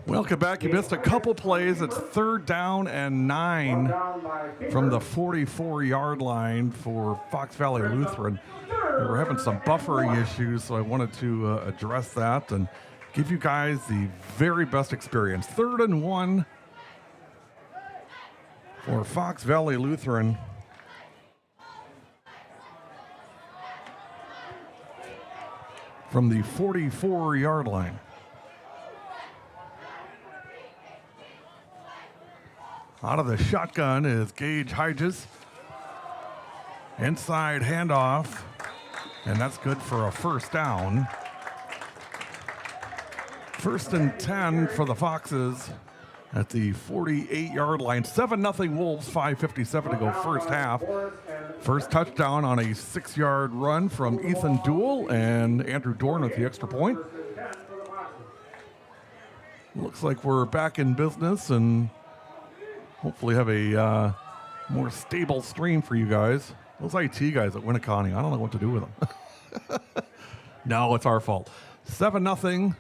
Welcome back. You missed a couple plays. It's 3rd down and 9 from the 44-yard line for Fox Valley Lutheran. We were having some buffering issues, so I wanted to address that and give you guys the very best experience. 3rd and 1 for Fox Valley Lutheran. From the 44-yard line. Out of the shotgun is Gage Hyges. Inside handoff, and that's good for a 1st down. 1st and 10 for the Foxes at the 48-yard line. 7-0 Wolves, 5:57 to go first half. First touchdown on a 6-yard run from Ethan Duell and Andrew Dorn with the extra point. Looks like we're back in business and hopefully have a more stable stream for you guys. Those IT guys at Winneconne, I don't know what to do with them. No, it's our fault. 7-0.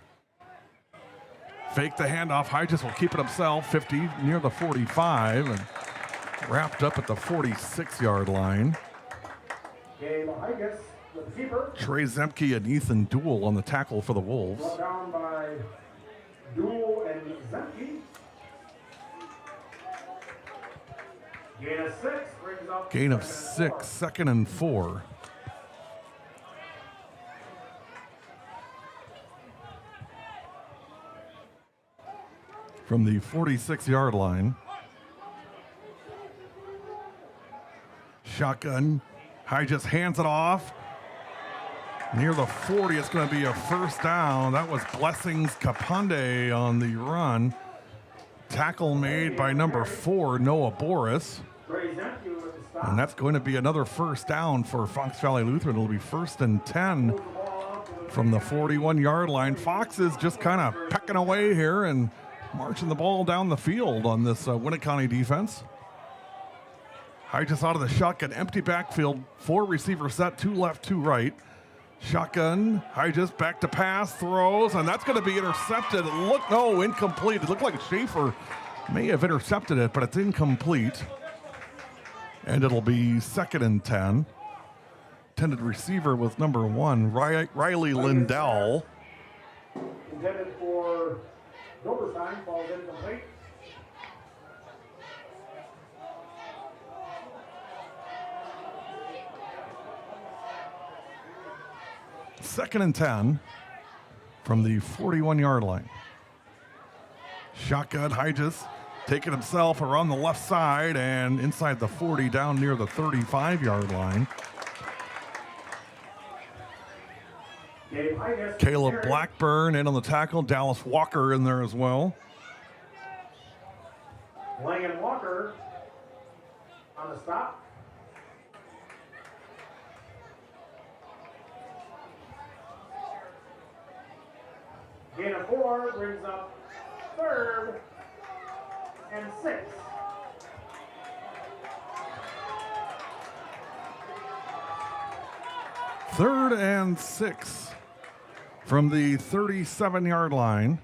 Fake the handoff. Hyges will keep it himself. 50 near the 45 and wrapped up at the 46-yard line. Trey Zemke and Ethan Duell on the tackle for the Wolves. Down by Duell and Zemke. Gain of 6, 2nd and 4. From the 46-yard line. Shotgun. Hyges hands it off. Near the 40, it's going to be a 1st down. That was Blessings Kaponde on the run. Tackle made by number 4, Noah Boris. And that's going to be another 1st down for Fox Valley Lutheran. It'll be 1st and 10 from the 41-yard line. Fox is just kind of pecking away here and marching the ball down the field on this Winneconne defense. Hyges out of the shotgun, empty backfield, 4 receiver set, 2 left, 2 right. Shotgun, Hyges back to pass, throws, and that's going to be intercepted. Incomplete. It looked like Schaefer may have intercepted it, but it's incomplete. And it'll be 2nd and 10. Intended receiver was number 1, Riley Lindell. Intended for Doberstein, falls incomplete. Second and 10 from the 41-yard line. Shotgun, Hyges taking himself around the left side and inside the 40 down near the 35-yard line. Caleb Blackburn in on the tackle. Dallas Walker in there as well. Langan Walker on the stop. Gain of 4 brings up 3rd and 6. Third and 6 from the 37-yard line.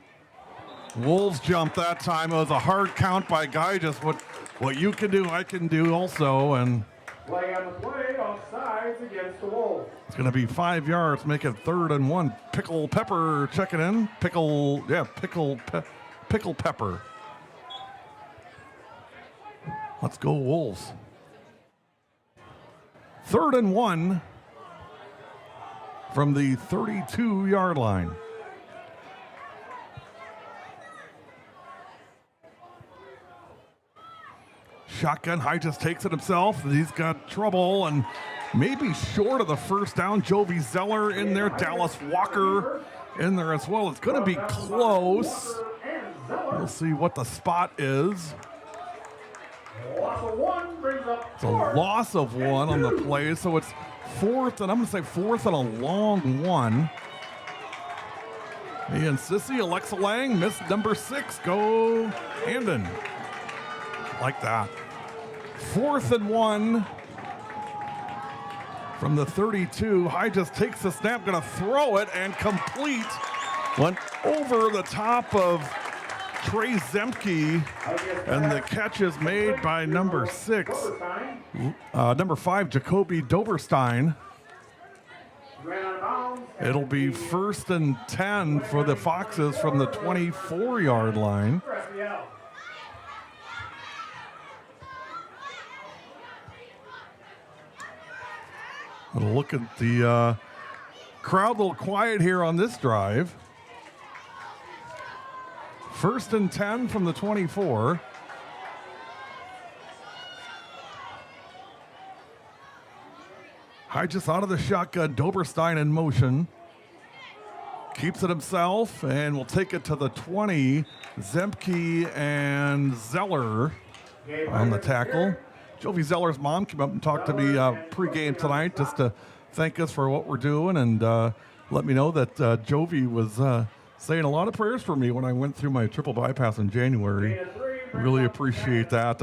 Wolves jumped that time. It was a hard count by Guy. Just what you can do, I can do also. And Play on the play, offsides against the Wolves. it's going to be 5 yards, make it 3rd and 1. Pickle Pepper checking in. Pickle Pepper. Let's go Wolves. 3rd and 1 from the 32-yard line. Shotgun, Hyges takes it himself. He's got trouble and maybe short of the 1st down. Jovi Zeller in there. Dallas Walker in there as well. It's going to be close. We'll see what the spot is. It's a loss of 1 on the play, so it's 4th, and I'm going to say 4th and a long 1. And Sissy, Alexa Lang, missed number 6. Go Andon. Like that. 4th and 1 from the 32. Hyges takes the snap, going to throw it and complete. Went over the top of Trey Zemke, and the catch is made by number 6, number 5, Jacoby Doberstein. It'll be 1st and 10 for the Foxes from the 24-yard line. We'll look at the crowd, a little quiet here on this drive. 1st and 10 from the 24. Just out of the shotgun, Doberstein in motion. Keeps it himself and will take it to the 20. Zemke and Zeller on the tackle. Jovi Zeller's mom came up and talked to me pregame tonight just to thank us for what we're doing and let me know that Jovi was saying a lot of prayers for me when I went through my triple bypass in January. Really appreciate that.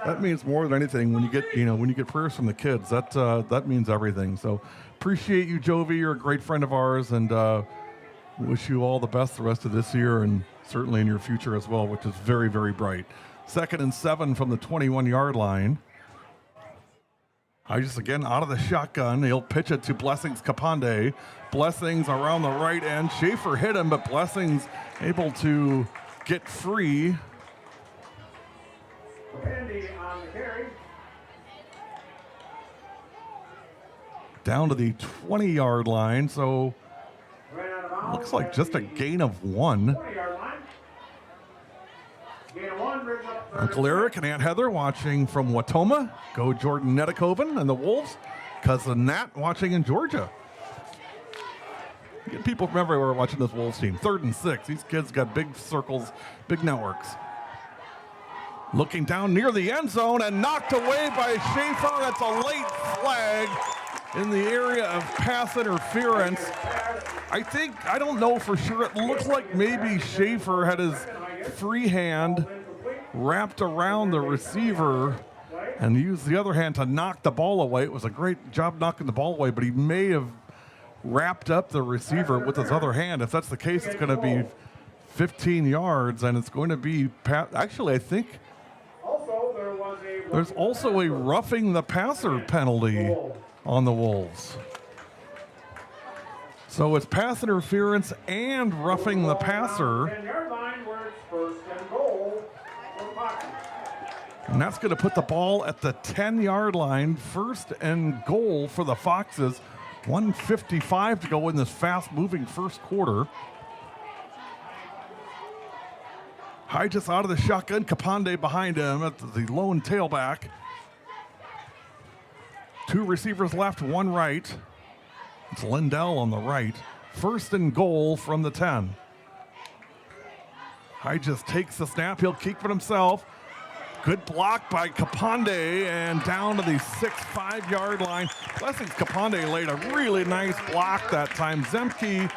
That means more than anything when you get prayers from the kids. That means everything. So appreciate you, Jovi. You're a great friend of ours, and wish you all the best the rest of this year and certainly in your future as well, which is very, very bright. 2nd and 7 from the 21-yard line. Again out of the shotgun. He'll pitch it to Blessings Kapande. Blessings around the right end. Schaefer hit him, but Blessings able to get free. On the carry. Down to the 20-yard line, so looks like just a gain of 1. 20-yard line. Gain of 1 brings up Uncle Eric and Aunt Heather watching from Watoma. Go Jordan Netikoven and the Wolves. Cousin Nat watching in Georgia. You get people from everywhere watching this Wolves team. 3rd and 6. These kids got big circles, big networks. Looking down near the end zone and knocked away by Schaefer. That's a late flag in the area of pass interference. I don't know for sure. It looks like maybe Schaefer had his free hand wrapped around the receiver and used the other hand to knock the ball away. It was a great job knocking the ball away, but he may have wrapped up the receiver with his other hand. If that's the case, it's going to be 15 yards, and it's going to be actually, I think there's also a roughing the passer penalty on the Wolves. So it's pass interference and roughing the passer. 10-yard line where it's 1st and goal for Foxes. And that's going to put the ball at the 10-yard line. 1st and goal for the Foxes. 1:55 to go in this fast-moving first quarter. Just out of the shotgun. Kapande behind him at the lone tailback. 2 receivers left, 1 right. It's Lindell on the right. 1st and goal from the 10. Just takes the snap. He'll keep it himself. Good block by Kapande and down to the 5-yard line. Blessings Kapande laid a really nice block that time. Zemke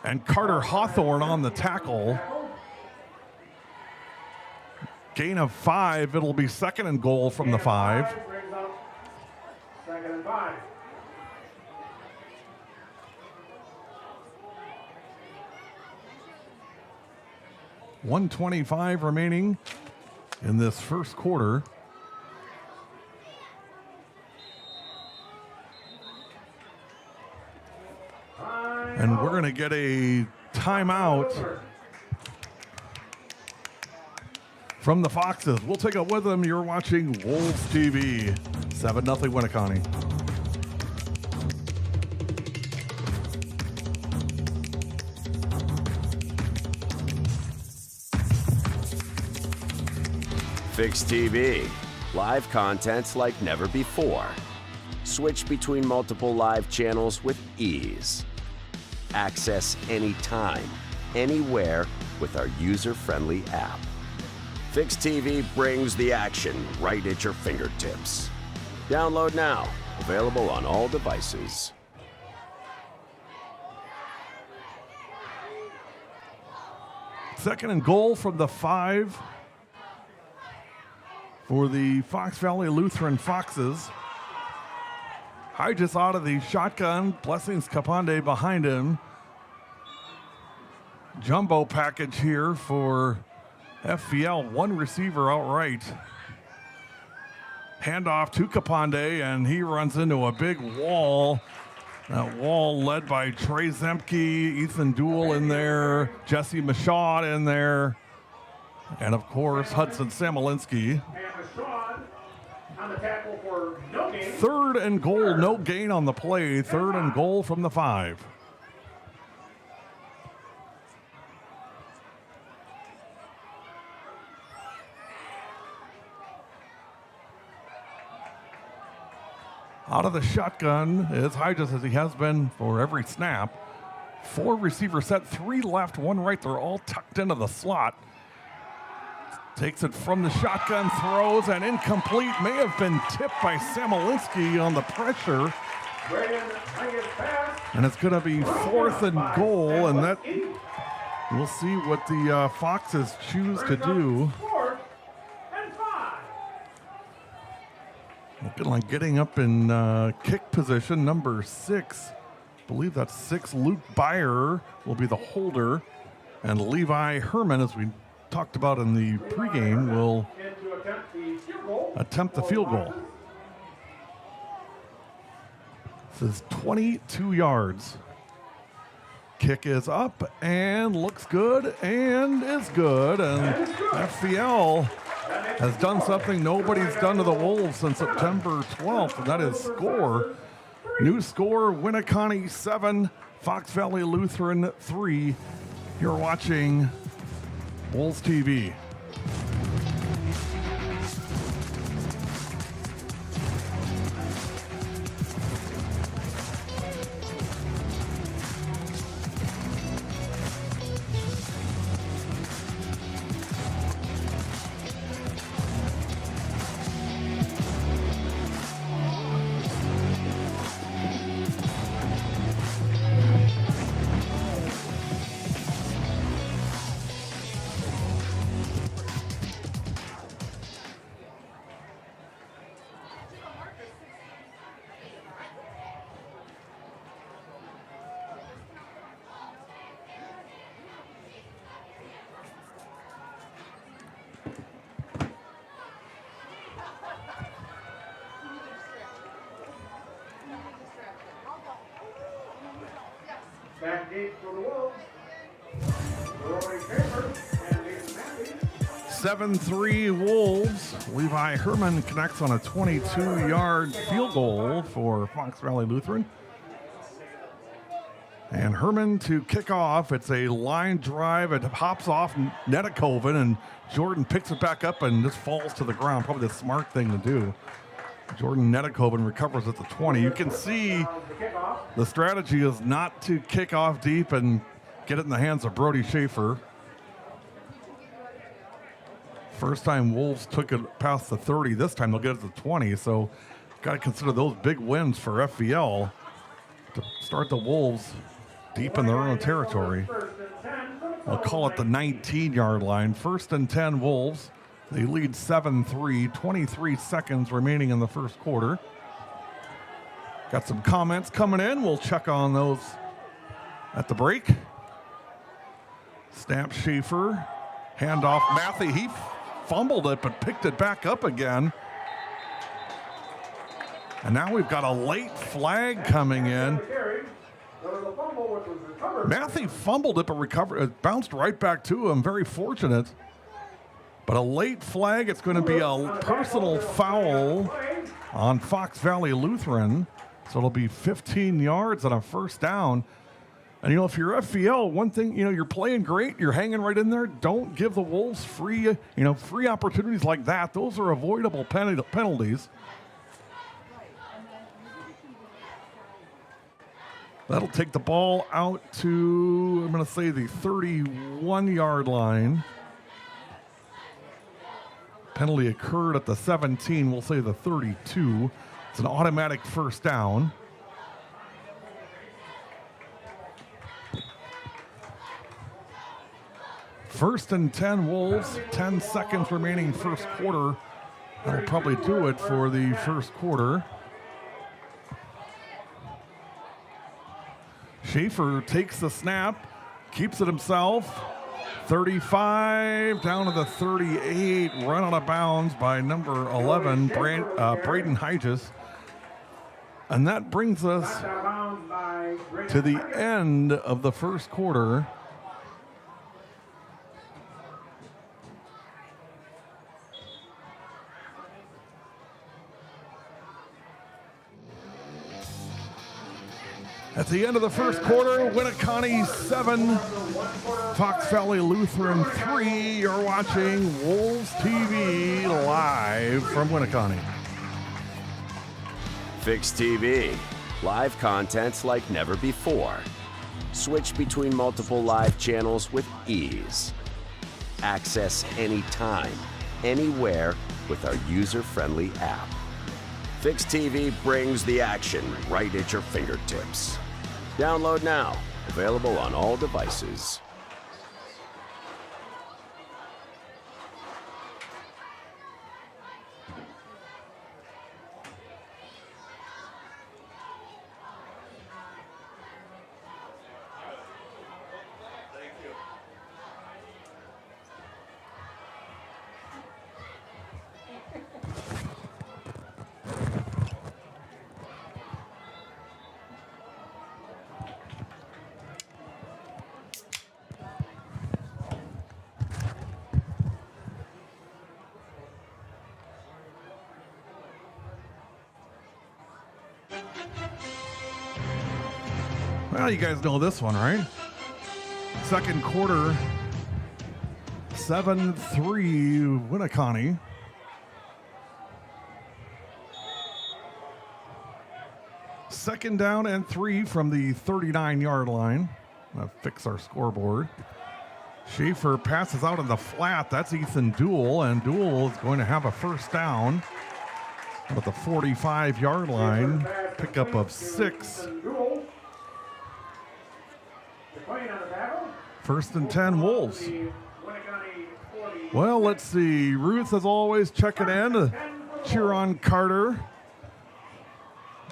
and Carter Hawthorne on the tackle. Gain of 5. It'll be 2nd and goal from the 5. 2nd and 5. $125 remaining in this first quarter. And we're going to get a timeout from the Foxes. We'll take it with them. You're watching Wolves TV. 7-0 Winneconne. Fix TV. Live contents like never before. Switch between multiple live channels with ease. Access anytime, anywhere with our user-friendly app. Fix TV brings the action right at your fingertips. Download now. Available on all devices. Second and goal from the 5 for the Fox Valley Lutheran Foxes. Just out of the shotgun. Blessings Kapande behind him. jumbo package here for FVL. One receiver outright. Handoff to Kapande, and he runs into a big wall. That wall led by Trey Zemke, Ethan Dool in there, Jesse Michaud in there, and of course Hudson Samolinski. On the tackle for no gain. 3rd and goal, no gain on the play. 3rd and goal from the 5. Out of the shotgun is Hyges, as he has been for every snap. 4 receiver set, 3 left, 1 right. They're all tucked into the slot. Takes it from the shotgun, throws, and incomplete. May have been tipped by Samolinski on the pressure. And it's going to be 4th and goal, and that we'll see what the Foxes choose to do. Looking like getting up in kick position, number 6. I believe that's 6. Luke Byer will be the holder. And Levi Herman, as we talked about in the pregame, will attempt the field goal. This is 22 yards. Kick is up and looks good and is good. And FVL has done something nobody's done to the Wolves since September 12th, and that is score. New score, Winneconne 7, Fox Valley Lutheran 3. You're watching Wolves TV. Back deep for the Wolves. Rory Kramer and Nathan Matthews. 7-3 Wolves. Levi Herman connects on a 22-yard field goal for Fox Valley Lutheran. And Herman to kick off. It's a line drive. It hops off Winneconne, and Jordan picks it back up and just falls to the ground. Probably the smart thing to do. Jordan Winneconne recovers at the 20. You can see the strategy is not to kick off deep and get it in the hands of Brody Schaefer. First time Wolves took it past the 30. This time they'll get it to the 20. So got to consider those big wins for FVL to start the Wolves deep in their own territory. I'll call it the 19-yard line. 1st and 10 Wolves. They lead 7-3, 23 seconds remaining in the first quarter. Got some comments coming in. We'll check on those at the break. Snap Schaefer. Handoff Matthew. He fumbled it but picked it back up again. And now we've got a late flag coming in. Matthew fumbled it but recovered. It bounced right back to him. Very fortunate. But a late flag, it's going to be a personal foul on Fox Valley Lutheran. So it'll be 15 yards on a first down. And, if you're FVL, one thing, you're playing great. You're hanging right in there. Don't give the Wolves free opportunities like that. Those are avoidable penalties. That'll take the ball out to, I'm going to say, the 31-yard line. Penalty occurred at the 17, we'll say the 32. It's an automatic first down. First and 10 Wolves, 10 seconds remaining first quarter. That'll probably do it for the first quarter. Schaefer takes the snap, keeps it himself. 35 down to the 38, run out of bounds by number 11, Braden Hyges. And that brings us to the end of the first quarter. At the end of the first quarter, Winneconne 7, Fox Valley Lutheran 3. You're watching Wolves TV live from Winneconne. Fix TV. Live contents like never before. Switch between multiple live channels with ease. Access anytime, anywhere with our user-friendly app. Fix TV brings the action right at your fingertips. Download now. Available on all devices. Well, you guys know this one, right? Second quarter, 7-3 Winneconne. Second down and 3 from the 39-yard line. Fix our scoreboard. Schaefer passes out in the flat. That's Ethan Duell, and Duell is going to have a first down at the 45-yard line. Pickup of 6. First and 10 Wolves. Well, let's see. Ruth, as always, checking in to cheer on Carter.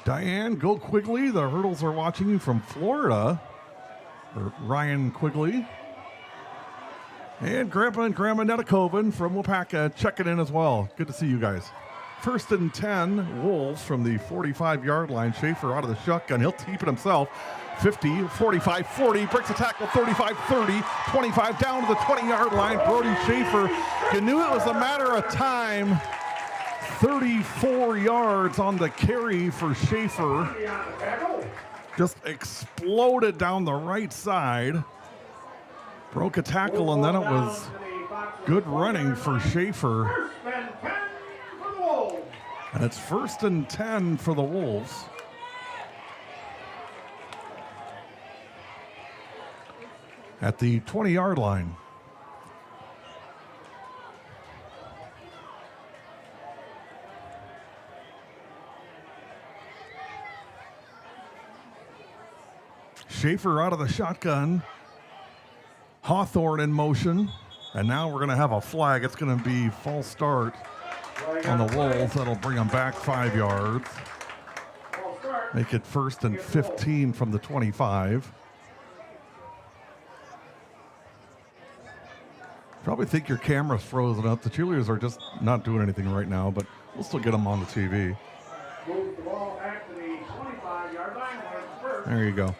Diane, go Quigley. The Hurdles are watching you from Florida. Or Ryan Quigley. And Grandpa and Grandma Netikoven from Wapaka checking in as well. Good to see you guys. First and 10 Wolves from the 45-yard line. Schaefer out of the shotgun. He'll keep it himself. 50, 45, 40, breaks a tackle, 35, 30, 25, down to the 20-yard line. Brody Schaefer, you knew it was a matter of time. 34 yards on the carry for Schaefer. Just exploded down the right side. Broke a tackle, and then it was good running for Schaefer. And it's first and 10 for the Wolves. At the 20-yard line. Schaefer out of the shotgun. Hawthorne in motion. And now we're going to have a flag. It's going to be false start on the Wolves. That'll bring them back 5 yards. Make it first and 15 from the 25. Probably think your camera's frozen up. The cheerleaders are just not doing anything right now, but we'll still get them on the TV. Move the ball back to the 25-yard line. There you go.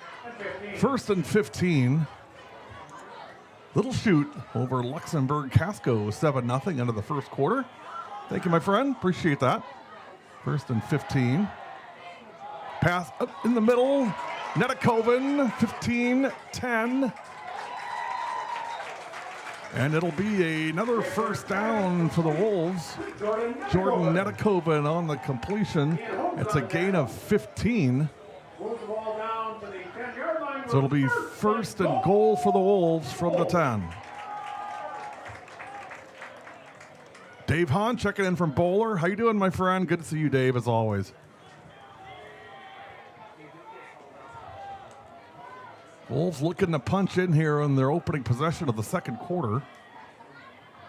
First and 15. Little shoot over Luxembourg Casco, 7-0 into the first quarter. Thank you, my friend. Appreciate that. First and 15. Pass up in the middle. Netikoven, 15-10. And it'll be another first down for the Wolves. Jordan Netikoven on the completion. It's a gain of 15. So it'll be first and goal for the Wolves from the 10. Dave Hahn checking in from Bowler. How you doing, my friend? Good to see you, Dave, as always. Wolves looking to punch in here on their opening possession of the second quarter.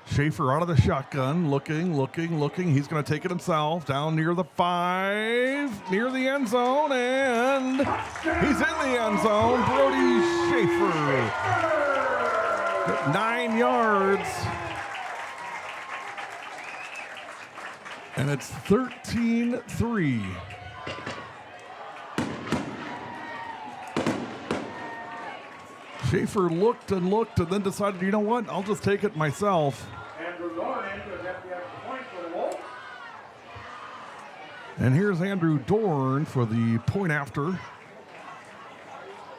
Schaefer out of the shotgun, looking. He's going to take it himself down near the 5, near the end zone, and he's in the end zone. Brody Schaefer 9 yards. And it's 13-3. Schaefer looked and looked and then decided, you know what, I'll just take it myself. Andrew Dorn to get the extra point for the Wolves. And here's Andrew Dorn for the point after.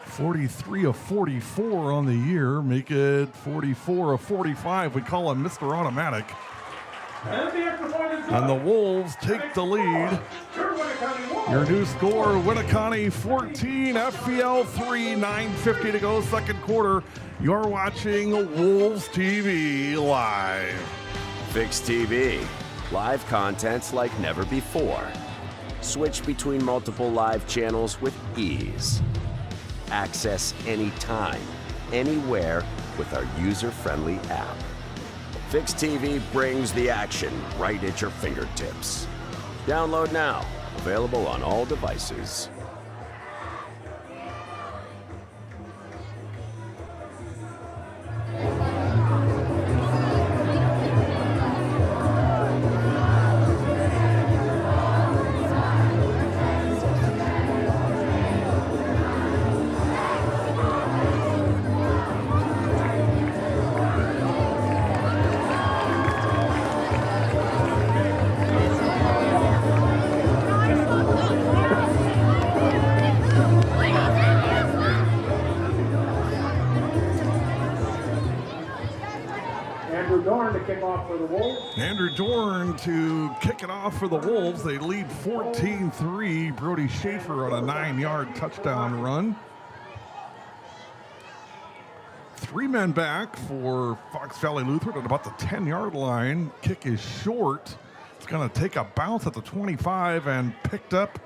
43 of 44 on the year, make it 44 of 45. We call him Mr. Automatic. And the extra point is good. And the Wolves take the lead. Your Winneconne Wolves. Your new score, Winneconne 14, FVL 3, 9:50 to go, second quarter. You're watching Wolves TV live. Fix TV. Live contents like never before. Switch between multiple live channels with ease. Access anytime, anywhere with our user-friendly app. Fix TV brings the action right at your fingertips. Download now. Available on all devices. Andrew Dorn to kick off for the Wolves. Andrew Dorn to kick it off for the Wolves. They lead 14-3. Brody Schaefer on a 9-yard touchdown run. 3 men back for Fox Valley Lutheran at about the 10-yard line. Kick is short. It's going to take a bounce at the 25 and picked up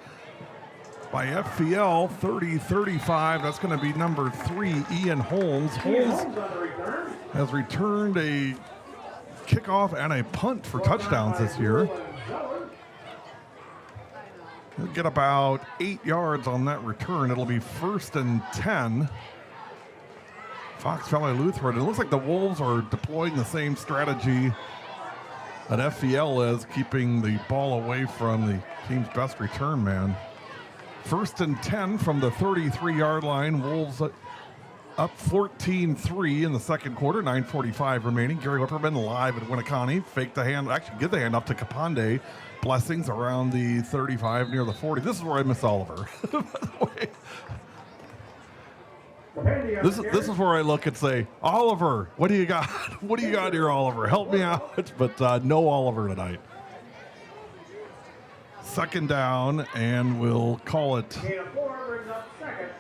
by FVL 30-35. That's going to be number 3, Ian Holmes. Holmes has returned a kickoff and a punt for touchdowns this year. He'll get about 8 yards on that return. It'll be 1st and 10. Fox Valley Lutheran. It looks like the Wolves are deploying the same strategy that FVL is, keeping the ball away from the team's best return man. 1st and 10 from the 33-yard line. Wolves up 14-3 in the second quarter, 9:45 remaining. Gary Whipperman live at Winneconne. Fake the hand, actually give the hand up to Capande. Blessings around the 35 near the 40. This is where I miss Oliver, by the way. This is where I look and say, Oliver, what do you got? What do you got here, Oliver? Help me out. But no Oliver tonight. Second down, and we'll call it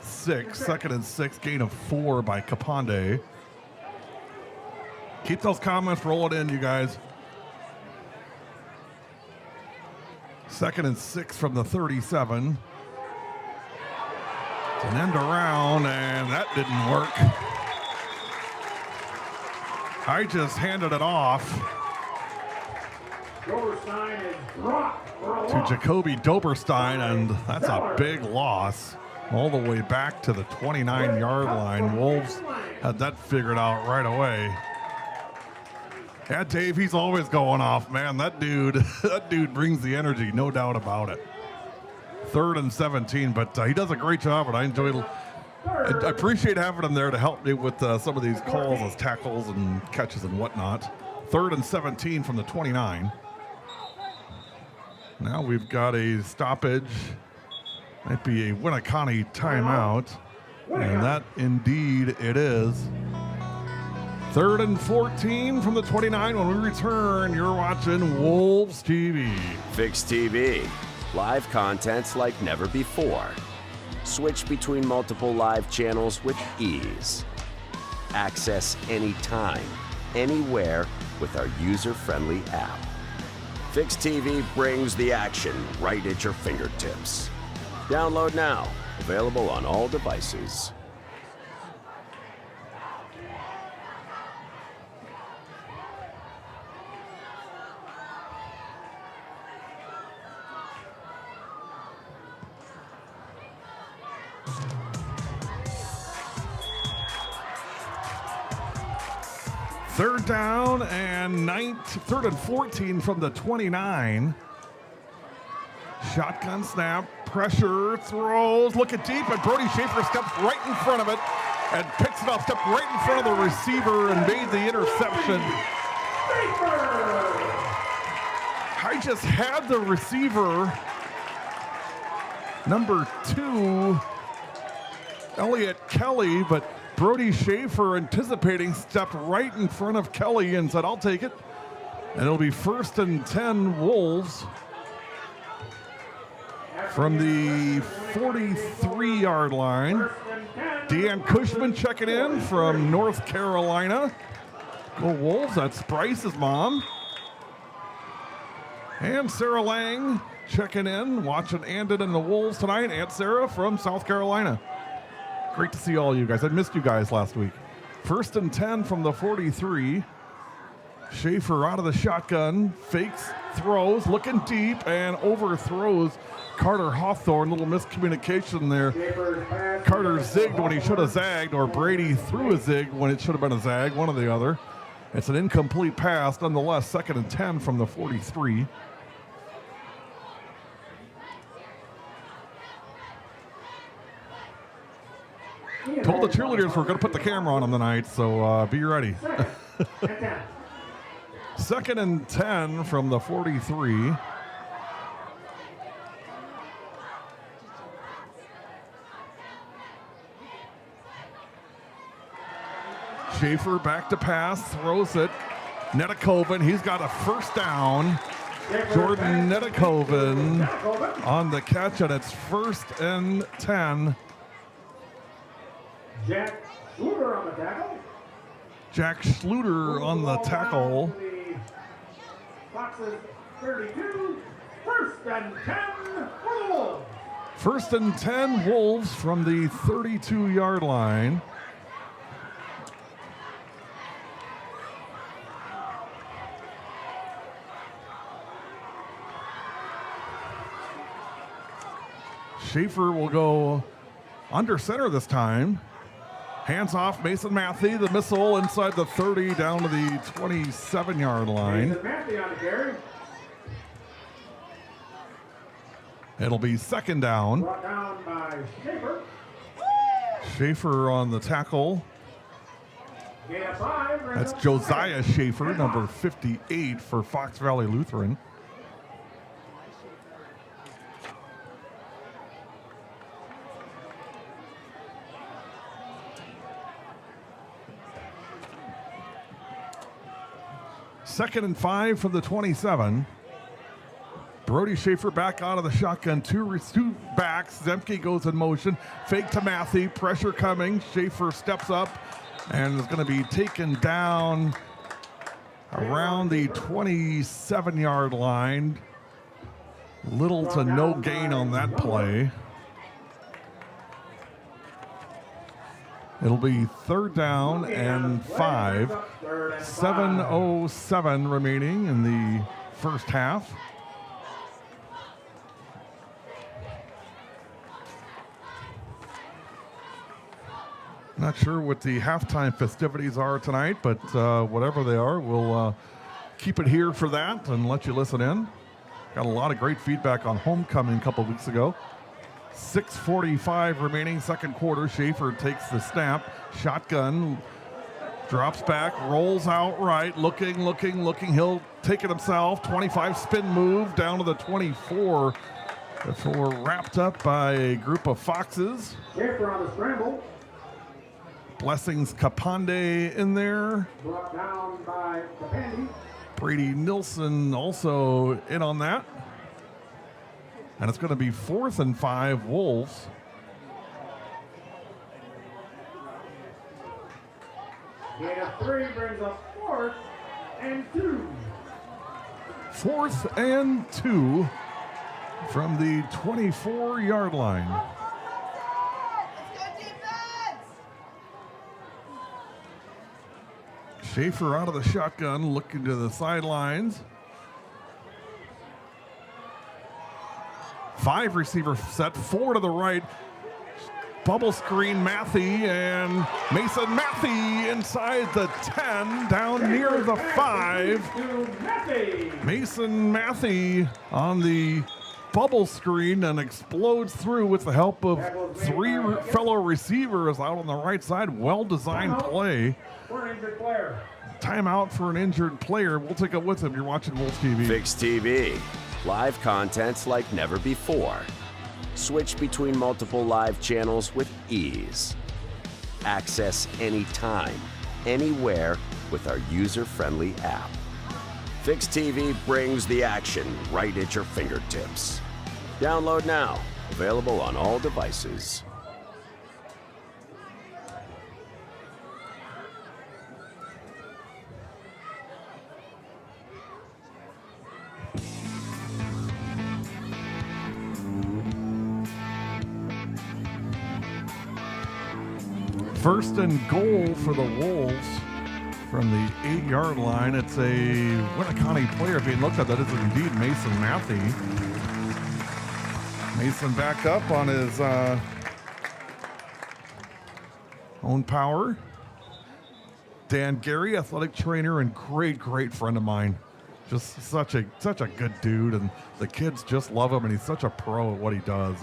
6. 2nd and 6, gain of 4 by Capande. Keep those comments rolling in, you guys. 2nd and 6 from the 37. It's an end around, and that didn't work. I just handed it off to Jacoby Doberstein, and that's a big loss. All the way back to the 29-yard line. Wolves had that figured out right away. Yeah, Dave, he's always going off, man. That dude brings the energy, no doubt about it. 3rd and 17, but he does a great job, and I appreciate having him there to help me with some of these calls as tackles and catches and whatnot. 3rd and 17 from the 29. Now we've got a stoppage. Might be a Winneconne timeout, and that indeed it is. 3rd and 14 from the 29. When we return, you're watching Wolves TV. Fix TV. Live contents like never before. Switch between multiple live channels with ease. Access anytime, anywhere with our user-friendly app. Fix TV brings the action right at your fingertips. Download now. Available on all devices. Third down and 14 from the 29. Shotgun snap, pressure, throws, looking deep, and Brody Schaefer steps right in front of it and picks it up, stepped right in front of the receiver and made the interception. I just had the receiver, number 2, Elliott Kelly, but Brody Schaefer, anticipating, stepped right in front of Kelly and said, I'll take it. And it'll be 1st and 10 Wolves from the 43-yard line. Deanne Cushman checking in from North Carolina. Go Wolves, that's Bryce's mom. And Sarah Lang checking in, watching Andon and the Wolves tonight. Aunt Sarah from South Carolina. Great to see all you guys. I missed you guys last week. 1st and 10 from the 43. Schaefer out of the shotgun, fakes, throws, looking deep, and overthrows Carter Hawthorne. Little miscommunication there. Carter zigged when he should have zagged, or Brady threw a zig when it should have been a zag, one or the other. It's an incomplete pass, nonetheless. 2nd and 10 from the 43. Told the cheerleaders we're going to put the camera on them tonight, so be ready. 2nd and 10 from the 43. Schaefer back to pass, throws it. Netikoven, he's got a 1st down. Jordan Netikoven on the catch, and it's 1st and 10. Jack Schluter on the tackle. Jack Schluter on the tackle. Foxes 32, 1st and 10 Wolves. 1st and 10 Wolves from the 32-yard line. Schaefer will go under center this time. Hands off Mason Matthey, the missile inside the 30 down to the 27-yard line. Mason Matthey on the carry. It'll be 2nd down. Brought down by Schaefer. Schaefer on the tackle. Gain of 5. That's Josiah Schaefer, number 58 for Fox Valley Lutheran. Second and 5 from the 27. Brody Schaefer back out of the shotgun. Two backs. Zemke goes in motion. Fake to Matthey. Pressure coming. Schaefer steps up and is going to be taken down around the 27-yard line. Little to no gain on that play. It'll be 3rd down and 5. 7:07 remaining in the first half. Not sure what the halftime festivities are tonight, but whatever they are, we'll keep it here for that and let you listen in. Got a lot of great feedback on homecoming a couple weeks ago. 6:45 remaining, 2nd quarter. Schaefer takes the snap. Shotgun, drops back, rolls out right, looking. He'll take it himself. 25 spin move down to the 24 before wrapped up by a group of Foxes. Schaefer on the scramble. Blessings Kapande in there. Brought down by Kapande. Brady Nilsson also in on that. And it's going to be 4th and 5 Wolves. Gain of 3 brings up 4th and 2. 4th and 2 from the 24-yard line. Schaefer out of the shotgun, looking to the sidelines. 5 receiver set, 4 to the right. bubble screen Matthey, and Mason Matthey inside the 10, down near the 5. Mason Matthey on the bubble screen and explodes through with the help of 3 fellow receivers out on the right side. Well-designed play. Timeout for an injured player. We'll take it with him. You're watching Wolves TV. Fix TV. Live contents like never before. Switch between multiple live channels with ease. Access anytime, anywhere with our user-friendly app. Fix TV brings the action right at your fingertips. Download now. Available on all devices. First and goal for the Wolves from the 8-yard line. It's a Winneconne player being looked at. That is indeed Mason Matthey. Mason back up on his own power. Dan Gary, athletic trainer and great friend of mine. Just such a good dude, and the kids just love him, and he's such a pro at what he does.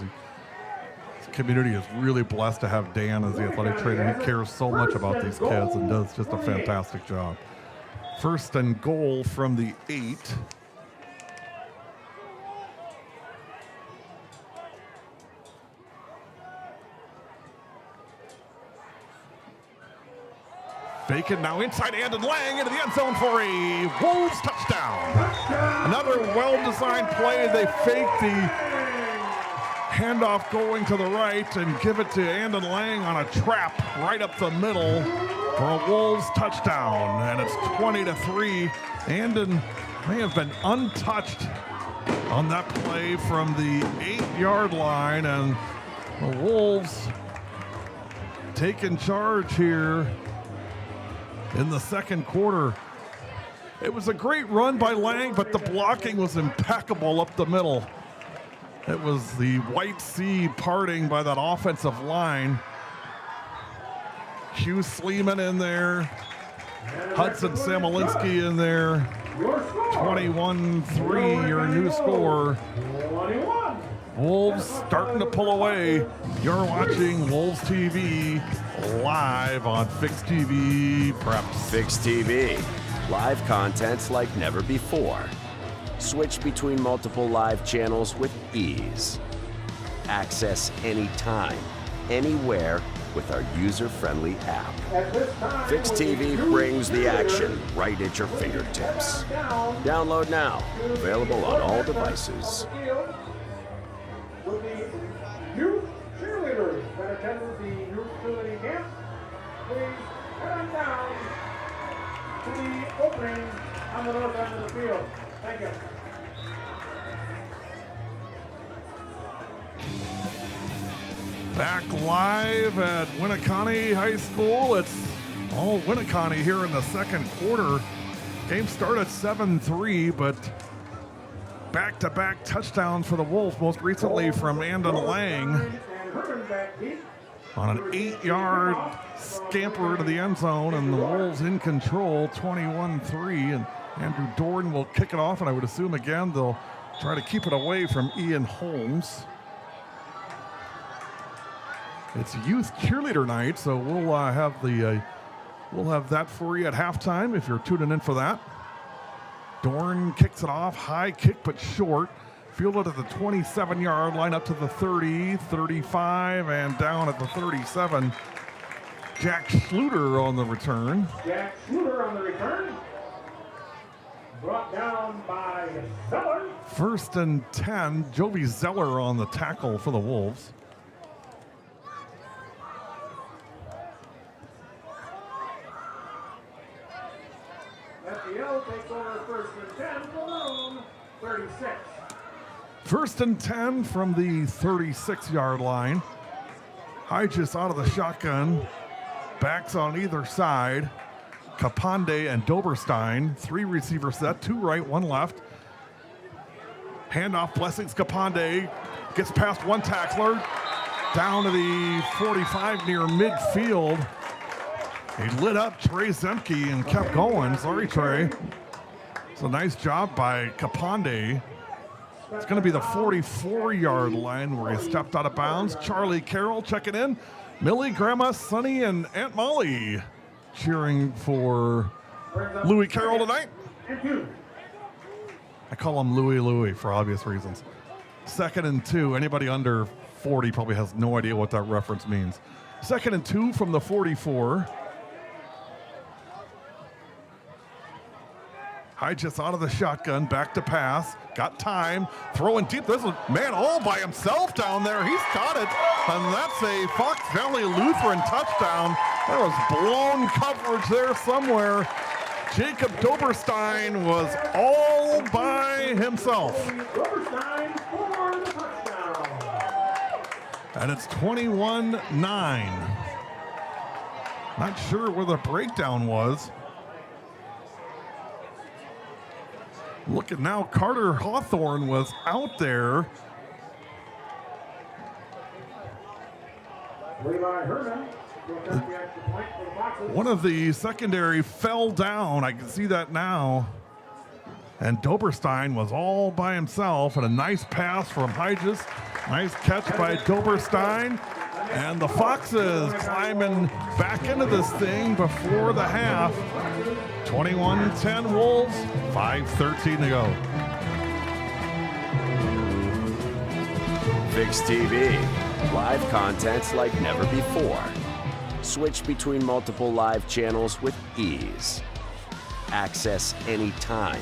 His community is really blessed to have Dan as the athletic trainer. He cares so much about these kids and does just a fantastic job. First and goal from the 8. Fake it now inside Andon Lang into the end zone for a Wolves touchdown. Another well-designed play. They fake the handoff going to the right and give it to Andon Lang on a trap right up the middle for a Wolves touchdown. And it's 20-3. Andon may have been untouched on that play from the 8-yard line, and the Wolves taking charge here in the second quarter. It was a great run by Lang, but the blocking was impeccable up the middle. It was the White Sea parting by that offensive line. Hugh Sleeman in there. Hudson Samolinski in there. 21-3, your new score. Wolves starting to pull away. You're watching Wolves TV live on Fix TV Preps. Fix TV. Live contents like never before. Switch between multiple live channels with ease. Access anytime, anywhere with our user-friendly app. Fix TV brings the action right at your fingertips. Download now. Available on all devices. With the youth cheerleaders that attended the youth cheerleading camp, please head on down to the opening on the north end of the field. Thank you. Back live at Winneconne High School. It's all Winneconne here in the second quarter. Game started 7-3, but back-to-back touchdowns for the Wolves, most recently from Andon Lang on an 8-yard scamper to the end zone, and the Wolves in control, 21-3, and Andrew Dorn will kick it off, and I would assume again they'll try to keep it away from Ian Holmes. It's youth cheerleader night, so we'll have that for you at halftime if you're tuning in for that. Dorn kicks it off, high kick but short. Fielded at the 27-yard line up to the 30, 35, and down at the 37. Jack Schluter on the return. Jack Schluter on the return. Brought down by Zeller. First and 10, Jovi Zeller on the tackle for the Wolves. FVL takes over first and 10 from their own 36. First and 10 from the 36-yard line. Hygis out of the shotgun. Backs on either side. Kapande and Doberstein. 3 receiver set, 2 right, 1 left. Handoff, Blessings. Kapande gets past 1 tackler. down to the 45 near midfield. He lit up Trey Zemke and kept going. Sorry, Trey. It's a nice job by Kapande. It's going to be the 44-yard line where he stepped out of bounds. Charlie Carroll checking in. Millie, Grandma, Sonny, and Aunt Molly cheering for Louis Carroll tonight. I call him Louie for obvious reasons. 2nd and 2. Anybody under 40 probably has no idea what that reference means. 2nd and 2 from the 44. Hyde just out of the shotgun, back to pass, got time, throwing deep. There's a man all by himself down there. He's got it, and that's a Fox Valley Lutheran touchdown. There was blown coverage there somewhere. Jacob Doberstein was all by himself. And it's 21-9. Not sure where the breakdown was. Look at now, Carter Hawthorne was out there. One of the secondary fell down. I can see that now. And Doberstein was all by himself, and a nice pass from Hyges. Nice catch by Doberstein. And the Foxes climbing back into this thing before the half. 21-10 Wolves, 5:13 to go. Fix TV, live contents like never before. Switch between multiple live channels with ease. Access anytime,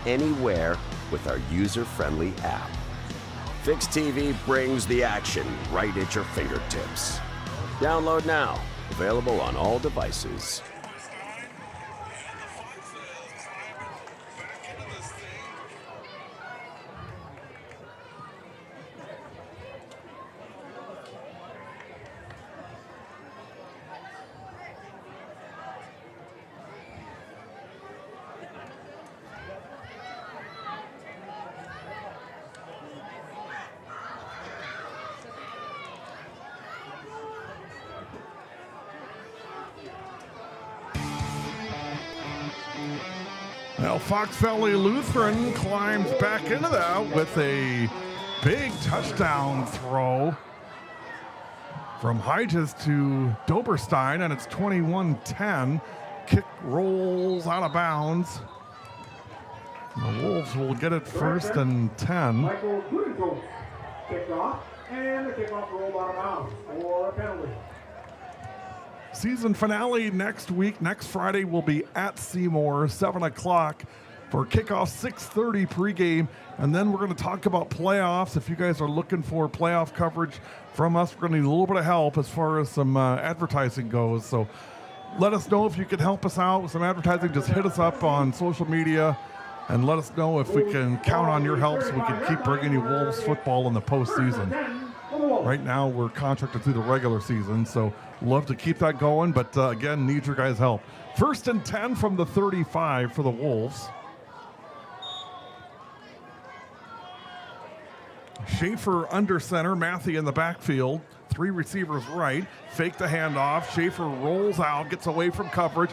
anywhere with our user-friendly app. Fix TV brings the action right at your fingertips. Download now, available on all devices. Well, Fox Valley Lutheran climbs back into that with a big touchdown throw from Hyges to Doberstein, and it's 21-10. Kick rolls out of bounds. The Wolves will get it 1st and 10. Michael Gudenkow kicked off, and the kickoff rolled out of bounds for a penalty. Season finale next week. Next Friday will be at Seymour, 7 o'clock for kickoff, 6:30 pregame. And then we're going to talk about playoffs. If you guys are looking for playoff coverage from us, we're going to need a little bit of help as far as some advertising goes. So let us know if you can help us out with some advertising. Just hit us up on social media and let us know if we can count on your help so we can keep bringing you Wolves football in the postseason. Right now, we're contracted through the regular season, so love to keep that going, but again, need your guys' help. 1st and 10 from the 35 for the Wolves. Schaefer under center, Matthew in the backfield. 3 receivers right, fake the handoff. Schaefer rolls out, gets away from coverage.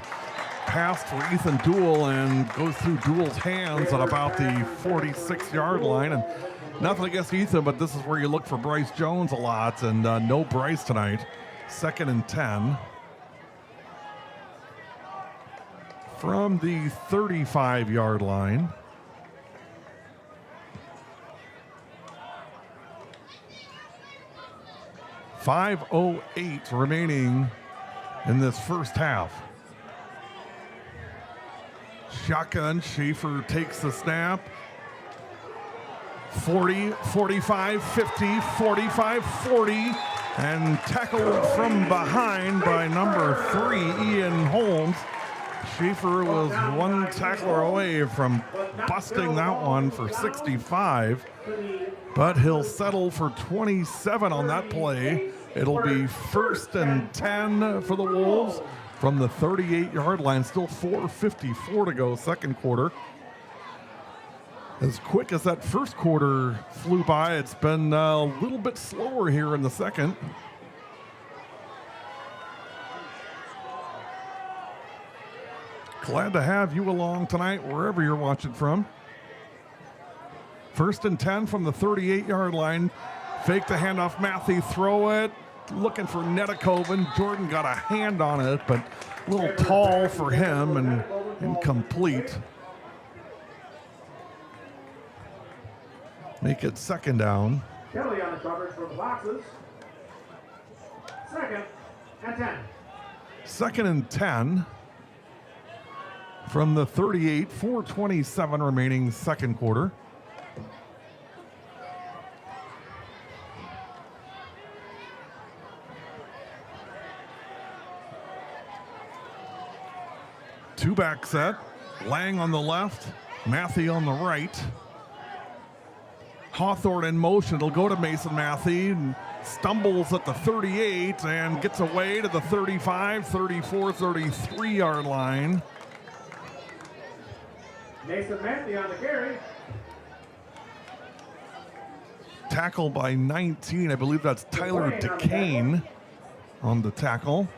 Pass for Ethan Duell and goes through Duell's hands at about the 46-yard line. And nothing against Ethan, but this is where you look for Bryce Jones a lot, and no Bryce tonight. 2nd and 10. From the 35-yard line. .508 remaining in this first half. Shotgun, Schaefer takes the snap. 40, 45, 50, 45, 40, and tackled from behind by number 3, Ian Holmes. Schaefer was one tackler away from busting that one for 65, but he'll settle for 27 on that play. It'll be 1st and 10 for the Wolves from the 38-yard line. Still 4:54 to go, second quarter. As quick as that first quarter flew by, it's been a little bit slower here in the second. Glad to have you along tonight, wherever you're watching from. 1st and 10 from the 38-yard line. Fake the handoff, Matthew, throw it. Looking for Winneconne. Jordan got a hand on it, but a little tall for him and incomplete. Make it 2nd down. Kelly on the coverage for the boxes. 2nd and 10. 2nd and 10 from the 38, 4:27 remaining second quarter. Two-back set. Lang on the left, Matthew on the right. Hawthorne in motion. It'll go to Mason Matthew and stumbles at the 38 and gets away to the 35, 34, 33-yard line. Mason Matthew on the carry. Tackle by 19. I believe that's Tyler DeCane on the tackle.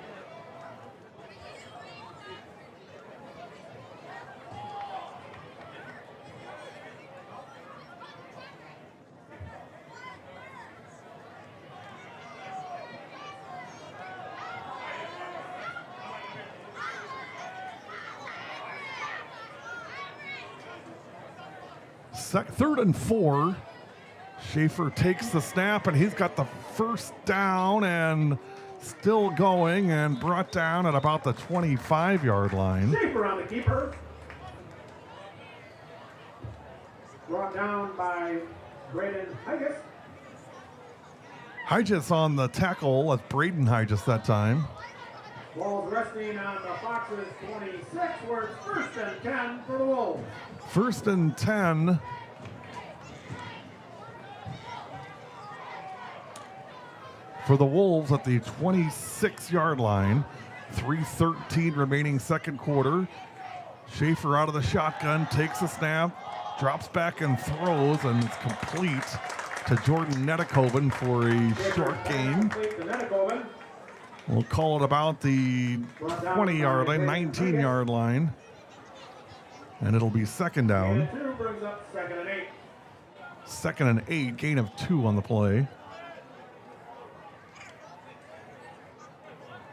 Third and 4. Schaefer takes the snap, and he's got the first down and still going and brought down at about the 25-yard line. Schaefer on the keeper. Brought down by Braden Higgis. Hygis on the tackle. That's Braden Hygis that time. Ball's resting on the Foxes 26, where it's 1st and 10 for the Wolves. 1st and 10. For the Wolves at the 26-yard line. 3:13 remaining second quarter. Schaefer out of the shotgun, takes a snap, drops back and throws, and it's complete to Jordan Winneconne for a short gain. We'll call it about the 20-yard line, 19-yard line. And it'll be 2nd down. 2nd and 8, gain of 2 on the play.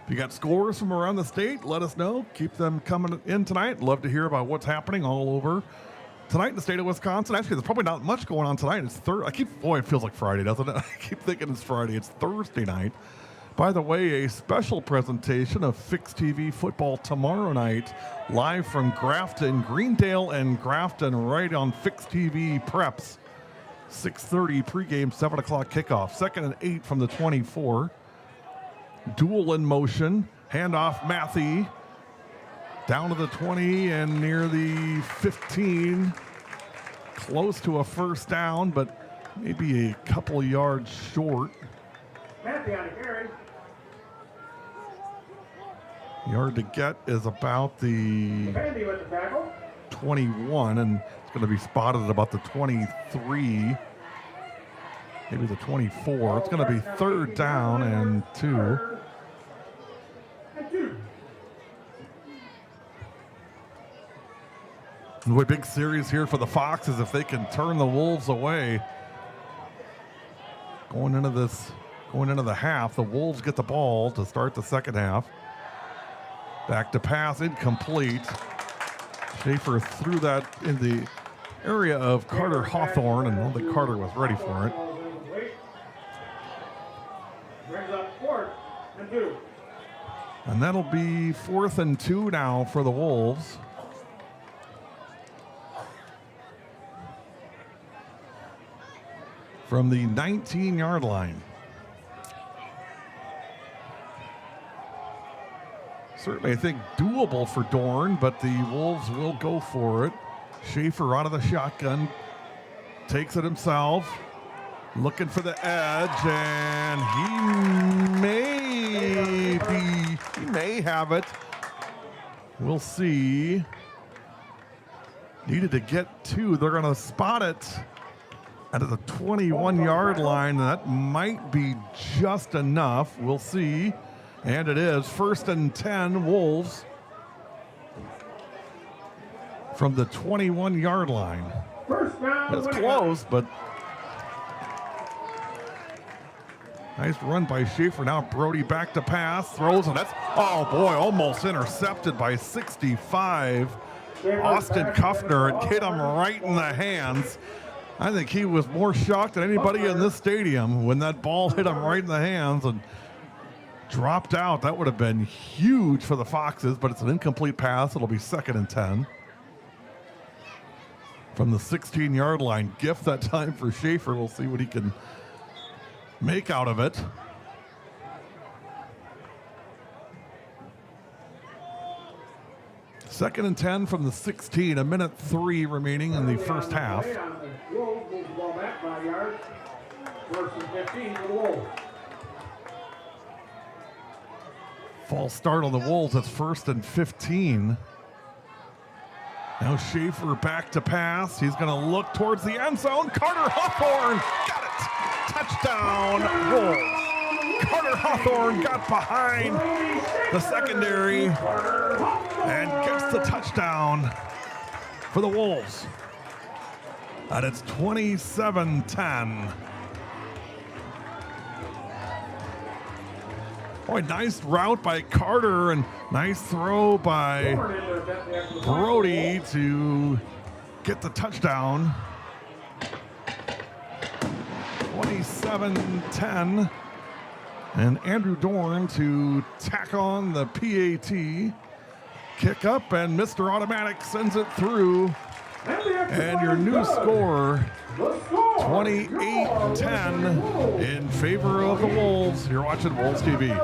If you got scores from around the state, let us know. Keep them coming in tonight. Love to hear about what's happening all over tonight in the state of Wisconsin. Actually, there's probably not much going on tonight. It's boy, it feels like Friday, doesn't it? I keep thinking it's Friday. It's Thursday night. By the way, a special presentation of Fix TV football tomorrow night, live from Grafton, Greendale and Grafton, right on Fix TV Preps. 6:30 pregame, 7 o'clock kickoff. 2nd and 8 from the 24. Duel in motion. Handoff Matthew. Down to the 20 and near the 15. Close to a first down, but maybe a couple of yards short. Matthew on the carry. Yard to get is about the 21, and it's going to be spotted at about the 23, maybe the 24. It's going to be 3rd down and 2. The big series here for the Foxes if they can turn the Wolves away. Going into the half, the Wolves get the ball to start the second half. Back to pass, incomplete. Schaefer threw that in the area of Carter Hawthorne, and I don't think Carter was ready for it. Brings up 4th and 2. And that'll be 4th and 2 now for the Wolves. From the 19-yard line. Certainly, I think, doable for Dorn, but the Wolves will go for it. Schaefer out of the shotgun, takes it himself, looking for the edge, and he may have it. We'll see. needed to get to. They're going to spot it at the 21-yard line. That might be just enough. We'll see. And it is 1st and 10 Wolves from the 21-yard line. It's close, but nice run by Schaefer. Now Brody back to pass, throws, and that's, oh boy, almost intercepted by 65. Austin Kuffner, it hit him right in the hands. I think he was more shocked than anybody in this stadium when that ball hit him right in the hands and dropped out. That would have been huge for the Foxes, but it's an incomplete pass. It'll be 2nd and 10. From the 16-yard line, gift that time for Schaefer. We'll see what he can make out of it. Second and 10 from the 16, a minute 3 remaining in the first half. False start on the Wolves. It's 1st and 15. Now Schaefer back to pass. He's going to look towards the end zone. Carter Hawthorne got it. Touchdown, Wolves. Carter Hawthorne got behind the secondary and gets the touchdown for the Wolves. And it's 27-10. Boy, nice route by Carter and nice throw by Brody to get the touchdown. 27-10. And Andrew Dorn to tack on the PAT. Kick up, and Mr. Automatic sends it through. And your new score, 28-10 in favor of the Wolves. You're watching Wolves TV.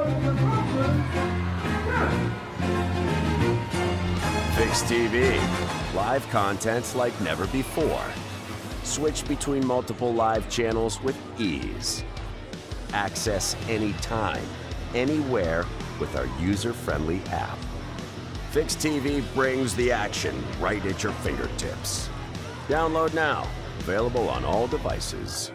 Fix TV. Live content like never before. Switch between multiple live channels with ease. Access anytime, anywhere with our user-friendly app. Fix TV brings the action right at your fingertips. Download now. Available on all devices.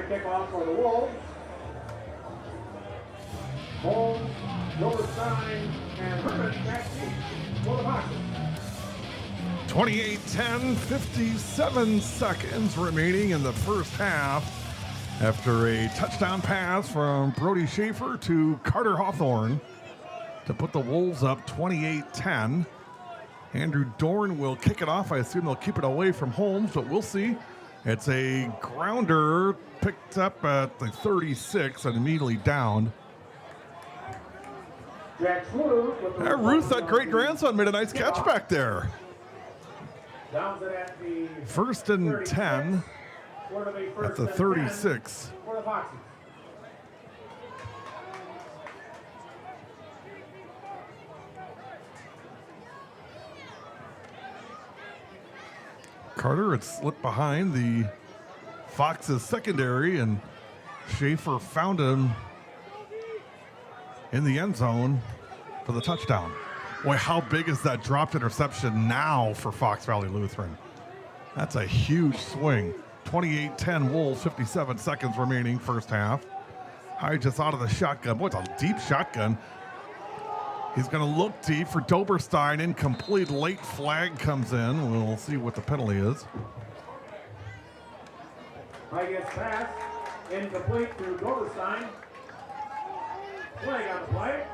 Kickoff for the Wolves. Holmes, Silverstein, and Herman back deep for the Foxes. 28-10, 57 seconds remaining in the first half after a touchdown pass from Brody Schaefer to Carter Hawthorne to put the Wolves up 28-10. Andrew Dorn will kick it off. I assume they'll keep it away from Holmes, but we'll see. It's a grounder picked up at the 36 and immediately downed. Ruth, that great grandson, made a nice catch back there. 1st and 10 at the 36. Carter had slipped behind the Fox's secondary, and Schaefer found him in the end zone for the touchdown. Boy, how big is that dropped interception now for Fox Valley Lutheran? That's a huge swing. 28-10 Wolves, 57 seconds remaining first half. High just out of the shotgun. Boy, it's a deep shotgun. He's going to look deep for Doberstein. Incomplete. Late flag comes in. We'll see what the penalty is. Play gets passed. Incomplete to Doberstein. Flag on the play.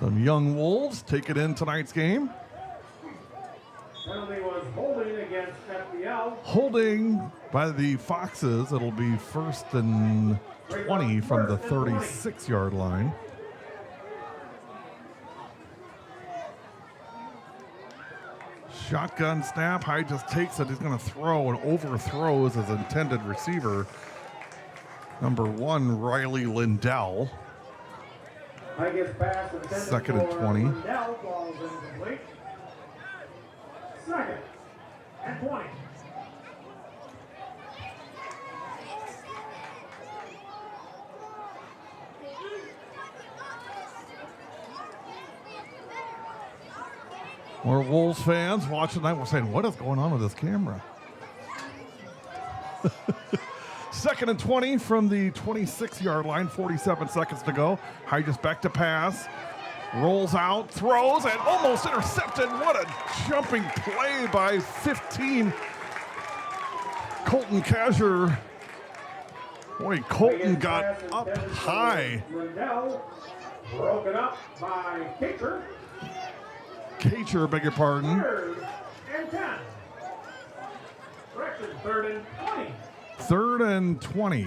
Some young Wolves take it in tonight's game. Penalty was holding against FVL. Holding by the Foxes, it'll be 1st and 20 from the 36-yard line. Shotgun snap. High just takes it. He's going to throw and overthrows his intended receiver. Number 1, Riley Lindell. High gets pass. 2nd and 20. Lindell, ball is incomplete. 2nd and 20. More Wolves fans watching that were saying, what is going on with this camera? 2nd and 20 from the 26-yard line, 47 seconds to go. High just back to pass. Rolls out, throws, and almost intercepted. What a jumping play by 15. Colton Casher. Boy, Colton got up high. Lindell broken up by Kacher. Kacher, beg your pardon. 3rd and 10. Correction, 3rd and 20. 3rd and 20.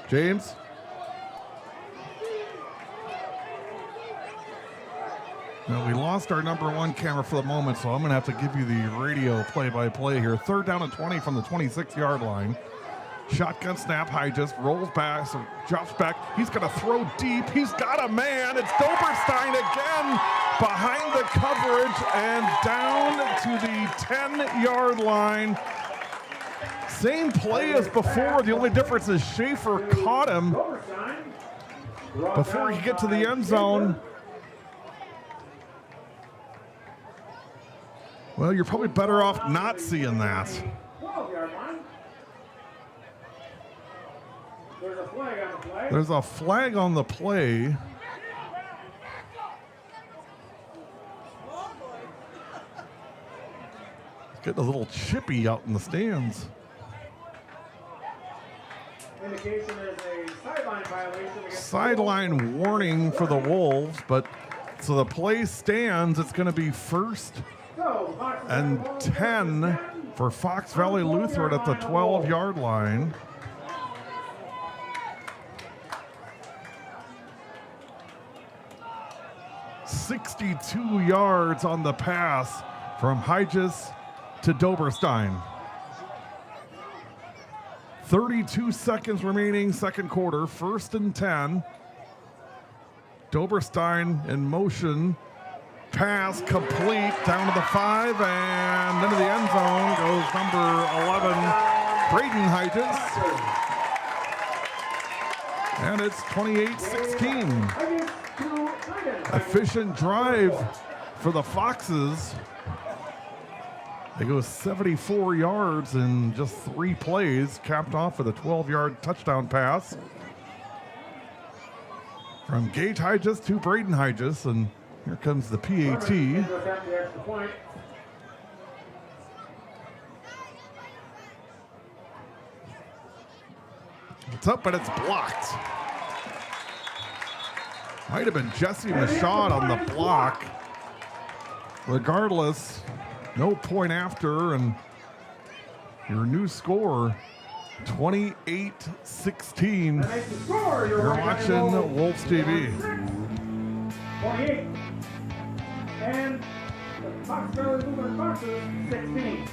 James? Now, we lost our number 1 camera for the moment, so I'm going to have to give you the radio play-by-play here. 3rd down and 20 from the 26-yard line. Shotgun snap. High just rolls back, so drops back. He's going to throw deep. He's got a man. It's Doberstein again behind the coverage and down to the 10-yard line. Same play as before. The only difference is Schaefer caught him before he get to the end zone. Well, you're probably better off not seeing that. 12-yard line. There's a flag on the play. There's a flag on the play. It's getting a little chippy out in the stands. Indication there's a sideline violation against Sideline warning for the Wolves, but so the play stands. It's going to be 1st and 10 for Fox Valley Lutheran at the 12-yard line. .62 yards on the pass from Hyges to Doberstein. 32 seconds remaining, 2nd quarter, 1st and 10. Doberstein in motion. Pass complete down to the 5 and into the end zone goes number 11, Braden Hyges. And it's 28-16. Efficient drive for the Foxes. They go 74 yards in just 3 plays, capped off with a 12-yard touchdown pass from Gage Hyges to Braden Hyges, and here comes the PAT. It's up, but it's blocked. Might have been Jesse Michaud on the block. Regardless, no point after, and your new score, 28-16. You're watching Wolves TV. 28. And the Fox Valley Lutheran Foxes, 16.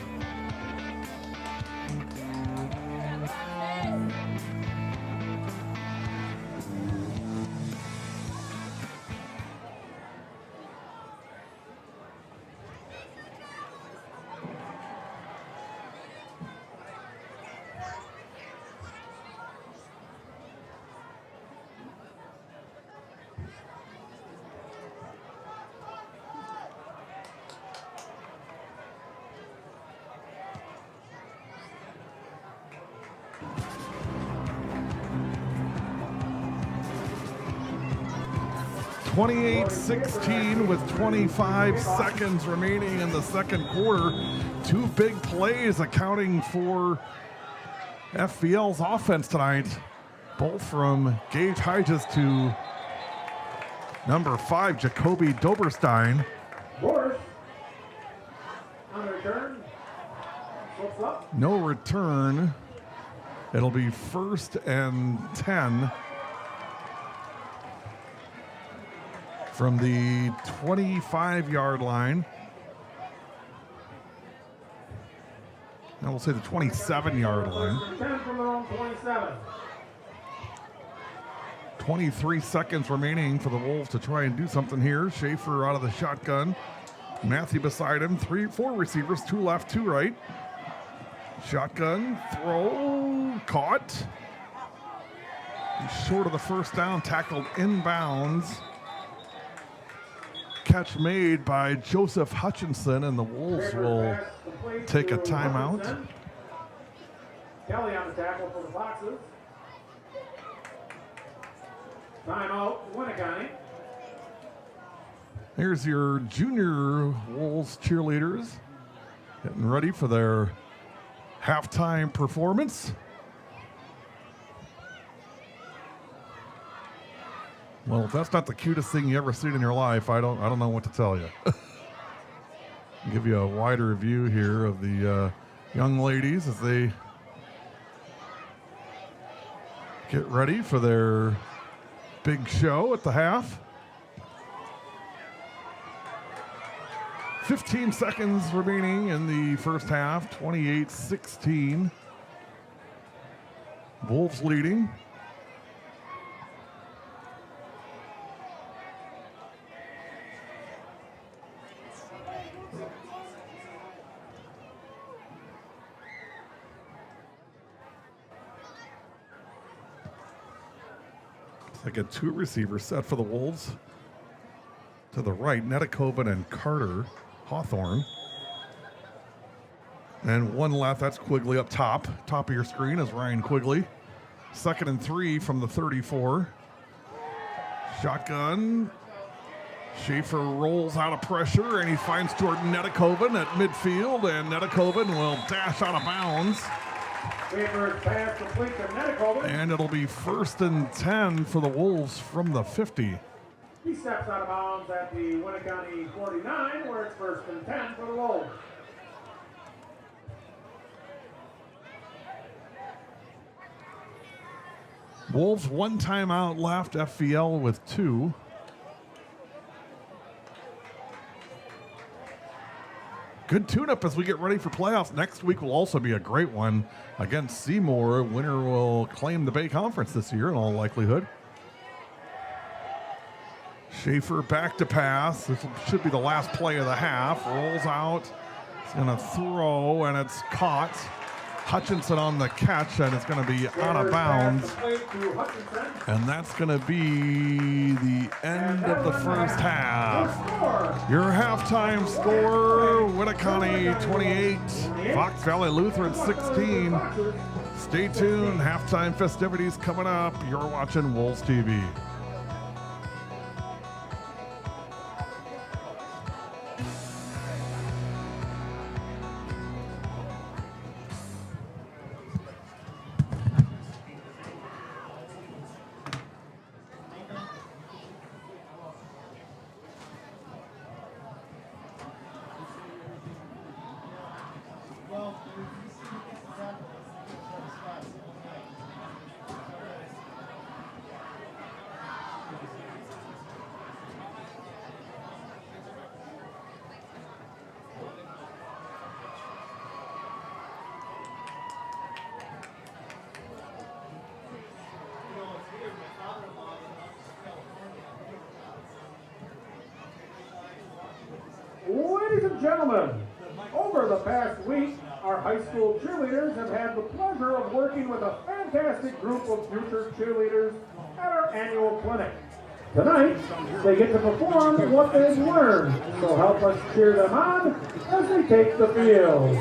(28-16) with 25 seconds remaining in the 2nd quarter. 2 big plays accounting for FVL's offense tonight, both from Gage Hyges to number 5, Jacoby Doberstein. up. No return. It'll be 1st and 10 from the 25-yard line. Now we'll say the 27-yard line. 10 from their own 27. 23 seconds remaining for the Wolves to try and do something here. Schaefer out of the shotgun. Matthew beside him. 4 receivers, 2 left, 2 right. Shotgun, throw, caught. He's short of the first down, tackled inbounds. Catch made by Joseph Hutchinson, and the Wolves will take a timeout. Kelly on the tackle for the Foxes. Timeout, Winneconne. Here's your junior Wolves cheerleaders getting ready for their halftime performance. Well, if that's not the cutest thing you ever seen in your life, I don't know what to tell you. Give you a wider view here of the young ladies as they get ready for their big show at the half. 15 seconds remaining in the first half, 28-16. Wolves leading. I get 2 receivers set for the Wolves. To the right, Netikoven and Carter Hawthorne. And 1 left, that's Quigley up top. Top of your screen is Ryan Quigley. 2nd and 3 from the 34. Shotgun. Schaefer rolls out of pressure, and he finds Jordan Netikoven at midfield, and Netikoven will dash out of bounds. Schaefer's pass complete to Netikoven. And it'll be 1st and 10 for the Wolves from the 50. He steps out of bounds at the Winneconne 49, where it's 1st and 10 for the Wolves. Wolves 1 timeout left, FVL with 2. Good tune-up as we get ready for playoffs. Next week will also be a great one against Seymour. Winner will claim the Bay Conference this year in all likelihood. Schaefer back to pass. This should be the last play of the half. Rolls out. It's going to throw, and it's caught. Hutchinson on the catch, and it's going to be out of bounds. And that's going to be the end of the first half. Your halftime score, Winneconne 28, Fox Valley Lutheran 16. Stay tuned, halftime festivities coming up. You're watching Wolves TV. Ladies and gentlemen, over the past week, our high school cheerleaders have had the pleasure of working with a fantastic group of future cheerleaders at our annual clinic. Tonight, they get to perform what they've learned, so help us cheer them on as they take the field.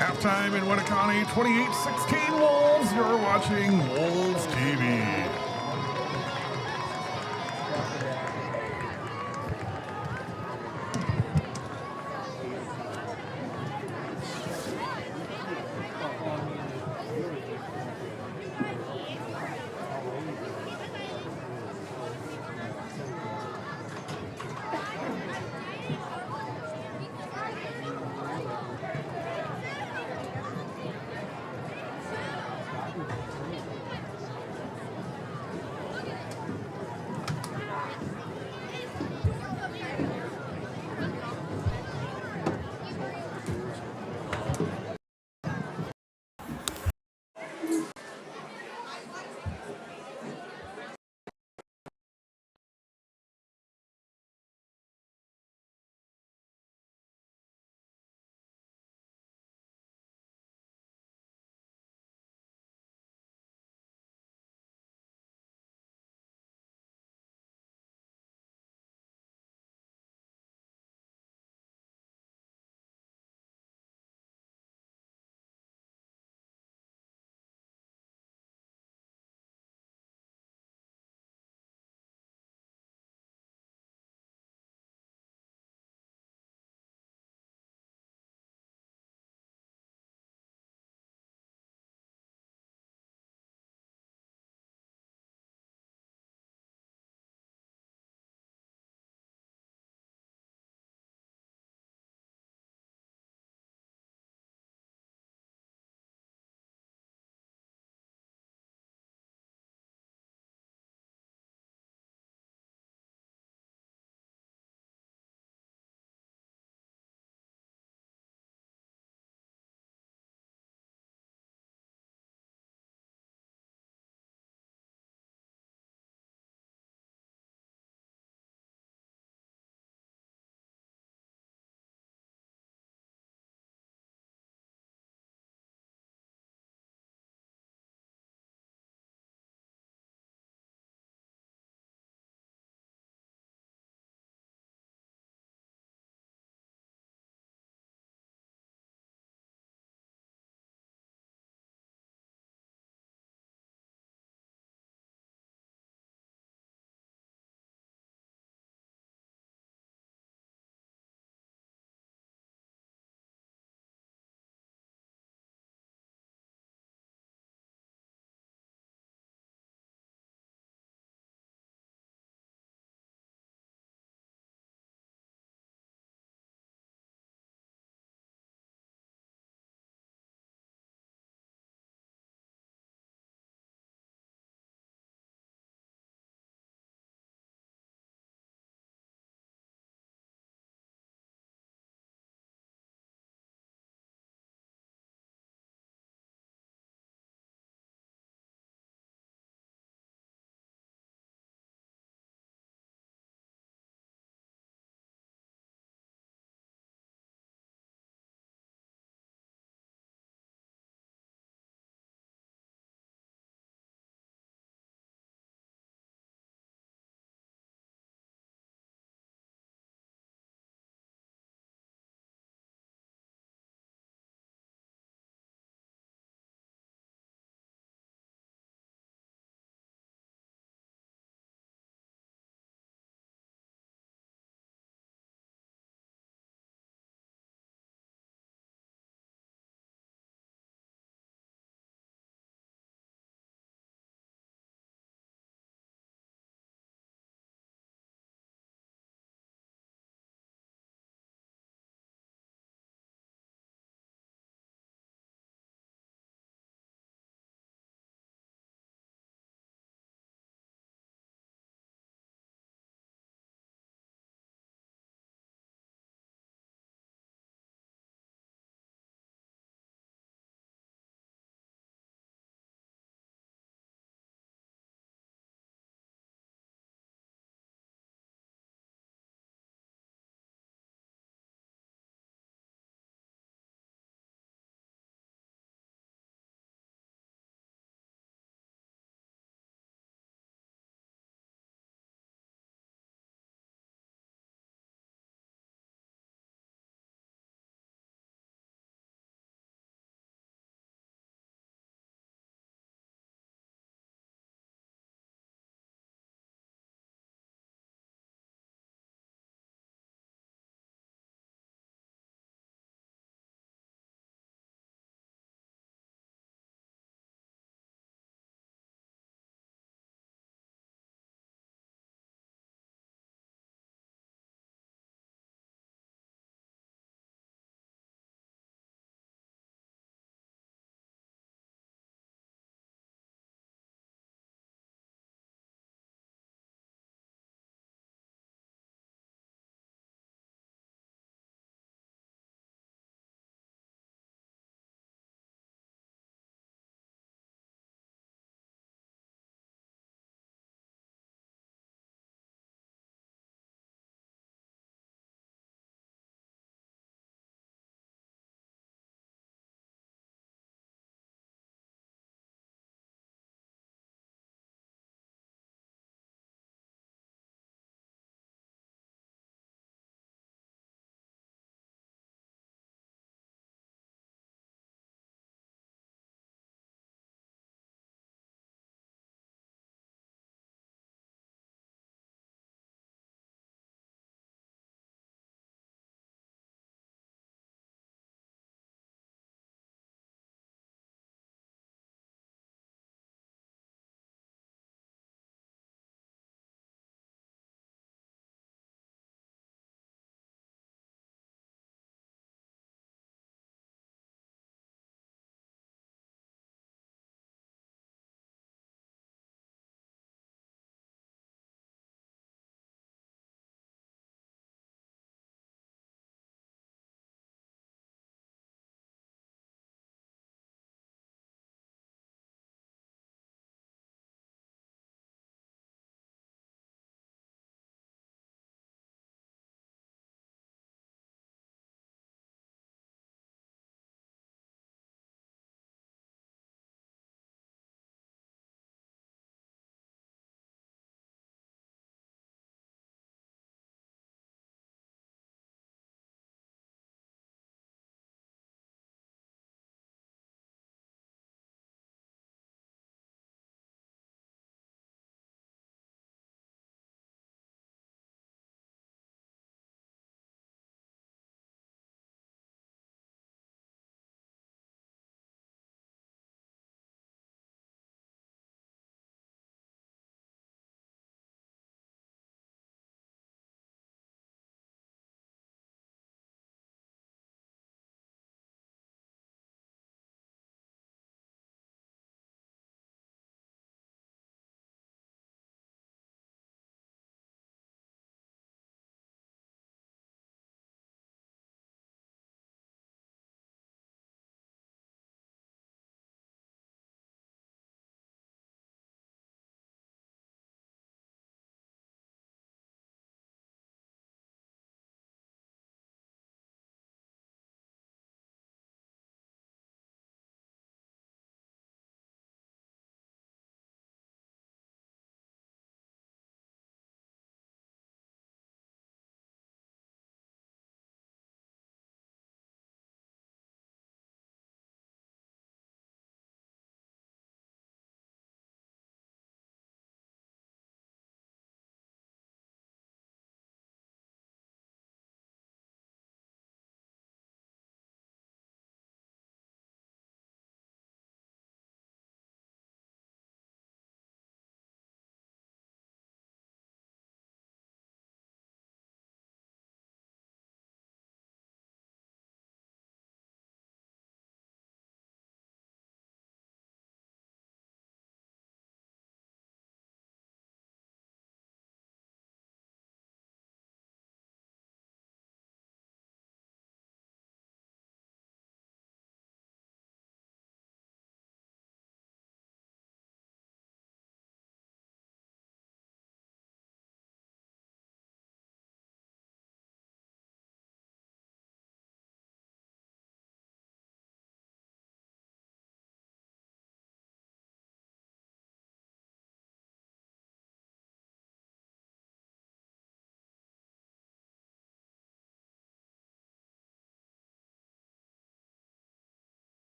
Halftime in Winneconne, 28-16 Wolves. You're watching Wolves TV.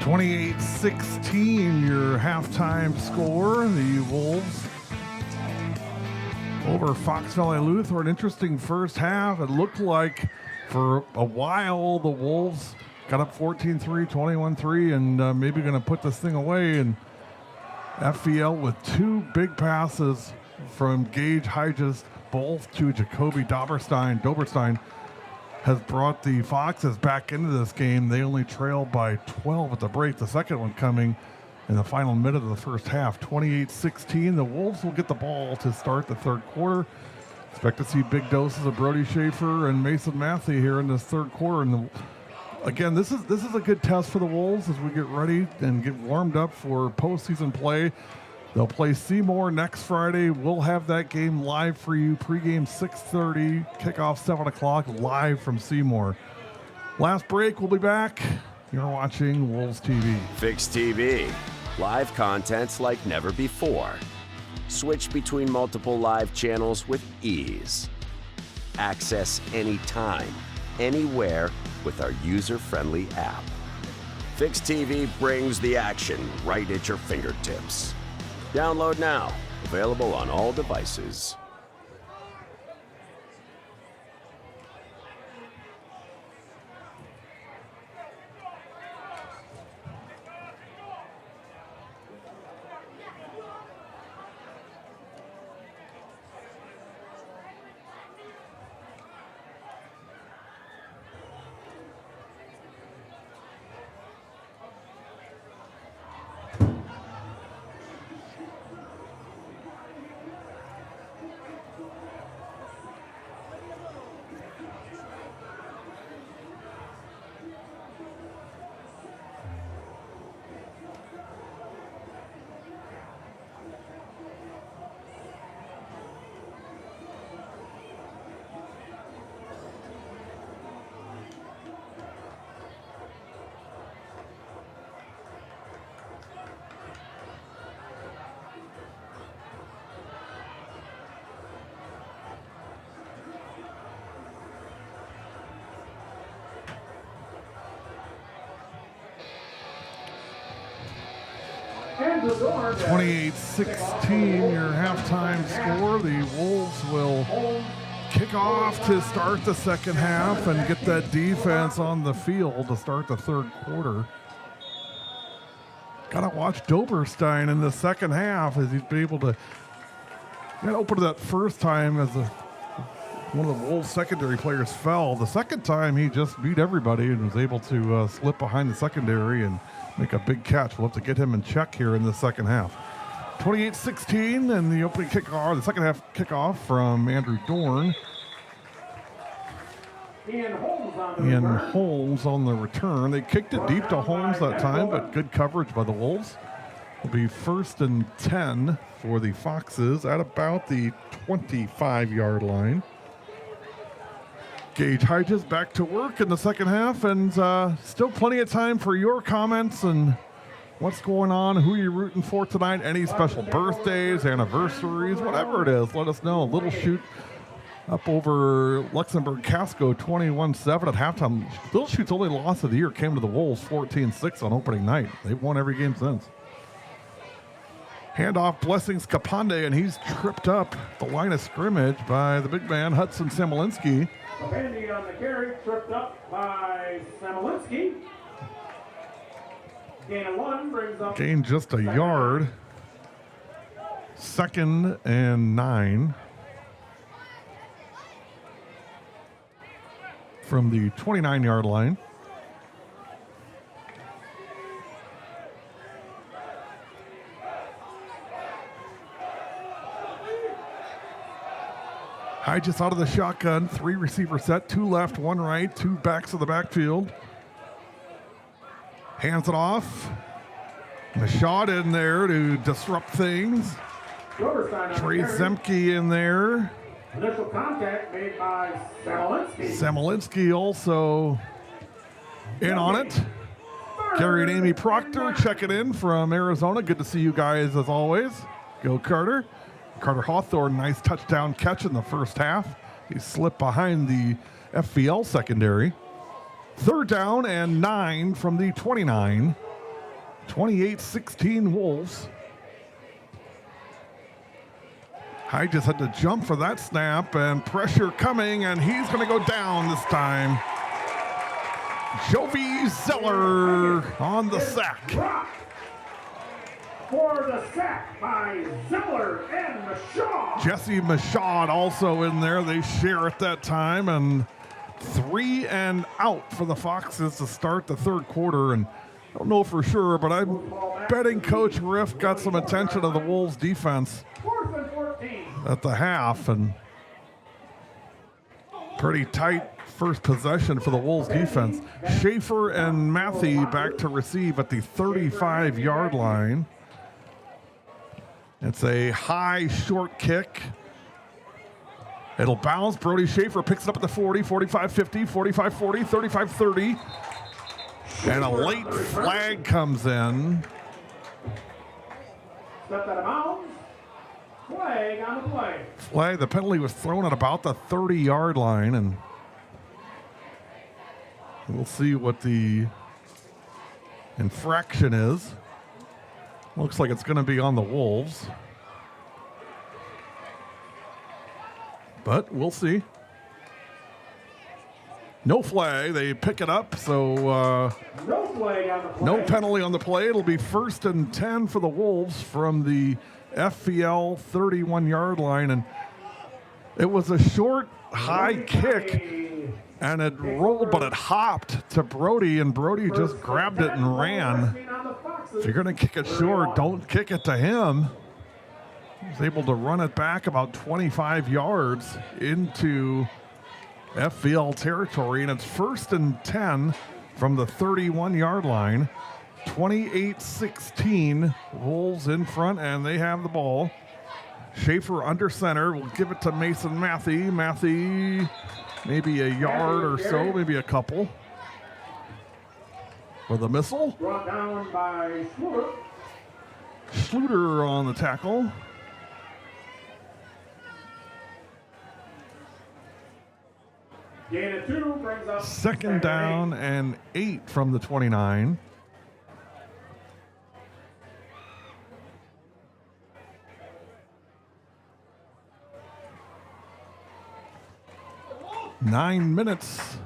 28-16, your halftime score. The Wolves over Fox Valley Lutheran. An interesting first half. It looked like for a while the Wolves got up 14-3, 21-3, and maybe going to put this thing away. And FVL with two big passes from Gage Hygest, both to Jacoby Doberstein has brought the Foxes back into this game. They only trailed by 12 at the break. The second one coming in the final minute of the first half. 28-16. The Wolves will get the ball to start the third quarter. Expect to see big doses of Brody Schaefer and Mason Matthew here in this third quarter. And again, this is a good test for the Wolves as we get ready and get warmed up for postseason play. They'll play Seymour next Friday. We'll have that game live for you. Pregame 6:30, kickoff 7 o'clock, live from Seymour. Last break, we'll be back. You're watching Wolves TV. Fix TV. Live contents like never before. Switch between multiple live channels with ease. Access anytime, anywhere with our user-friendly app. Fix TV brings the action right at your fingertips. Download now. Available on all devices. And the door. 28-16, your halftime score. The Wolves will kick off to start the second half and get that defense on the field to start the third quarter. Gotta watch Doberstein in the second half as he's been able to open that first time as one of the Wolves secondary players fell. The second time he just beat everybody and was able to slip behind the secondary and make a big catch. We'll have to get him in check here in the second half. 28-16 and the opening kickoff, the second half kickoff from Andrew Dorn. Ian Holmes on the return. They kicked it deep to Holmes that time, but good coverage by the Wolves. It'll be 1st and 10 for the Foxes at about the 25-yard line. Gage Hygest back to work in the second half, and still plenty of time for your comments and what's going on, who you're rooting for tonight, any special birthdays, anniversaries, whatever it is, let us know. Little Shoot up over Luxembourg Casco 21-7 at halftime. Little Shoot's only loss of the year came to the Wolves 14-6 on opening night. They've won every game since. Handoff Blessings Kapande, and he's tripped up the line of scrimmage by the big man Hudson Samolinski. Kapande on the carry, tripped up by Samolinski. Gain of 1 brings up. Gain just a yard. 2nd and 9. From the 29-yard line. Hygest out of the shotgun, 3 receiver set, 2 left, 1 right, 2 backs of the backfield. Hands it off. And a shot in there to disrupt things. Trey Zemke in there. Initial contact made by Samolinski. Samolinski also in on it. Gary and Amy Proctor checking in from Arizona. Good to see you guys as always. Go Carter. Carter Hawthorne, nice touchdown catch in the first half. He slipped behind the FVL secondary. 3rd down and 9 from the 29. 28-16 Wolves. Hyde just had to jump for that snap, and pressure coming, and he's going to go down this time. Jovi Zeller on the sack. For the sack by Zeller and Mashaw. Jesse Mashaw also in there. They share at that time, and 3 and out for the Foxes to start the third quarter. And I don't know for sure, but I'm betting Coach Riff got some attention of the Wolves defense 4th and 14. at the half, and pretty tight first possession for the Wolves defense. Schaefer and Matthew back to receive at the 35-yard line. It's a high short kick. It'll bounce. Brody Schaefer picks it up at the 40, 45-50, 45-40, 35-30. And a late flag comes in. Stepped out of bounds. Flag on the play. Flag, the penalty was thrown at about the 30-yard line, and we'll see what the infraction is. Looks like it's going to be on the Wolves, but we'll see. No flag. They pick it up, so No flag on the play. no penalty on the play. It'll be 1st and 10 for the Wolves from the FVL 31-yard line, and it was a short, high kick, and it rolled, but it hopped to Brody, and Brody just grabbed it and ran. If you're going to kick it short, don't kick it to him. He was able to run it back about 25 yards into FVL territory, and it's 1st and 10 from the 31-yard line. 28-16, Wolves in front, and they have the ball. Schaefer under center will give it to Mason Matthew. Matthew, maybe a yard or so, maybe a couple. With a missile. Brought down by Schluter. Schluter on the tackle. Gain of 2 brings up 2nd down and 8 from the 29. Nine minutes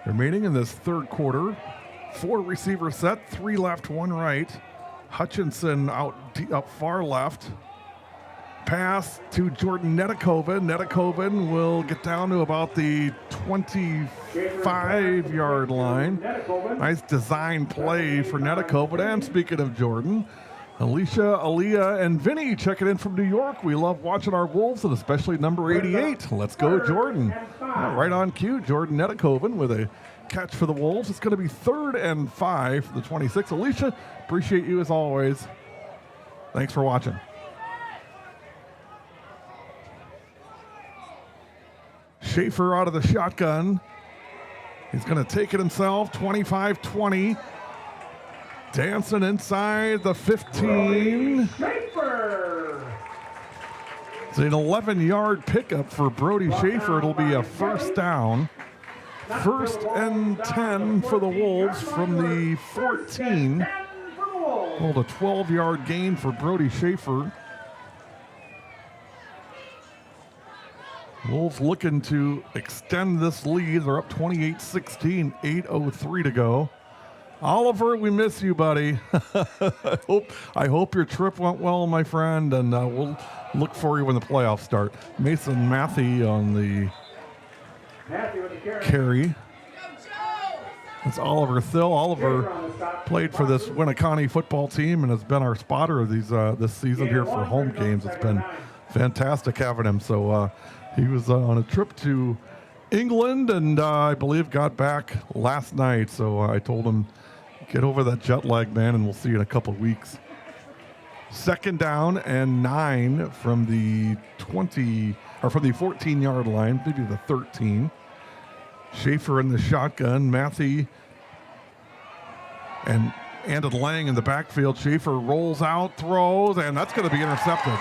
remaining in this third quarter. 4 receiver set, 3 left, 1 right. Hutchinson out far left. Pass to Jordan Netikoven. Netikoven will get down to about the 25-yard line. Nice design play for Netikoven. And speaking of Jordan, Alicia, Aaliyah, and Vinny checking in from New York. We love watching our Wolves, and especially number 88. Let's go, Jordan. Yeah, right on cue, Jordan Netikoven with a catch for the Wolves. It's going to be 3rd and 5 for the 26. Alicia, appreciate you as always. Thanks for watching. Schaefer out of the shotgun. He's going to take it himself, 25-20. Dancing inside the 15. Schaefer. It's an 11-yard pickup for Brody Schaefer. It'll be a 1st down. 1st and 10 for the Wolves from the 14. Hold a 12-yard gain for Brody Schaefer. Wolves looking to extend this lead. They're up 28-16, 8:03 to go. Oliver, we miss you, buddy. I hope your trip went well, my friend, and we'll look for you when the playoffs start. Mason Matthew on the carry. It's Oliver Thill. Oliver played for this Winneconne football team and has been our spotter of these this season here for home games. It's been fantastic having him. So he was on a trip to England and I believe got back last night. So I told him, get over that jet lag, man, and we'll see you in a couple weeks. 2nd down and 9 from the 20, or from the 14-yard line, maybe the 13. Schaefer in the shotgun. Matthew and Andon Lang in the backfield. Schaefer rolls out, throws, and that's going to be intercepted.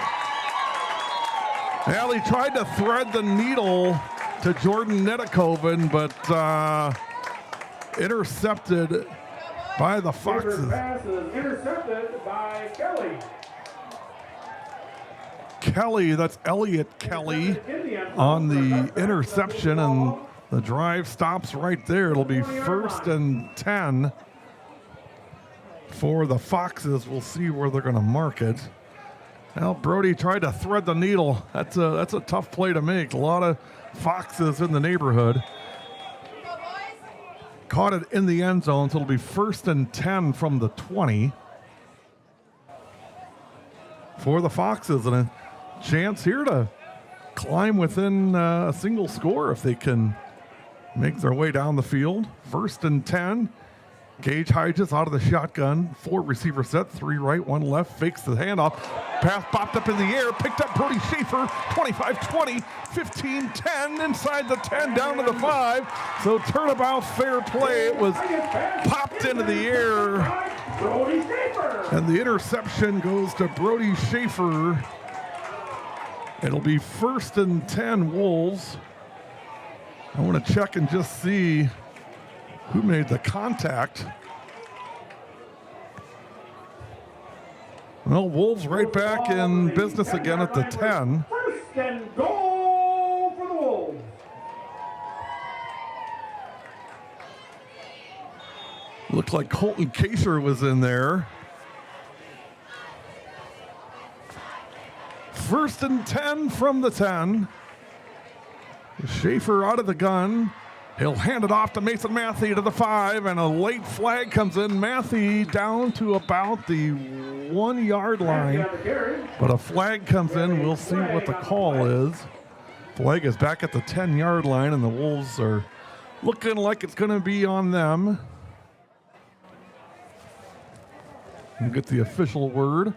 Well, he tried to thread the needle to Jordan Netikoven, but intercepted by the Schaefer's Foxes. pass is intercepted by Kelly. Kelly, that's Elliott Kelly on the interception, and the drive stops right there. It'll be 1st and 10 for the Foxes. We'll see where they're going to mark it. Well, Brody tried to thread the needle. That's a tough play to make. A lot of Foxes in the neighborhood. Caught it in the end zone, so it'll be 1st and 10 from the 20 for the Foxes, and a chance here to climb within a single score if they can make their way down the field. 1st and 10. Gage Hodges out of the shotgun. 4 receiver set, 3 right, 1 left. Fakes the handoff. Pass popped up in the air. Picked up Brody Schaefer. 25-20, 15-10. Inside the 10, down to the 5. So turnabout, fair play. It was popped into the air. And the interception goes to Brody Schaefer. It'll be 1st and 10 Wolves. I want to check and just see who made the contact. Well, Wolves right back in business again at the 10. 1st and goal for the Wolves. Looked like Colton Kaser was in there. 1st and 10 from the 10. Schaefer out of the gun. He'll hand it off to Mason Matthey to the 5, and a late flag comes in. Matthey down to about the 1 yard line, but a flag comes in. We'll see what the call is. Flag is back at the 10-yard line, and the Wolves are looking like it's going to be on them. We'll get the official word.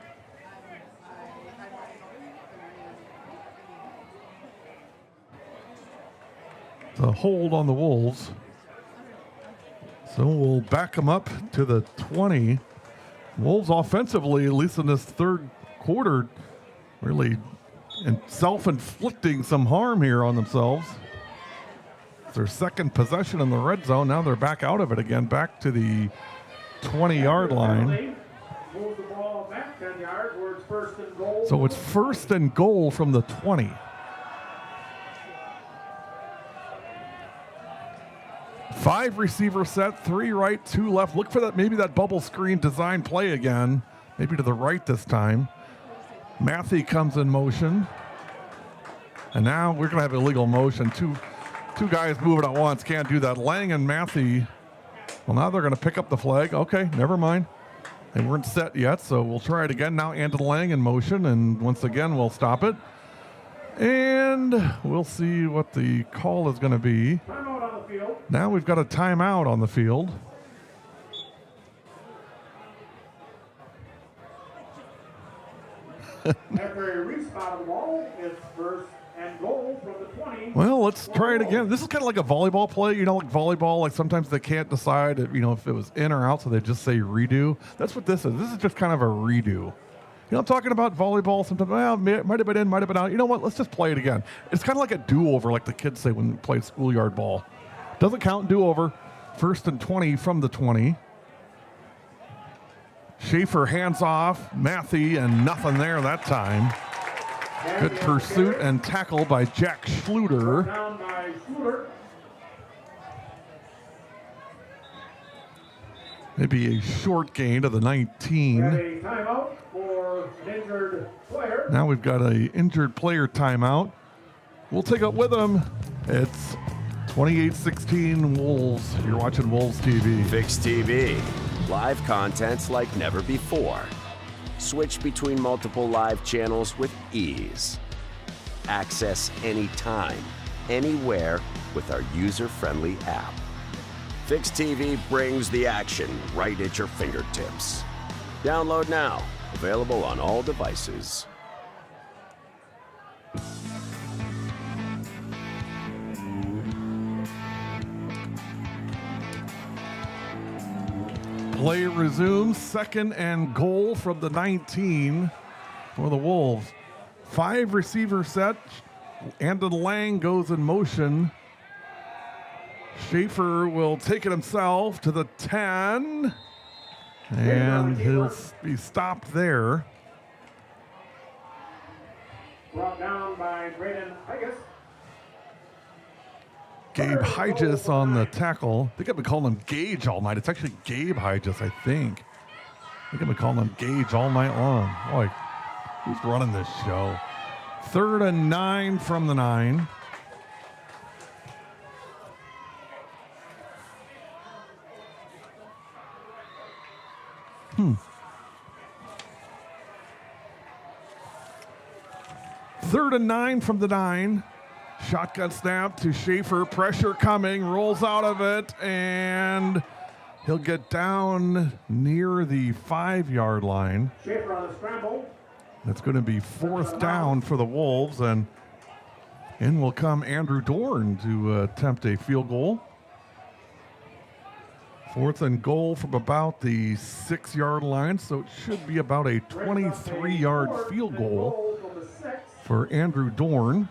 The hold on the Wolves. So we'll back them up to the 20. Wolves offensively, at least in this 3rd quarter, really self-inflicting some harm here on themselves. It's their 2nd possession in the red zone. Now they're back out of it again, back to the 20-yard line. Move the ball back 10 yards where it's 1st and goal. So it's 1st and goal from the 20. 5 receiver set, 3 right, 2 left. Look for that, maybe that bubble screen design play again. Maybe to the right this time. Matthey comes in motion. And now we're going to have illegal motion. Two guys moving at once. Can't do that. Lang and Matthey. Well, now they're going to pick up the flag. Okay, never mind. They weren't set yet, so we'll try it again. Now Andon Lang in motion, and once again we'll stop it. And we'll see what the call is going to be. Now we've got a timeout on the field. After a respot of the ball, it's 1st and goal from the 20. Well, let's try it again. This is kind of like a volleyball play. You know, like volleyball, like sometimes they can't decide, if it was in or out, so they just say redo. That's what this is. This is just kind of a redo. You know, I'm talking about volleyball. Sometimes, might have been in, might have been out. You know what? Let's just play it again. It's kind of like a do-over, like the kids say when they play schoolyard ball. Doesn't count, do-over. 1st and 20 from the 20. Schaefer hands off. Matthey, and nothing there that time. Good pursuit and tackle by Jack Schluter. Down by Schluter. Maybe a short gain to the 19. A timeout for an injured player. Now we've got an injured player timeout. We'll take it with them. It's 28-16 Wolves. You're watching Wolves TV. Fix TV. Live contents like never before. Switch between multiple live channels with ease. Access anytime, anywhere with our user-friendly app. Fix TV brings the action right at your fingertips. Download now. Available on all devices. Play resumes. 2nd and goal from the 19 for the Wolves. 5 receiver set. Andon Lang goes in motion. Schaefer will take it himself to the 10. And he'll be stopped there. Brought down by Braden Higas. Gabe Hygis on the tackle. I think I've been calling him Gage all night. It's actually Gabe Hygis, I think. I think I've been calling him Gage all night long. Boy, who's running this show? 3rd and 9 from the 9. Third and 9 from the 9. Shotgun snap to Schaefer. Pressure coming. Rolls out of it. And he'll get down near the 5-yard line. Schaefer on the scramble. That's going to be 4th down for the Wolves. And in will come Andrew Dorn to attempt a field goal. 4th and goal from about the 6-yard line. So it should be about a 23-yard field goal for Andrew Dorn.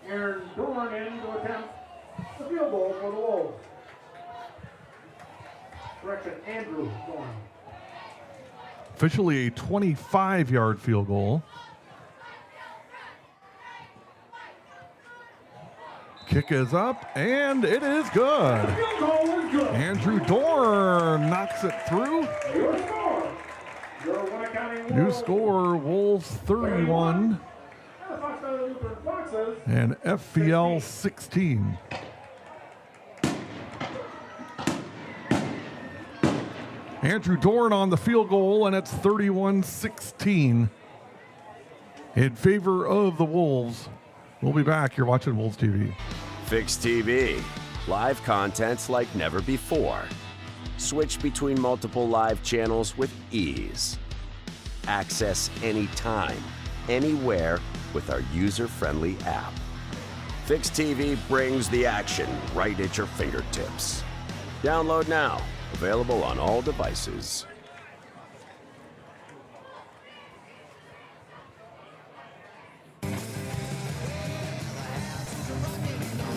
Aaron Dorn in to attempt the field goal for the Wolves. Correction, Andrew Dorn. Officially a 25-yard field goal. Kick is up, and it is good. The field goal is good. Andrew Dorn knocks it through. Your score. Your Winneconne New Wolves. score, Wolves 31 and FVL 16. Andrew Dorn on the field goal, and it's 31-16 in favor of the Wolves. We'll be back. You're watching Wolves TV. Fix TV. Live contents like never before. Switch between multiple live channels with ease. Access anytime, anywhere with our user-friendly app. Fix TV brings the action right at your fingertips. Download now. Available on all devices.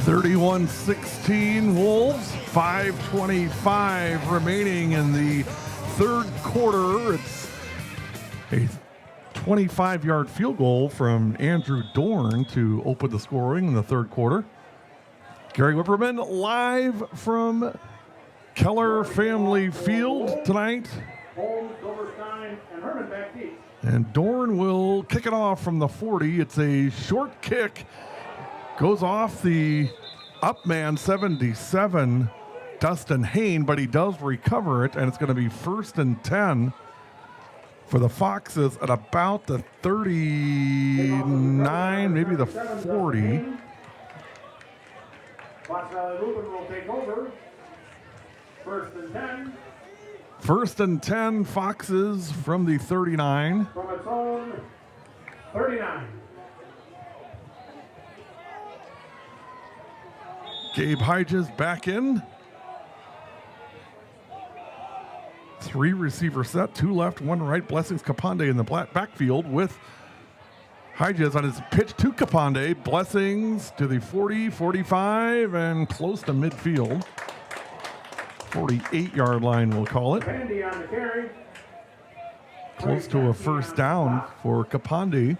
(31-16) Wolves. 5:25 remaining in the third quarter. It's a 25-yard field goal from Andrew Dorn to open the scoring in the third quarter. Gary Whipperman live from Keller Family Field tonight. Holmes, Silverstein, and Herman back deep. And Dorn will kick it off from the 40. It's a short kick. Goes off the Upman 77, Dustin Hain, but he does recover it, and it's going to be 1st and 10 for the Foxes at about the 39, maybe the 40. Fox Valley Lutheran will take over. 1st and 10 1st and 10 Foxes from the 39. from its own 39. Gabe Hygis back in. 3 receiver set, 2 left, 1 right. Blessings Kapande in the backfield with Hygis on his pitch to Kapande. Blessings to the 40, 45, and close to midfield. 48-yard line, we'll call it. Pandy on the carry. Close to a 1st down for Kapande.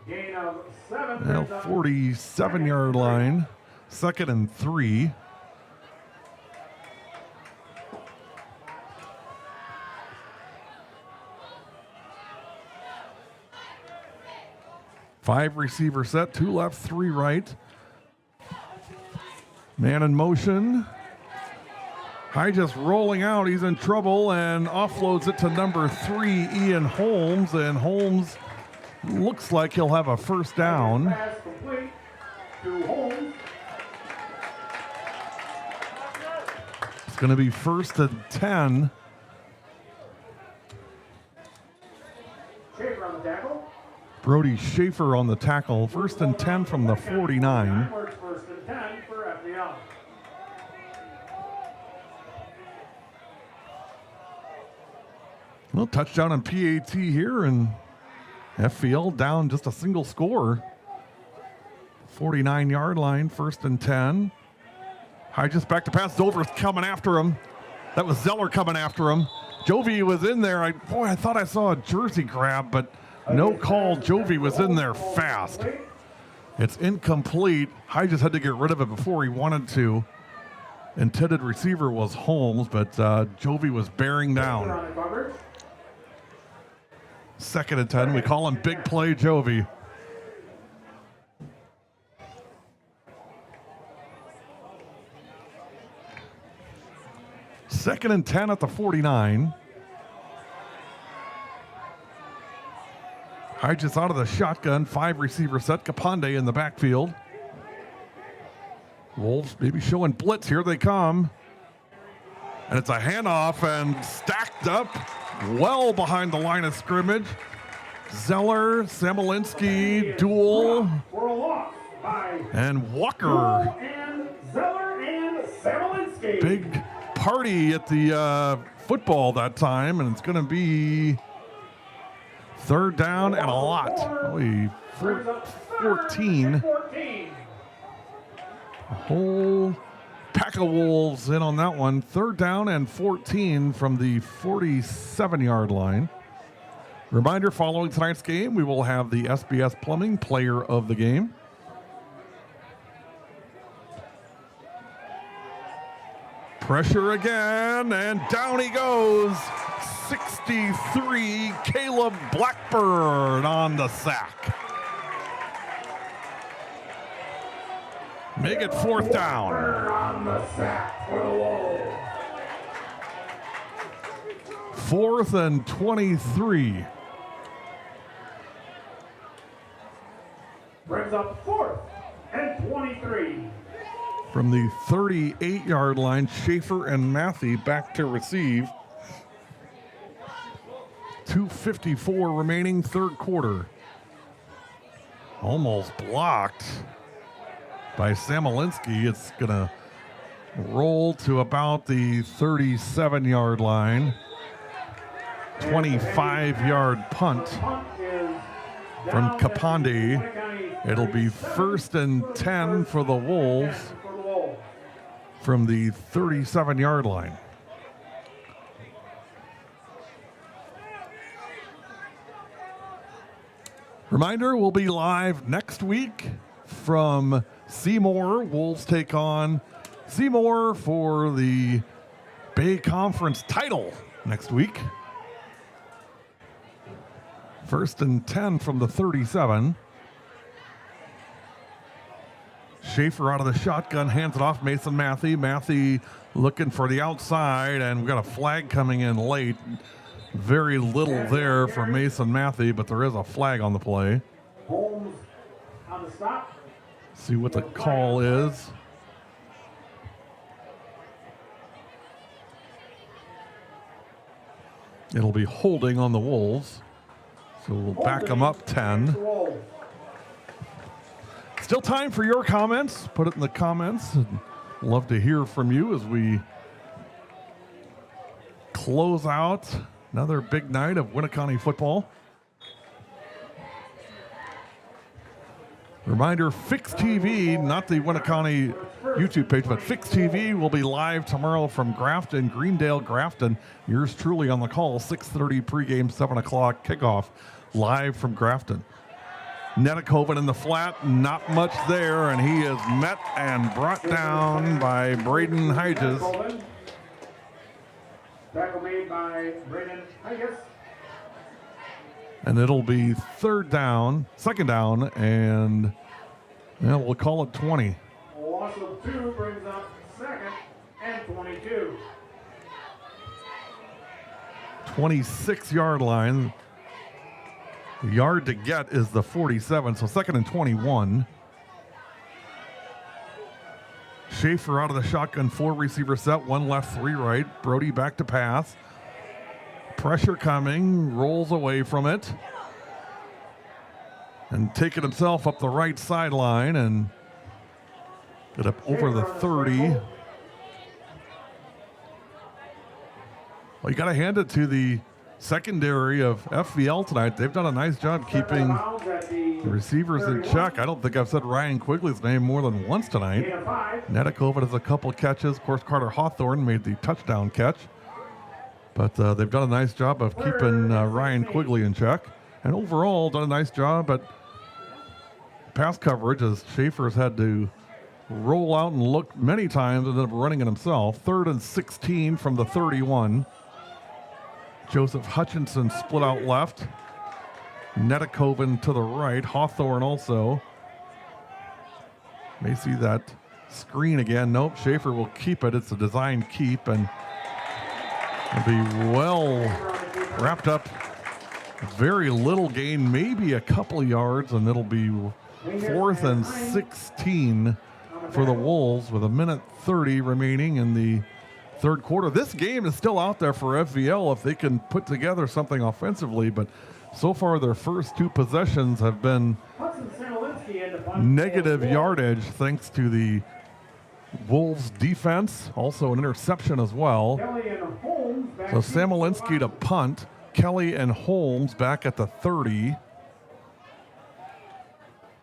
Gain of 7. Now 47-yard line, 2nd and 3. Five receiver set, 2 left, 3 right. Man in motion. Hygis rolling out. He's in trouble and offloads it to number 3, Ian Holmes. And Holmes looks like he'll have a 1st down. Pass complete to Holmes. It's going to be 1st and 10. Schaefer on the tackle. Brody Schaefer on the tackle. 1st and 10 from the 49. Works 1st and 10 for FVL. Well, touchdown on PAT here, and FVL down just a single score. 49-yard line, 1st and 10. I just back to pass. Dover's coming after him. That was Zeller coming after him. Jovi was in there. I thought I saw a jersey grab, but no call. Jovi was in there fast. It's incomplete. I just had to get rid of it before he wanted to. Intended receiver was Holmes, but Jovi was bearing down. 2nd and 10. We call him Big Play Jovi. Second and 10 at the 49. Hodges out of the shotgun, 5 receiver set. Capande in the backfield. Wolves maybe showing blitz. Here they come. And it's a handoff and stacked up well behind the line of scrimmage. Zeller, Samolinski, duel. For a loss by And Walker. and Zeller and Samolinski. Big party at the football that time, and it's going to be 3rd down and a lot. Only 14. A whole pack of Wolves in on that one. 3rd down and 14 from the 47-yard line. Reminder, following tonight's game, we will have the SBS Plumbing Player of the Game. Pressure again, and down he goes. 63, Caleb Blackburn on the sack. Make it 4th down. On the sack for the Wolves. 4th and 23. Brings up 4th and 23. From the 38-yard line, Schaefer and Matthew back to receive. 2:54 remaining, 3rd quarter. Almost blocked by Samolinski. It's going to roll to about the 37-yard line. 25-yard punt from Capande. It'll be 1st and 10 for the Wolves from the 37-yard line. Reminder, we'll be live next week from Seymour. Wolves take on Seymour for the Bay Conference title next week. 1st and 10 from the 37. Schaefer out of the shotgun, hands it off Mason Matthew. Matthew looking for the outside, and we've got a flag coming in late. Very little there for Mason Matthew, but there is a flag on the play. Holmes on the stop. See what the call is. It'll be holding on the Wolves. So we'll back them up 10. Still time for your comments. Put it in the comments. Love to hear from you as we close out another big night of Winneconne football. Reminder, Fix TV, not the Winneconne YouTube page, but Fix TV will be live tomorrow from Grafton, Greendale, Grafton. Yours truly on the call, 6:30 pregame, 7 o'clock kickoff, live from Grafton. Netikoven in the flat, not much there, and he is met and brought down by Braden Hodges. Tackle made by Braden Hodges. And it'll be 2nd down, and we'll call it 20. Loss of 2 brings up 2nd and 22. 26-yard line. The yard to get is the 47, so 2nd and 21. Schaefer out of the shotgun, 4 receiver set, 1 left, 3 right. Brody back to pass. Pressure coming, rolls away from it. And taking himself up the right sideline and get up over the 30. Well, you got to hand it to the secondary of FVL tonight. They've done a nice job keeping the receivers in check. I don't think I've said Ryan Quigley's name more than once tonight. Nedikovic has a couple catches. Of course, Carter Hawthorne made the touchdown catch. But they've done a nice job of keeping Ryan Quigley in check. And overall, done a nice job at pass coverage as Schaefer's had to roll out and look many times and ended up running it himself. 3rd and 16 from the 31. Joseph Hutchinson split out left. Nedikovic to the right. Hawthorne also. May see that screen again. Nope, Schaefer will keep it. It's a design keep, and it'll be well wrapped up. Very little gain, maybe a couple of yards, and it'll be 4th and 16 for the Wolves with 1:30 remaining in the third quarter. This game is still out there for FVL if they can put together something offensively, but so far their first 2 possessions have been negative yardage thanks to the Wolves defense, also an interception as well. So Samolinski to punt, Kelly and Holmes back at the 30.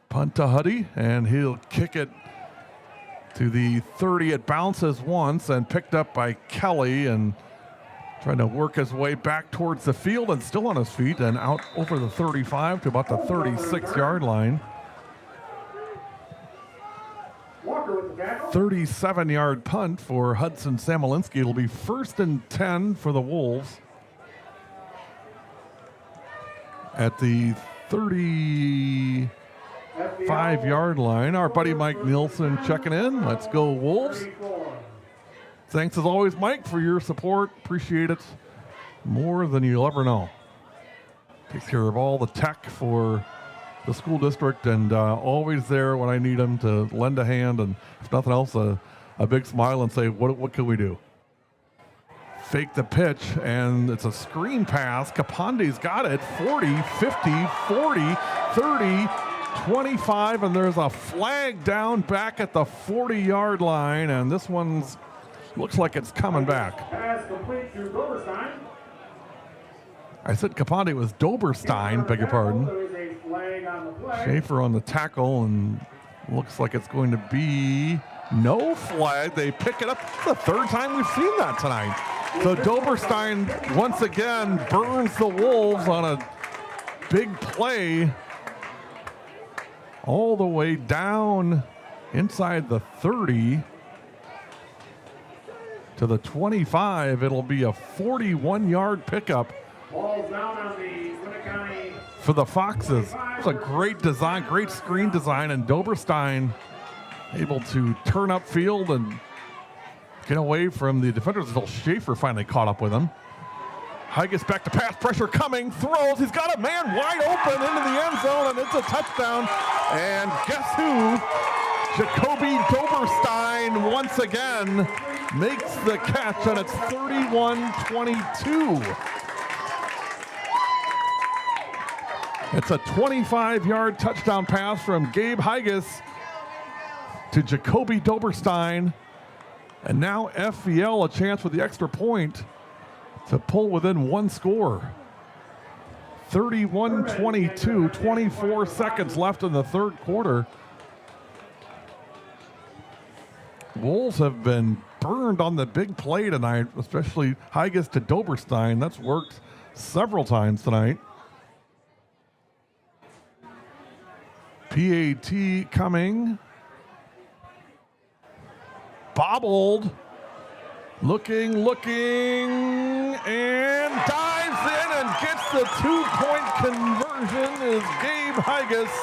Punt to Huddy, and he'll kick it to the 30. It bounces once and picked up by Kelly, and trying to work his way back towards the field and still on his feet and out over the 35 to about the 36-yard line. 37-yard punt for Hudson Samolinski. It'll be 1st and 10 for the Wolves at the 35-yard line. Our buddy Mike Nielsen checking in. Let's go Wolves. Thanks as always, Mike, for your support. Appreciate it more than you'll ever know. Takes care of all the tech for the school district, and always there when I need him to lend a hand, and if nothing else, a big smile and say, what can we do? Fake the pitch, and it's a screen pass. Kapande's got it. 40, 50, 40, 30, 25, and there's a flag down back at the 40-yard line, and this one's looks like it's coming back. Pass complete to Doberstein. I said Kapande was Doberstein, beg your pardon. There is a flag on the play. Schaefer on the tackle, and looks like it's going to be no flag. They pick it up. It's the 3rd time we've seen that tonight. So Doberstein once again burns the Wolves on a big play all the way down inside the 30 to the 25. It'll be a 41-yard pickup Ball's down on the Winneconne. for the Foxes. It's a great design, great screen design, and Doberstein able to turn upfield and get away from the defenders until Schaefer finally caught up with him. High gets back to pass, pressure coming, throws. He's got a man wide open into the end zone, and it's a touchdown. And guess who? Jacoby Doberstein once again makes the catch, and it's 31-22. It's a 25-yard touchdown pass from Gabe Higas to Jacoby Doberstein. And now FVL a chance with the extra point to pull within 1 score. 31-22, 24 seconds left in the third quarter. Wolves have been burned on the big play tonight, especially Higas to Doberstein. That's worked several times tonight. PAT coming. Bobbled. Looking, and dives in and gets the 2-point conversion is Gabe Higas.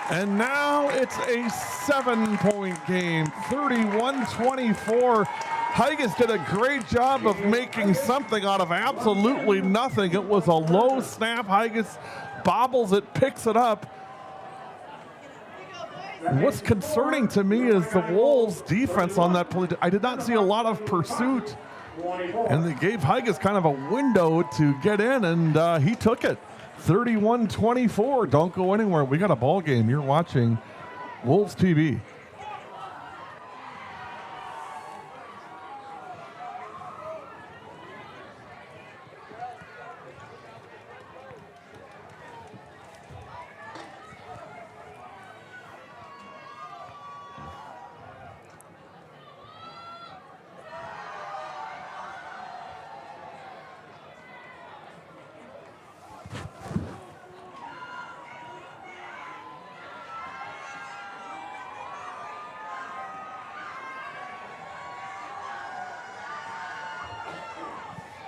And now it's a 7-point game, 31-24. Higas did a great job of making something out of absolutely nothing. It was a low snap. Higas bobbles it, picks it up. What's concerning to me is the Wolves' defense on that play. I did not see a lot of pursuit, and they gave Higas kind of a window to get in, and he took it. 31-24. Don't go anywhere. We got a ball game. You're watching Wolves TV.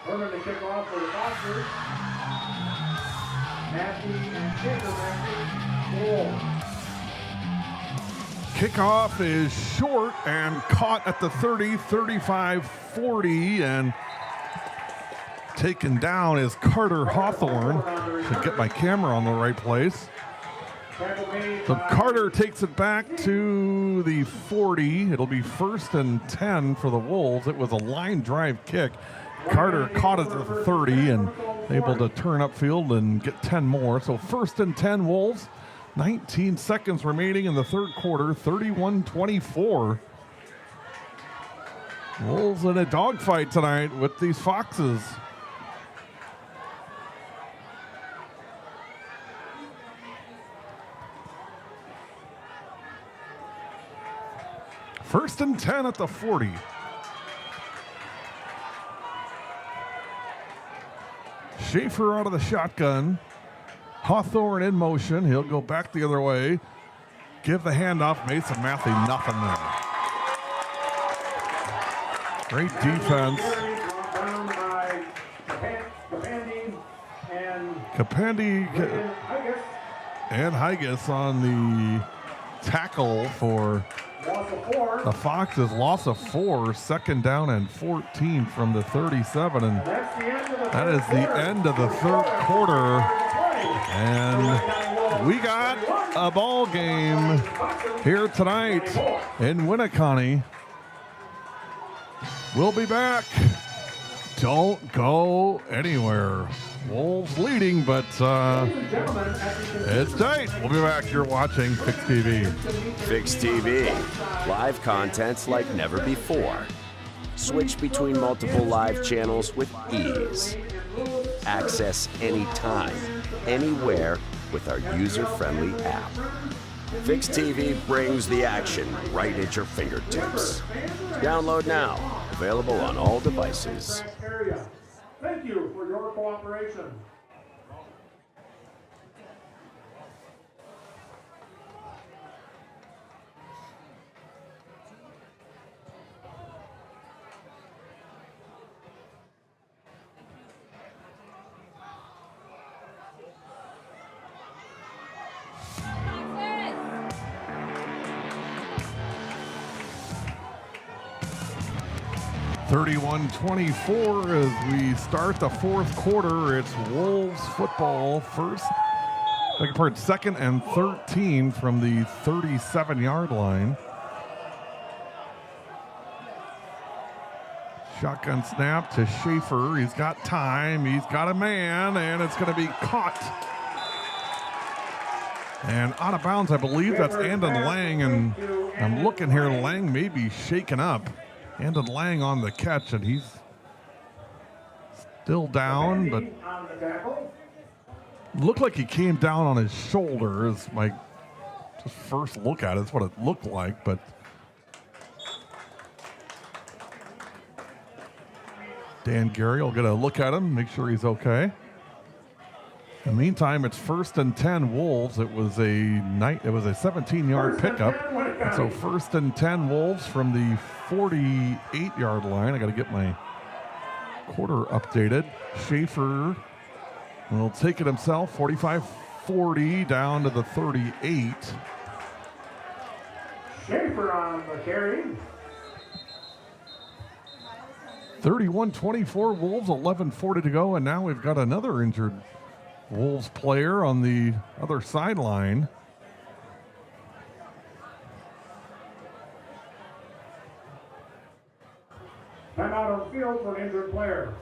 Herman to kick off for the Foxers. Massey and Shaker Massey. Goal. Kickoff is short and caught at the 30, 35-40, and taken down is Carter Hawthorne. Should get my camera on the right place. So Carter takes it back to the 40. It'll be 1st and 10 for the Wolves. It was a line drive kick. Carter caught it at the 30 and able to turn upfield and get 10 more. So 1st and 10 Wolves. 19 seconds remaining in the third quarter, 31-24. Wolves in a dogfight tonight with these Foxes. First and 10 at the 40. Schaefer out of the shotgun. Hawthorne in motion. He'll go back the other way. Give the handoff. Mason Matthew, nothing there. Great defense. Capandi and Higas on the tackle for the Foxes. Loss of 4, 2nd down and 14 from the 37. And that is the end of the third quarter. And we got a ball game here tonight in Winneconne. We'll be back. Don't go anywhere. Wolves leading, but it's tight. We'll be back. You're watching Fix TV. Fix TV. Live contents like never before. Switch between multiple live channels with ease. Access anytime, anywhere with our user-friendly app. Fix TV brings the action right at your fingertips. Download now. Available on all devices. Thank you for your cooperation. (31-24) as we start the fourth quarter. It's Wolves football. Second and 13 from the 37-yard line. Shotgun snap to Schaefer. He's got time. He's got a man, and it's going to be caught. And out of bounds, I believe that's Andon Lang, and I'm looking here. Lang may be shaken up. Andon Lang on the catch, and he's still down, but looked like he came down on his shoulder. Is my just first look at it. That's what it looked like, but Dan Gary will get a look at him, make sure he's okay. In the meantime, it's 1st and 10 Wolves. It was a 17-yard pickup. So 1st and 10 Wolves from the 48-yard line. I got to get my quarter updated. Schaefer will take it himself. 45-40 down to the 38. Schaefer on the carry. 31-24 Wolves, 11:40 to go, and now we've got another injured Wolves player on the other sideline. Time out on field for an injured player.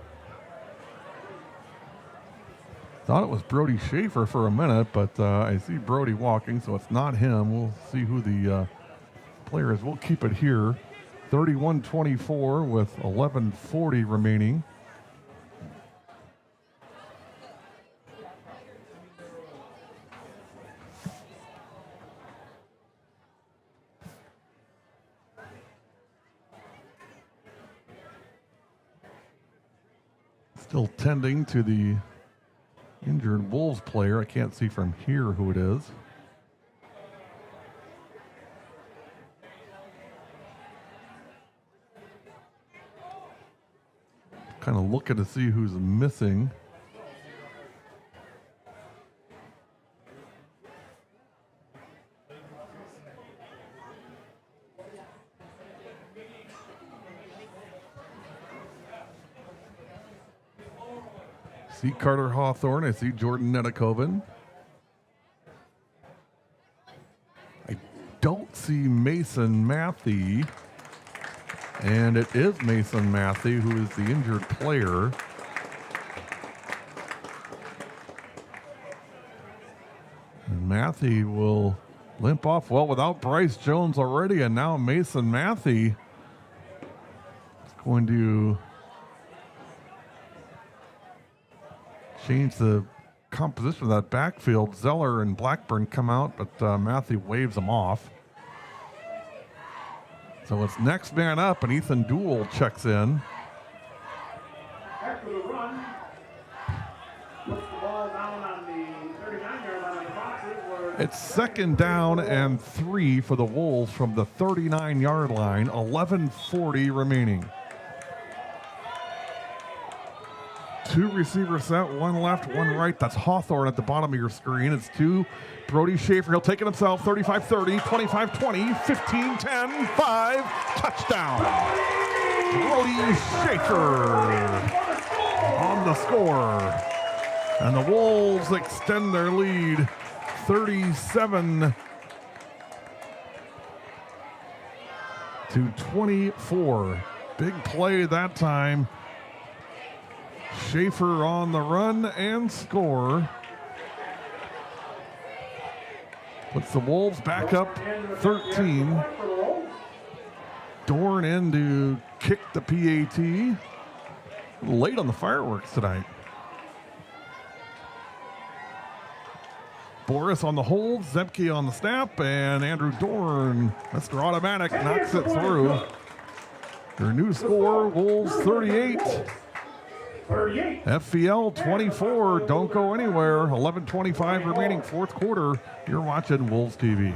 Thought it was Brody Schaefer for a minute, but I see Brody walking, so it's not him. We'll see who the player is. We'll keep it here. 31-24 with 11:40 remaining. Still tending to the injured Wolves player. I can't see from here who it is. Kind of looking to see who's missing. See Carter Hawthorne. I see Jordan Nedekoven. I don't see Mason Matthey. And it is Mason Matthey who is the injured player. And Matthey will limp off. Well, without Bryce Jones already, and now Mason Matthey is going to change the composition of that backfield. Zeller and Blackburn come out, but Matthey waves them off. So it's next man up, and Ethan Dool checks in. After the run, puts the ball down on the 39-yard line of the Foxes. It's second down and 3 for the Wolves from the 39-yard line. 11:40 remaining. 2 receivers set, 1 left, 1 right. That's Hawthorne at the bottom of your screen. It's to Brody Schaefer. He'll take it himself. 35-30, 25-20, 15-10, 5. Touchdown. Brody Schaefer on the score. And the Wolves extend their lead 37 to 24. Big play that time. Schaefer on the run and score. Puts the Wolves back up 13. Dorn in to kick the PAT. A little late on the fireworks tonight. Boris on the hold, Zemke on the snap, and Andrew Dorn, Mr. Automatic, knocks it through. Their new score, Wolves 38. FVL 24. Don't go anywhere. 11:25 remaining, fourth quarter. You're watching Wolves TV.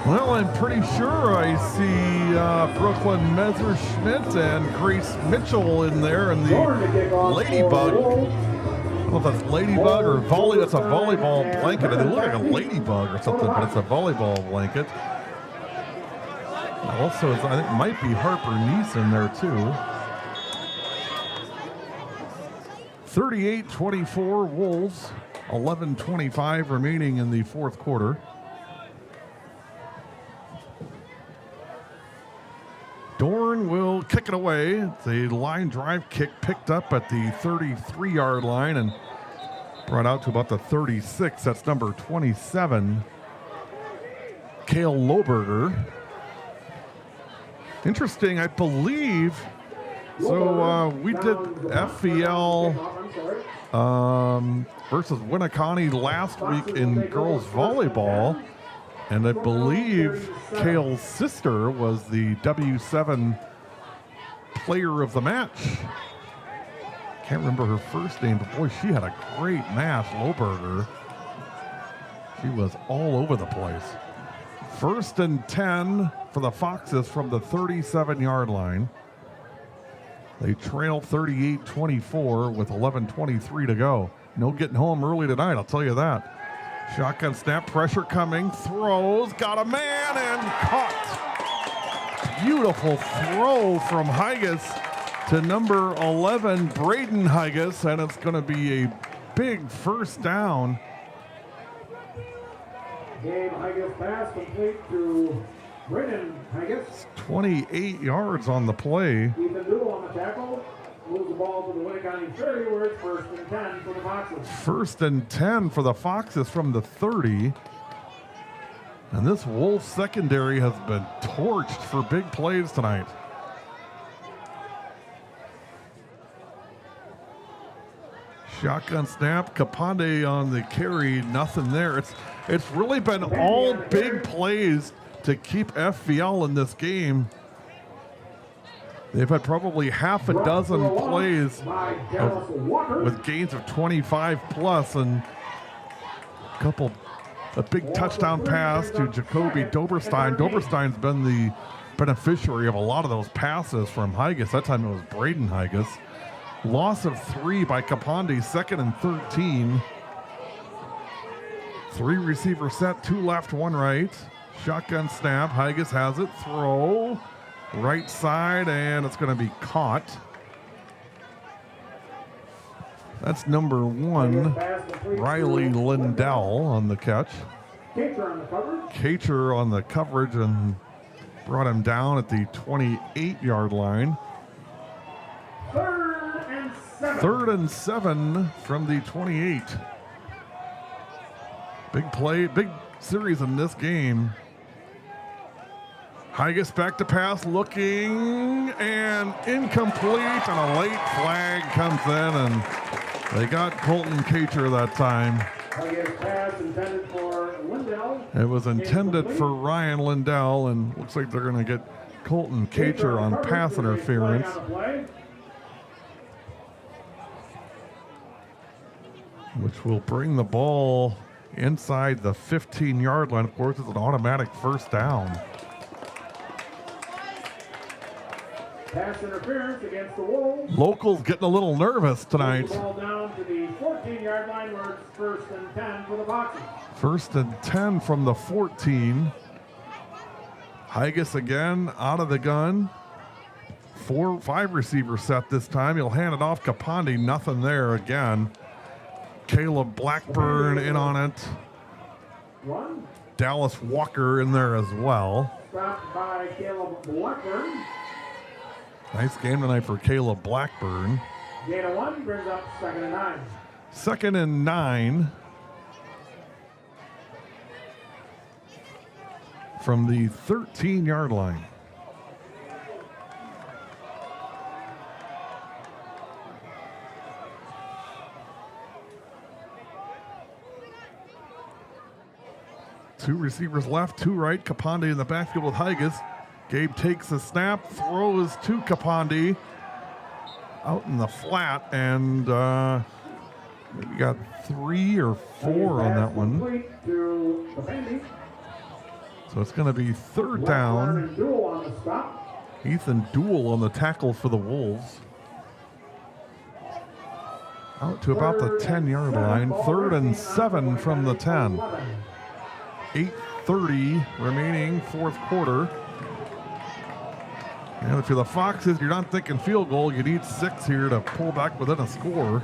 Well, I'm pretty sure I see Brooklyn Messerschmidt and Grace Mitchell in there in the Ladybug. I don't know if that's Ladybug or volley. That's a volleyball blanket. They look like a ladybug or something, but it's a volleyball blanket. Also, I think might be Harper Neese in there too. 38-24 Wolves. 11:25 remaining in the fourth quarter. Dorn will kick it away. It's a line drive kick picked up at the 33-yard line and brought out to about the 36. That's number 27, Cale Lohberger. Interesting, I believe. So we did FVL versus Winneconne last week in girls volleyball. And I believe Cale's sister was the W7 player of the match. Can't remember her first name, but boy, she had a great match, Lohberger. She was all over the place. 1st and 10 for the Foxes from the 37-yard line. They trail 38-24 with 11:23 to go. No getting home early tonight, I'll tell you that. Shotgun snap, pressure coming, throws, got a man and caught. Beautiful throw from Higas to number 11, Braden Higas, and it's going to be a big first down. Gabe Higas pass complete to Brennan Higas. 28 yards on the play. Ethan Doodle on the tackle. Moves the ball to the Winneconne 30, where it's 1st and 10 for the Foxes. 1st and 10 for the Foxes from the 30. And this Wolves secondary has been torched for big plays tonight. Shotgun snap, Capande on the carry, nothing there. It's really been all big plays to keep FVL in this game. They've had probably half a dozen plays with gains of 25 plus and a big touchdown pass to Jacoby Doberstein. Doberstein's been the beneficiary of a lot of those passes from Higas. That time it was Braden Higas. Loss of 3 by Capande, 2nd and 13. 3 receiver set, 2 left, 1 right. Shotgun snap, Higas has it, throw. Right side, and it's going to be caught. That's number 1, Riley Lindell on the catch. Kacher on the coverage and brought him down at the 28-yard line. 3rd and 7 from the 28. Big play, big series in this game. Higas back to pass, looking, and incomplete, and a late flag comes in, and they got Colton Kacher that time. Higas pass intended for Lindell. It was intended for Ryan Lindell, and looks like they're going to get Colton Kacher on pass interference. Which will bring the ball inside the 15-yard line. Of course, it's an automatic 1st down. Pass interference against the Wolves. Locals getting a little nervous tonight. The ball down to the 14-yard line where it's 1st and 10 for the Foxes. 1st and 10 from the 14. Higas again out of the gun. 4-5 receiver set this time. He'll hand it off Capande. Nothing there again. Caleb Blackburn in on it. 1. Dallas Walker in there as well. Stopped by Caleb Blackburn. Nice game tonight for Caleb Blackburn. Gain of 1 brings up 2nd and 9. 2nd and 9 from the 13-yard line. Two receivers left, 2 right. Capande in the backfield with Higas. Gabe takes the snap, throws to Capande out in the flat, and we got 3 or 4 on that one. So it's going to be 3rd down. Ethan Dool on the tackle for the Wolves. Out to about the 10-yard line. 3rd and 7 from the 10. 8:30 remaining, 4th quarter. And if you're the Foxes, you're not thinking field goal. You need 6 here to pull back within a score.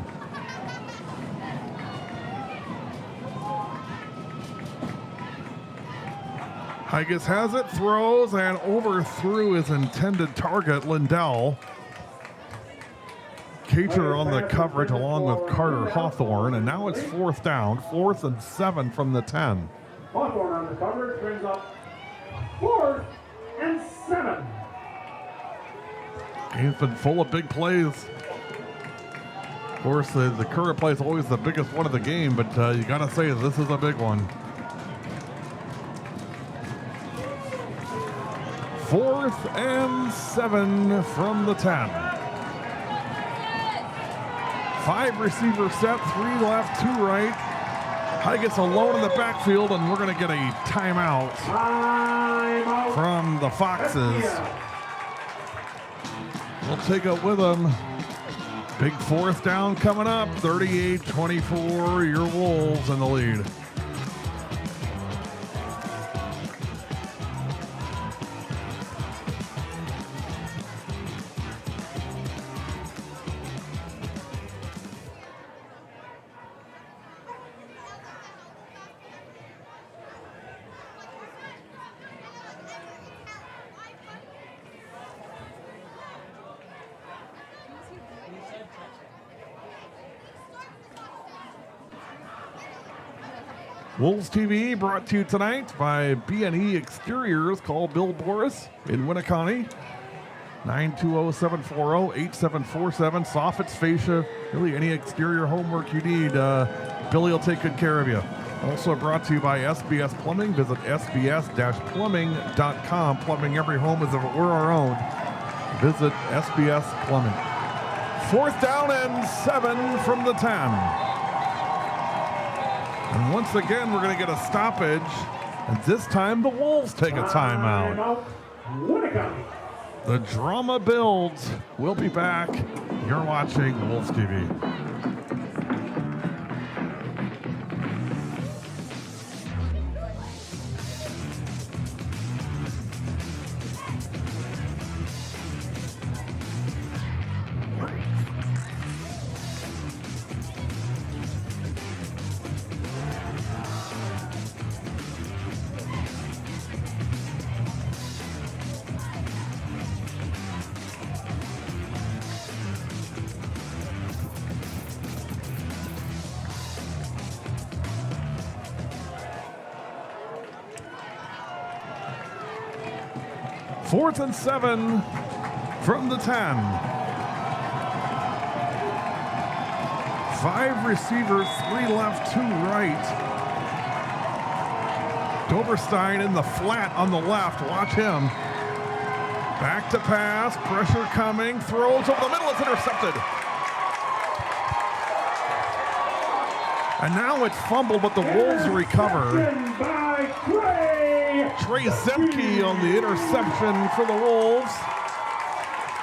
Higas has it, throws, and overthrew his intended target, Lindell. Kacher on the coverage along with Carter Hawthorne, and now it's 4th down, 4th and 7 from the 10. Hawthorne on the coverage brings up 4th and 7. Game's been full of big plays. Of course, the current play is always the biggest one of the game, but you got to say this is a big one. 4th and 7 from the 10. 5 receiver set, 3 left, 2 right. Higas alone in the backfield, and we're going to get a timeout from the Foxes. We'll take it with them. Big 4th down coming up. 38-24, your Wolves in the lead. Wolves TV brought to you tonight by B&E Exteriors. Call Bill Boris in Winneconne. 920-740-8747. Soffits, fascia, really any exterior homework you need. Billy will take good care of you. Also brought to you by SBS Plumbing. Visit sbs-plumbing.com. Plumbing every home as if it were our own. Visit SBS Plumbing. 4th down and 7 from the 10. And once again, we're going to get a stoppage. And this time, the Wolves take a timeout. The drama builds. We'll be back. You're watching Wolves TV. Fourth and 7 from the 10. 5 receivers, 3 left, 2 right. Doberstein in the flat on the left. Watch him. Back to pass. Pressure coming. Throws over the middle. It's intercepted. And now it's fumbled, but the Wolves recover. Trey Zemke on the interception for the Wolves.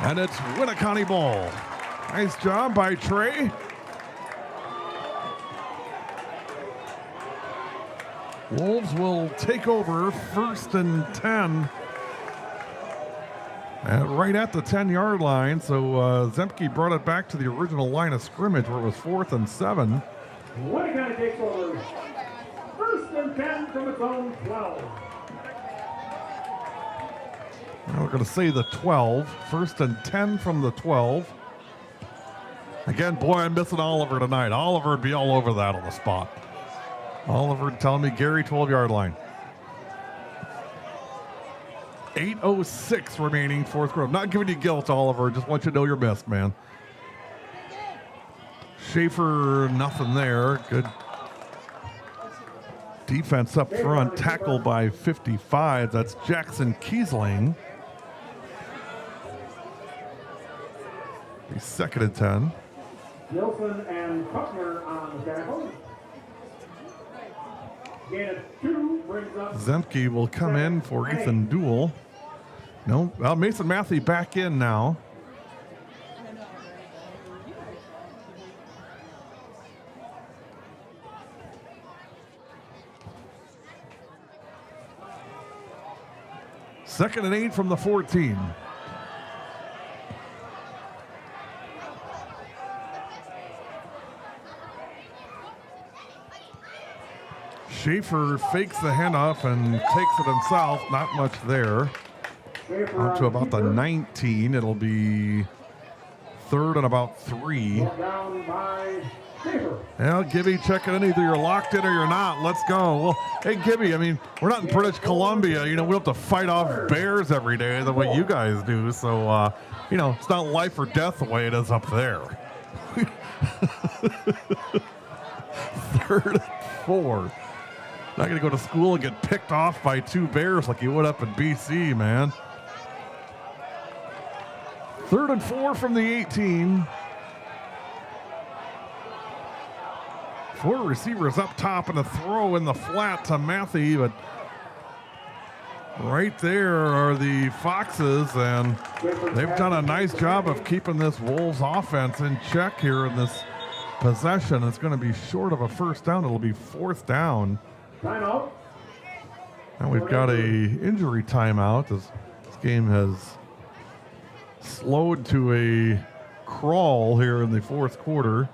And it's Winneconne ball. Nice job by Trey. Wolves will take over 1st and 10. And right at the 10-yard line. So Zemke brought it back to the original line of scrimmage where it was 4th and 7. Winneconne takes over 1st and 10 from its own 12. Now we're going to say the 12. 1st and 10 from the 12. Again, boy, I'm missing Oliver tonight. Oliver would be all over that on the spot. Oliver telling me Gary, 12-yard line. 8:06 remaining, 4th quarter. I'm not giving you guilt, Oliver. Just want you to know you're missed, man. Schaefer, nothing there. Good defense up front. Tackled by 55. That's Jackson Kiesling. He's 2nd and 10. Wilson and Kuttner on the tackle. Gain of 2 brings up. Zemke will come in for Ethan Duell. No, well, Mason Matthew back in now. Second and 8 from the 14. Schaefer fakes the handoff and takes it himself. Not much there. Up to about the 19. It'll be 3rd and about 3. Down by Schaefer. Well, Gibby checking in. Either you're locked in or you're not. Let's go. Well, hey, Gibby, I mean, we're not in British Columbia. You know, we don't have to fight off bears every day the way you guys do. So, you know, it's not life or death the way it is up there. 3rd and 4. Not going to go to school and get picked off by 2 bears like you would up in BC, man. 3rd and 4 from the 18. 4 receivers up top and a throw in the flat to Matthew, but right there are the Foxes, and they've done a nice job of keeping this Wolves offense in check here in this possession. It's going to be short of a 1st down. It'll be 4th down. Timeout. And we've got a injury timeout. This game has slowed to a crawl here in the 4th quarter.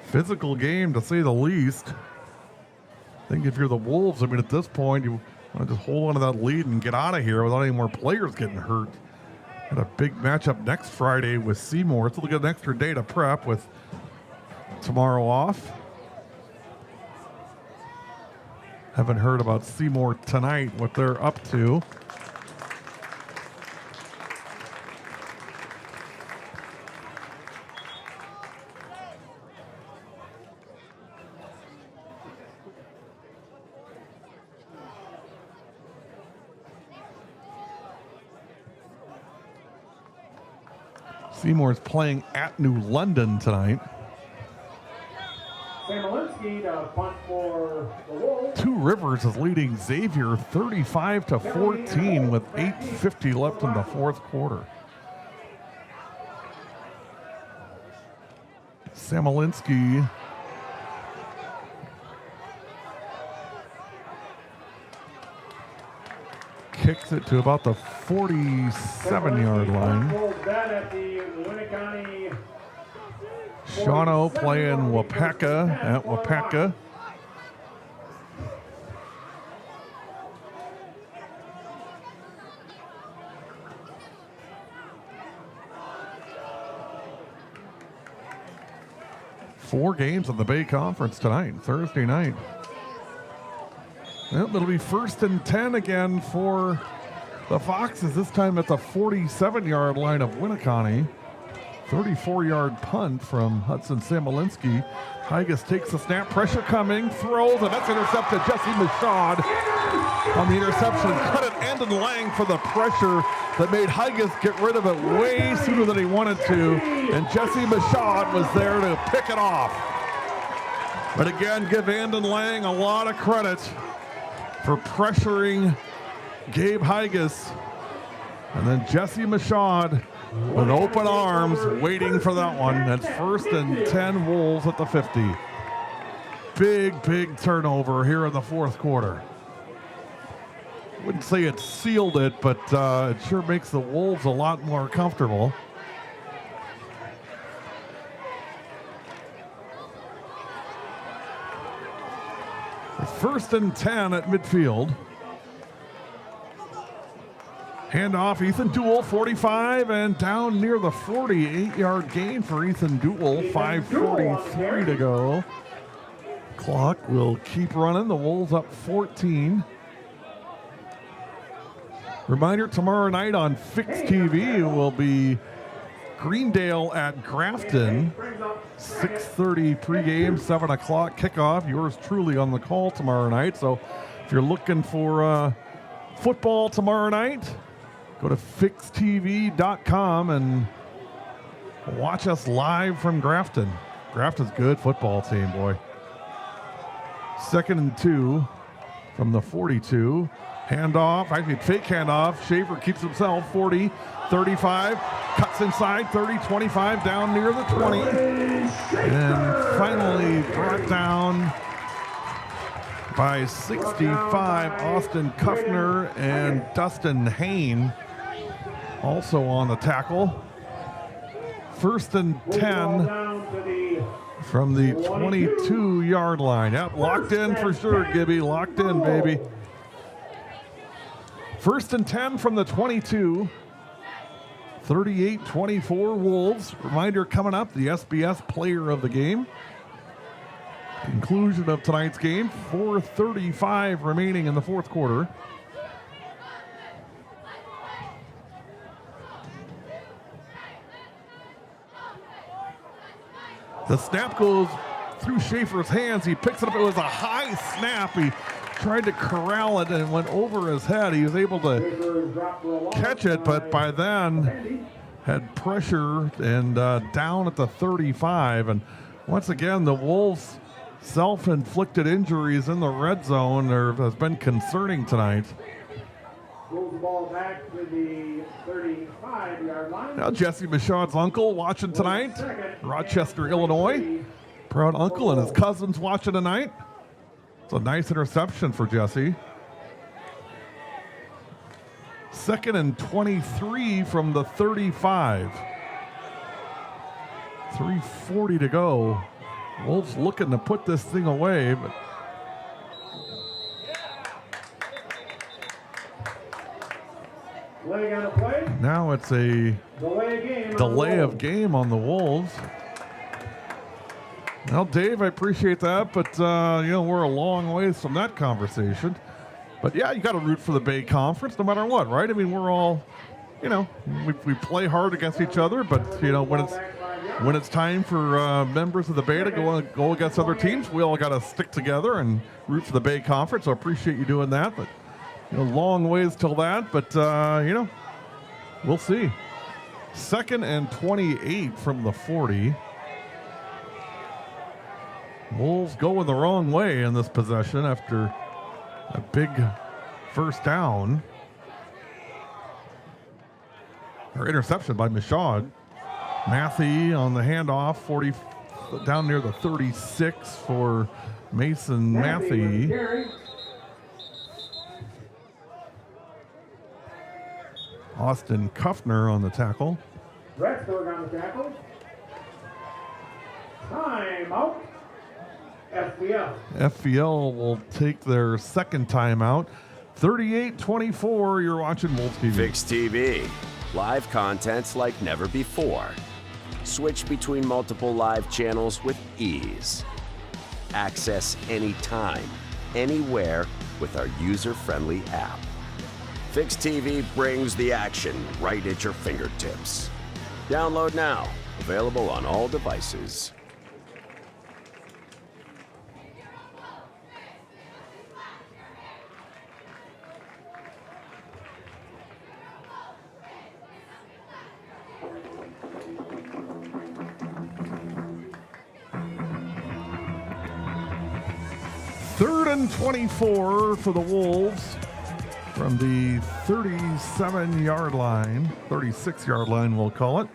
Physical game, to say the least. I think if you're the Wolves, I mean, at this point, you want to just hold on to that lead and get out of here without any more players getting hurt. Got a big matchup next Friday with Seymour. So we'll get an extra day to prep with tomorrow off. Haven't heard about Seymour tonight, what they're up to. Seymour's playing at New London tonight. Samolinsky to punt for the Wolves. Two Rivers is leading Xavier 35-14 with 8:50 left in the fourth quarter. Samolinsky kicks it to about the 47-yard line. That at the Winneconne. Shawano playing Wapaka at Wapaka. Four games in the Bay Conference tonight, Thursday night. Well, it'll be 1st and 10 again for the Foxes, this time at the 47-yard line of Winneconne. 34-yard punt from Hudson Samolinsky. Higas takes the snap, pressure coming, throws, and that's intercepted. Jesse Michaud on the interception. Cut it end and Lang for the pressure that made Higas get rid of it way sooner than he wanted to. And Jesse Michaud was there to pick it off. But again, give Andon Lang a lot of credit for pressuring Gabe Higas. And then Jesse Michaud with open arms, waiting for that one. That's 1st and 10 Wolves at the 50. Big turnover here in the fourth quarter. Wouldn't say it sealed it, but it sure makes the Wolves a lot more comfortable. It's 1st and 10 at midfield. Handoff, Ethan Duell, 45, and down near the 48-yard gain for Ethan Duell. 5:43 to go. Clock will keep running. The Wolves up 14. Reminder, tomorrow night on Fix TV will be Greendale at Grafton. 6:30 pregame, 7 o'clock kickoff. Yours truly on the call tomorrow night. So if you're looking for football tomorrow night, go to fixtv.com and watch us live from Grafton. Grafton's a good football team, boy. 2nd and 2 from the 42. Handoff, actually fake handoff. Schaefer keeps himself, 40, 35, cuts inside, 30, 25, down near the 20. And finally brought down by 65, Austin Kuffner and Dustin Hain also on the tackle. 1st and 10 from the 22-yard line. Yep, locked in for sure, Gibby. Locked in, baby. 1st and 10 from the 22. 38-24 Wolves. Reminder coming up, the SBS player of the game. Conclusion of tonight's game, 4:35 remaining in the fourth quarter. The snap goes through Schaefer's hands. He picks it up. It was a high snap. He tried to corral it and went over his head. He was able to catch it, but by then had pressure and down at the 35. And once again, the Wolves' self-inflicted injuries in the red zone has been concerning tonight. Rolls the ball back to the 35-yard line. Now Jesse Michaud's uncle watching tonight, Rochester, Illinois. Proud uncle and his cousins watching tonight. It's a nice interception for Jesse. 2nd and 23 from the 35. 3:40 to go. Wolves looking to put this thing away, but now it's a delay of game on the Wolves. Well, Dave, I appreciate that, but we're a long ways from that conversation. But yeah, you got to root for the Bay Conference no matter what, right? I mean, we're all, we play hard against each other, but when it's time for members of the Bay to go against other teams, we all got to stick together and root for the Bay Conference. So I appreciate you doing that. But long ways till that. But we'll see. 2nd and 28 from the 40. Wolves going the wrong way in this possession after a big first down. Or interception by Michaud. Matthey on the handoff, 40 down near the 36 for Mason Matthey. Austin Kuffner on the tackle. Rexburg on the tackle. Timeout. FVL. FVL will take their second timeout. 38-24, you're watching Wolves TV. Fix TV. Live contents like never before. Switch between multiple live channels with ease. Access anytime, anywhere with our user-friendly app. Fix TV brings the action right at your fingertips. Download now. Available on all devices. Third and 24 for the Wolves from the 37-yard line, 36-yard line we'll call it.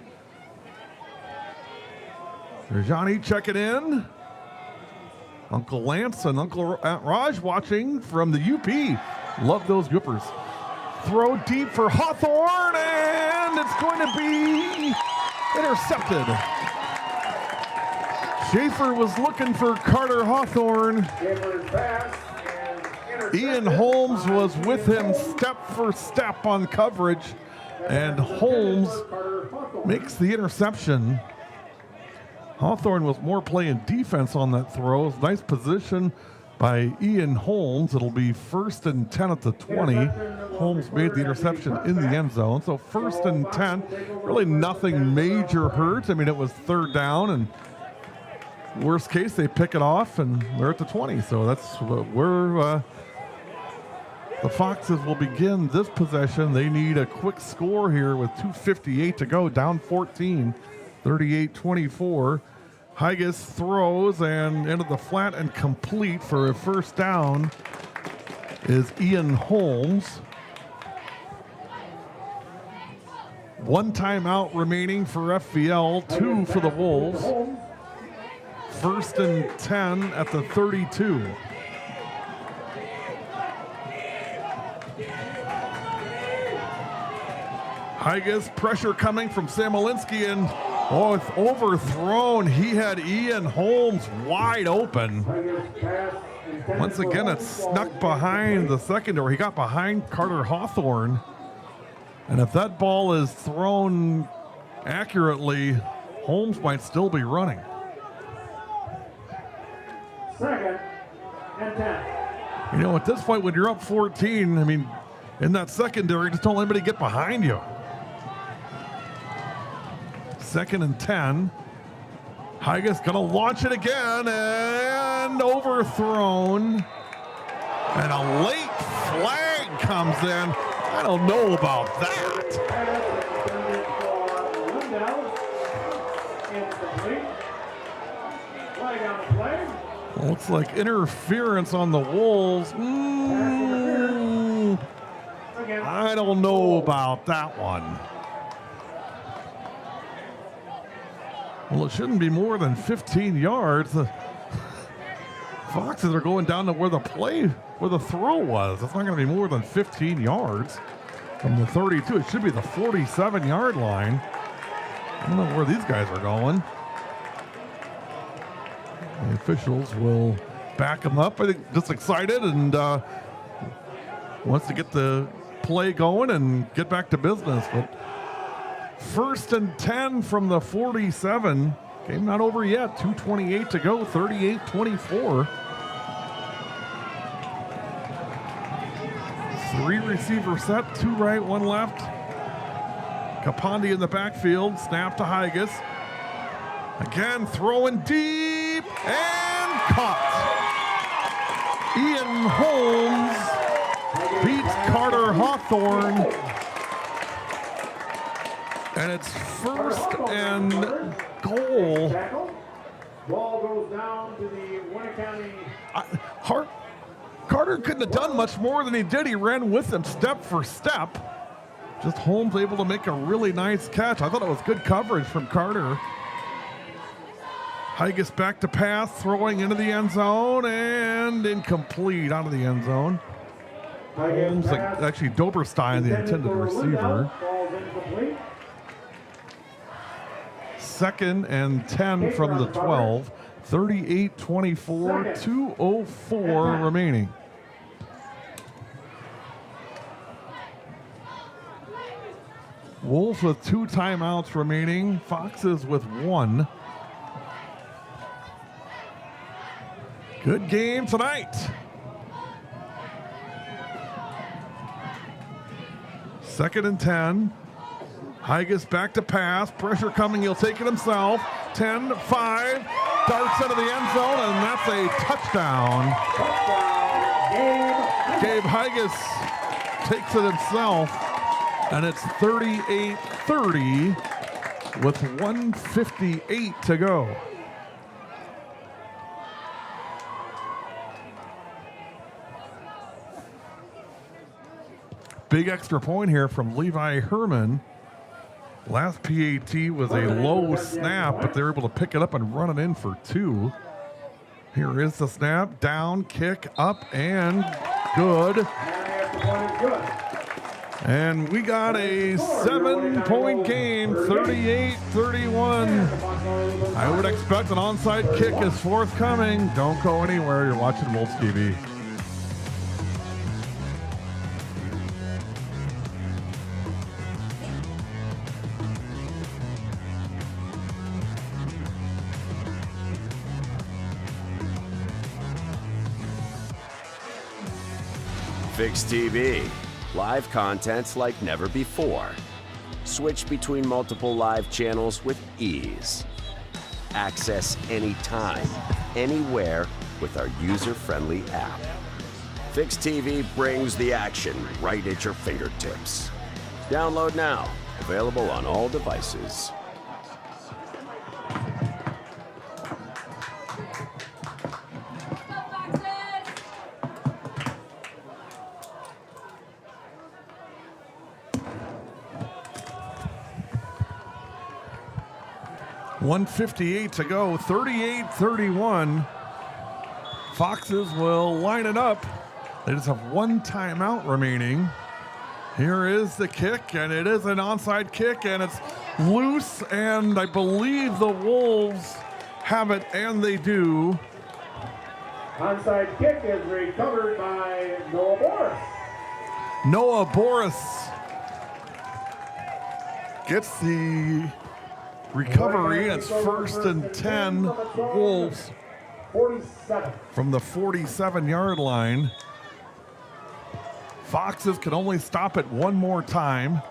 Rajani checking in. Uncle Lance and Uncle Raj watching from the UP. Love those Goopers. Throw deep for Hawthorne, and it's going to be intercepted. Schaefer was looking for Carter Hawthorne. Ian Holmes was with him step for step on coverage, and Holmes makes the interception. Hawthorne was more playing defense on that throw. Nice position by Ian Holmes. It'll be 1st and 10 at the 20. Holmes made the interception in the end zone. So 1st and 10, really nothing major hurt. I mean, it was 3rd down, and worst case, they pick it off, and they're at the 20. So that's where the Foxes will begin this possession. They need a quick score here with 2:58 to go, down 14, 38-24. Higas throws and into the flat and complete for a first down is Ian Holmes. One timeout remaining for FVL, 2 for the Wolves. 1st and 10 at the 32. Higas, pressure coming from Samolinski, and it's overthrown. He had Ian Holmes wide open. Once again, it snuck behind the secondary. He got behind Carter Hawthorne. And if that ball is thrown accurately, Holmes might still be running. 2nd and 10. At this point, when you're up 14, I mean, in that secondary, just don't let anybody get behind you. 2nd and 10. Higas gonna launch it again, and overthrown. And a late flag comes in. I don't know about that. Looks like interference on the Wolves. I don't know about that one. Well, it shouldn't be more than 15 yards. The Foxes are going down to where the throw was. It's not going to be more than 15 yards from the 32. It should be the 47-yard line. I don't know where these guys are going. The officials will back them up. I think just excited and wants to get the play going and get back to business. But 1st and 10 from the 47. Game not over yet. 2:28 to go. 38-24. 3 receiver set. 2 right, 1 left. Capandi in the backfield. Snap to Higas. Again, throwing deep and caught. Ian Holmes beats Carter Hawthorne. And it's 1st and goal. Ball goes down to the Winneconne. Carter couldn't have done much more than he did. He ran with him step for step. Just Holmes able to make a really nice catch. I thought it was good coverage from Carter. Higas back to pass, throwing into the end zone, and incomplete out of the end zone. Holmes, actually Doberstein, the intended receiver. 2nd and 10 from the 12. 38-24, 2:04 remaining. Wolves with 2 timeouts remaining. Foxes with 1. Good game tonight. 2nd and 10. Higas back to pass. Pressure coming. He'll take it himself. 10-5. Darts into the end zone, and that's a touchdown. Gabe Higas takes it himself, and it's 38-30 with 1:58 to go. Big extra point here from Levi Herman. Last PAT was a low snap, but they were able to pick it up and run it in for 2. Here is the snap, down, kick, up, and good. And we got a 7-point game, 38-31. I would expect an onside kick is forthcoming. Don't go anywhere, you're watching Wolves TV. Fix TV. Live contents like never before. Switch between multiple live channels with ease. Access anytime, anywhere with our user-friendly app. Fix TV brings the action right at your fingertips. Download now. Available on all devices. .158 to go, 38-31. Foxes will line it up. They just have 1 timeout remaining. Here is the kick, and it is an onside kick, and it's loose, and I believe the Wolves have it, and they do. Onside kick is recovered by Noah Boris. Noah Boris gets the recovery, and it's 1st and 10 Wolves 47. from the 47-yard line. Foxes can only stop it 1 more time.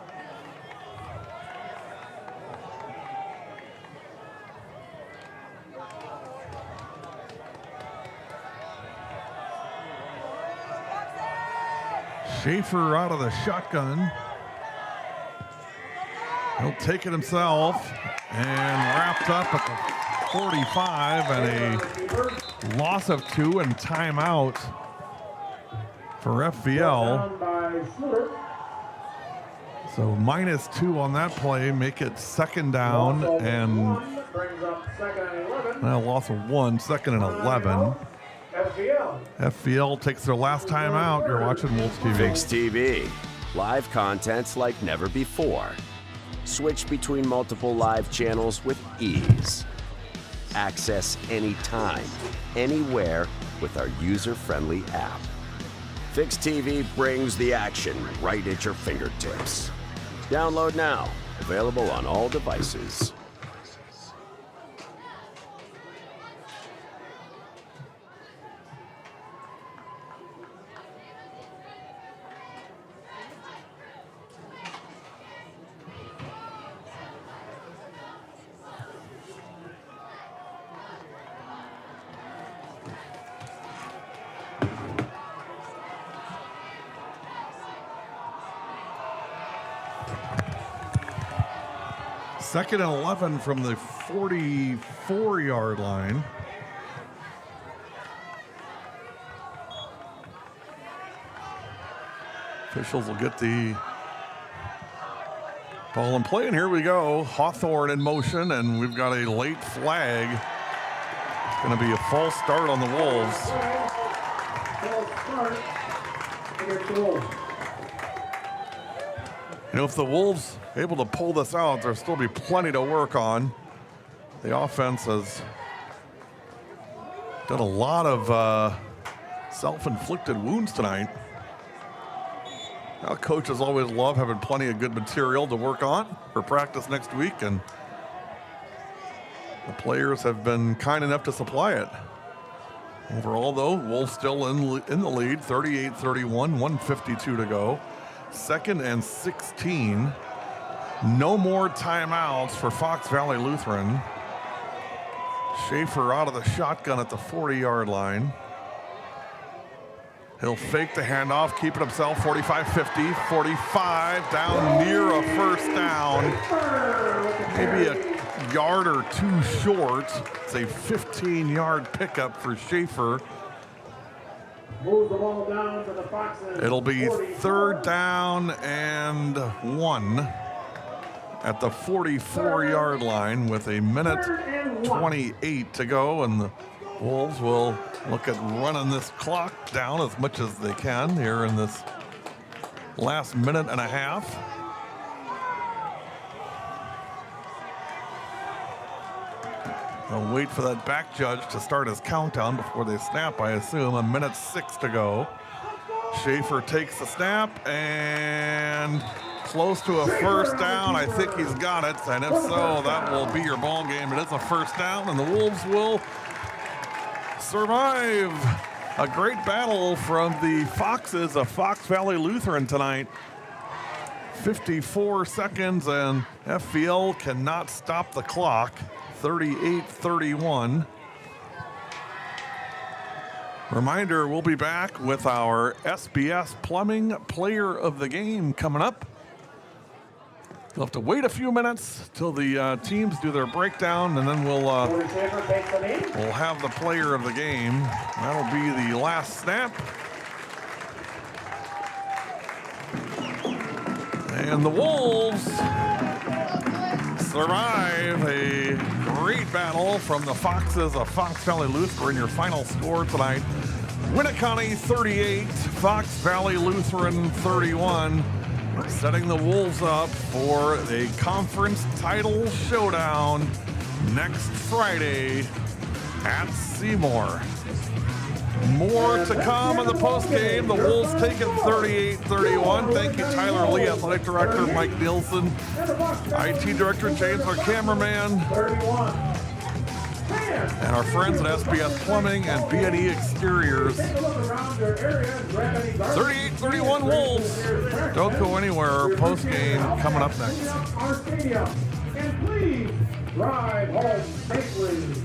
Schaefer out of the shotgun. He'll take it himself, and wrapped up at the 45, and a loss of 2 and timeout for FVL. So -2 on that play, make it 2nd down, and a loss of 1, 2nd and 11. FVL takes their last time out. You're watching Wolves TV. Fix TV. Live contents like never before. Switch between multiple live channels with ease. Access anytime, anywhere with our user-friendly app. Fix TV brings the action right at your fingertips. Download now. Available on all devices. 2nd and 11 from the 44-yard line. Officials will get the ball in play, and here we go. Hawthorne in motion, and we've got a late flag. It's going to be a false start on the Wolves. You know, if the Wolves are able to pull this out, there'll still be plenty to work on. The offense has done a lot of self-inflicted wounds tonight. Now, coaches always love having plenty of good material to work on for practice next week, and the players have been kind enough to supply it. Overall, though, Wolves still in the lead, 38-31, 152 to go. 2nd and 16. No more timeouts for Fox Valley Lutheran. Schaefer out of the shotgun at the 40-yard line. He'll fake the handoff, keep it himself, 45-50, 45, down near a first down. Maybe a yard or two short. It's a 15-yard pickup for Schaefer. Move the ball down to the Foxes. It'll be 3rd down and 1 at the 44-yard line with a minute 28 to go, and the Wolves will look at running this clock down as much as they can here in this last minute and a half. They'll wait for that back judge to start his countdown before they snap, I assume. A minute 6 to go. Schaefer takes the snap and close to a first down. I think he's got it, and if so, that will be your ball game. It is a first down, and the Wolves will survive. A great battle from the Foxes of Fox Valley Lutheran tonight. 54 seconds, and FVL cannot stop the clock. 38-31. Reminder, we'll be back with our SBS Plumbing Player of the Game coming up. You'll have to wait a few minutes till the teams do their breakdown, and then we'll have the player of the game. That'll be the last snap. And the Wolves survive a great battle from the Foxes of Fox Valley Lutheran. Your final score tonight, Winneconne 38, Fox Valley Lutheran 31. Setting the Wolves up for a conference title showdown next Friday at Seymour. More to come in the postgame. The Wolves take it 38-31. Thank you, Tyler Lee, Athletic Director, Mike Nielsen, IT Director James, our cameraman, and our friends at SBS Plumbing and B&E Exteriors. 38-31 Wolves. Don't go anywhere. Postgame coming up next. And please drive home safely.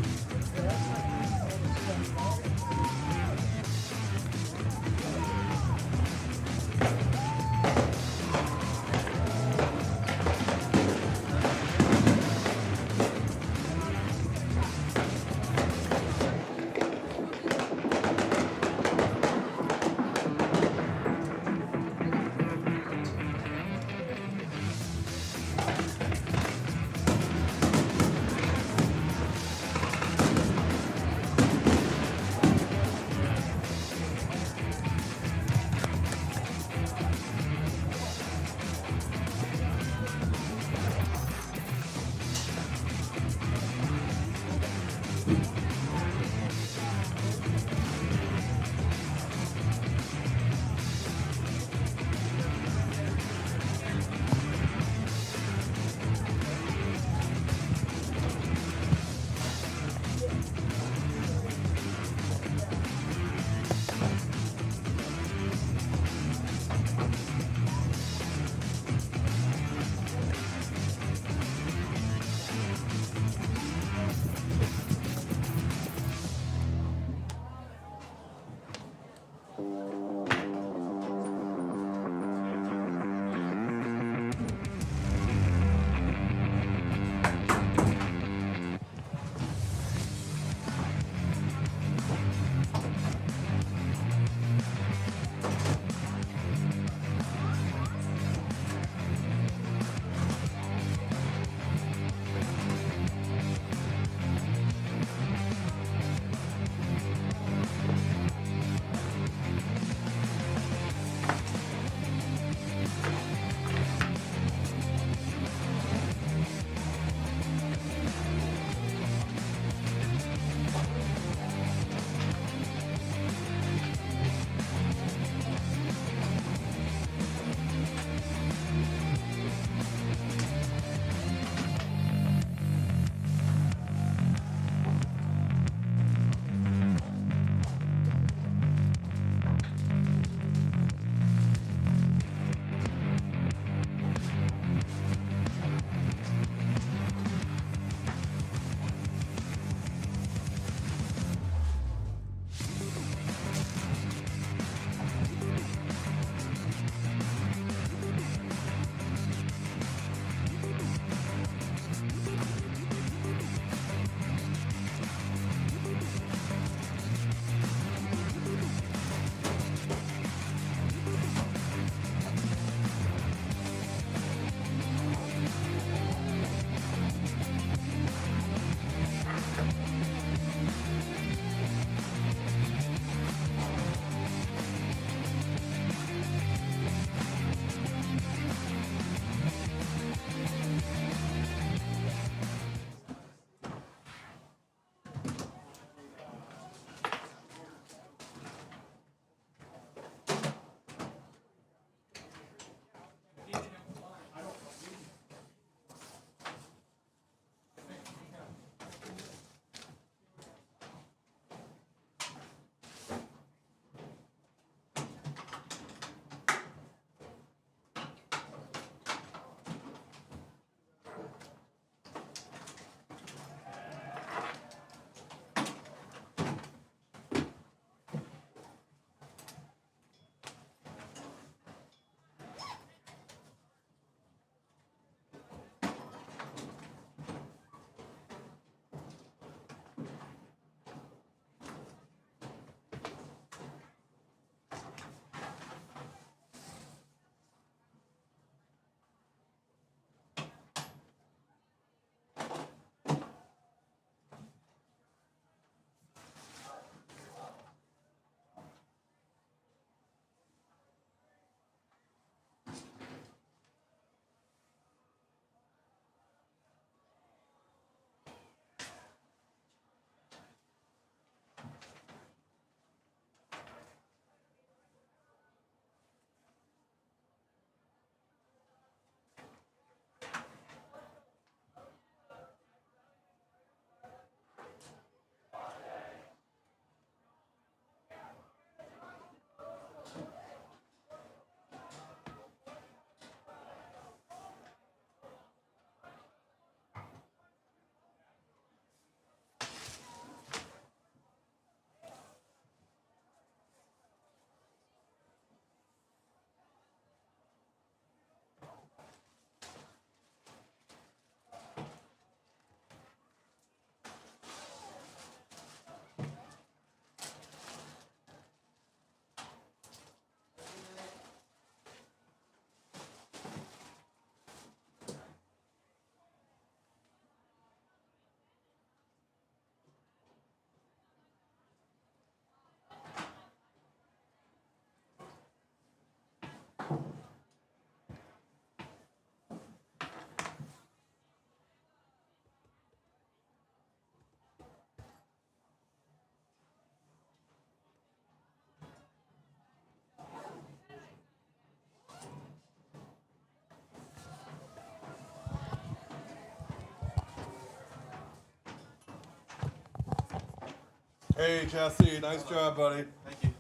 Hey, Jesse, nice job, buddy. Thank you.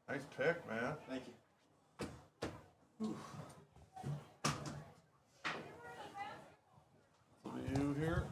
Nice pick, man. Thank you. You here?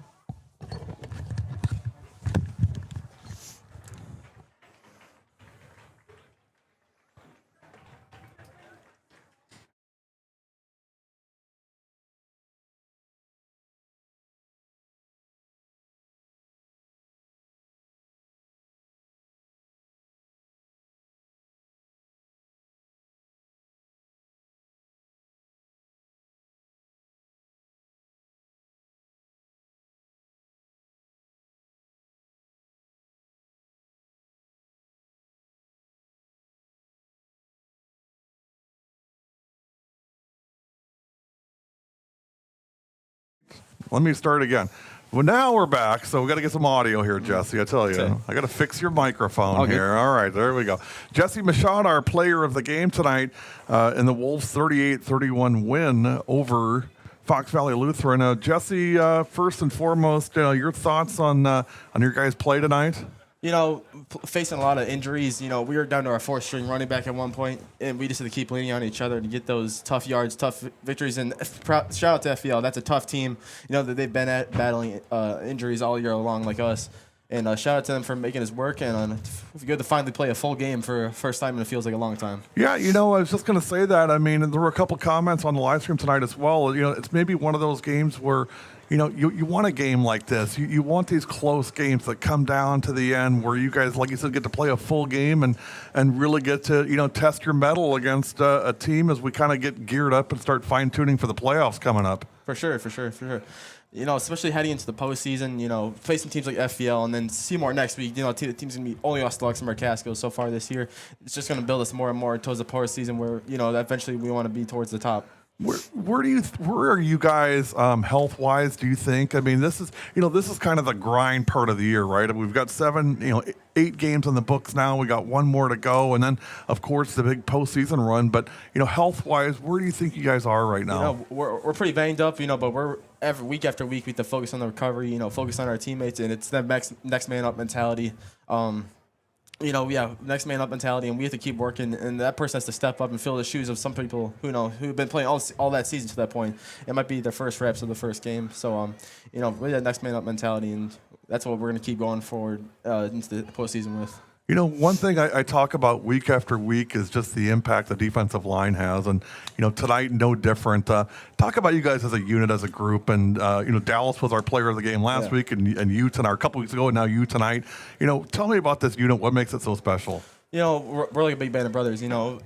Let me start again. Well, now we're back, so we got to get some audio here, Jesse. I tell you, Okay. I got to fix your microphone Okay. here. All right, there we go. Jesse Michaud, our player of the game tonight, in the Wolves' 38-31 win over Fox Valley Lutheran. Jesse, first and foremost, your thoughts on your guys' play tonight? You know, facing a lot of injuries, you know, we were down to our fourth string running back at one point, and we just had to keep leaning on each other to get those tough yards, tough victories. And shout out to FVL. That's a tough team. You know, that they've been battling injuries all year long like us. And shout out to them for making us work. And it's good to finally play a full game for first time, and it feels like a long time. Yeah, you know, I was just going to say that. I mean, there were a couple comments on the live stream tonight as well. You know, it's maybe one of those games where, you know, you want a game like this. You want these close games that come down to the end where you guys, like you said, get to play a full game and really get to, you know, test your mettle against a team as we kind of get geared up and start fine-tuning for the playoffs coming up. For sure. You know, especially heading into the postseason, you know, facing teams like FVL and then Seymour next week, you know, the team's going to be only lost to Luxembourg Casco so far this year. It's just going to build us more and more towards the postseason where, you know, eventually we want to be towards the top. Where are you guys health wise? Do you think? I mean, this is kind of the grind part of the year, right? We've got 8 games on the books now. We got one more to go, and then of course the big postseason run. But you know, health wise, where do you think you guys are right now? You know, we're pretty banged up, you know, but we're every week after week we have to focus on the recovery, you know, focus on our teammates, and it's that next man up mentality. You know, next man up mentality, and we have to keep working, and that person has to step up and fill the shoes of some people who've been playing all that season to that point. It might be their first reps of the first game, so you know, really that next man up mentality, and that's what we're going to keep going forward into the postseason with. You know, one thing I talk about week after week is just the impact the defensive line has. And, you know, tonight, no different. Talk about you guys as a unit, as a group. And, you know, Dallas was our player of the game last week, and you tonight, a couple weeks ago, and now you tonight. You know, tell me about this unit. What makes it so special? You know, we're like a big band of brothers. You know,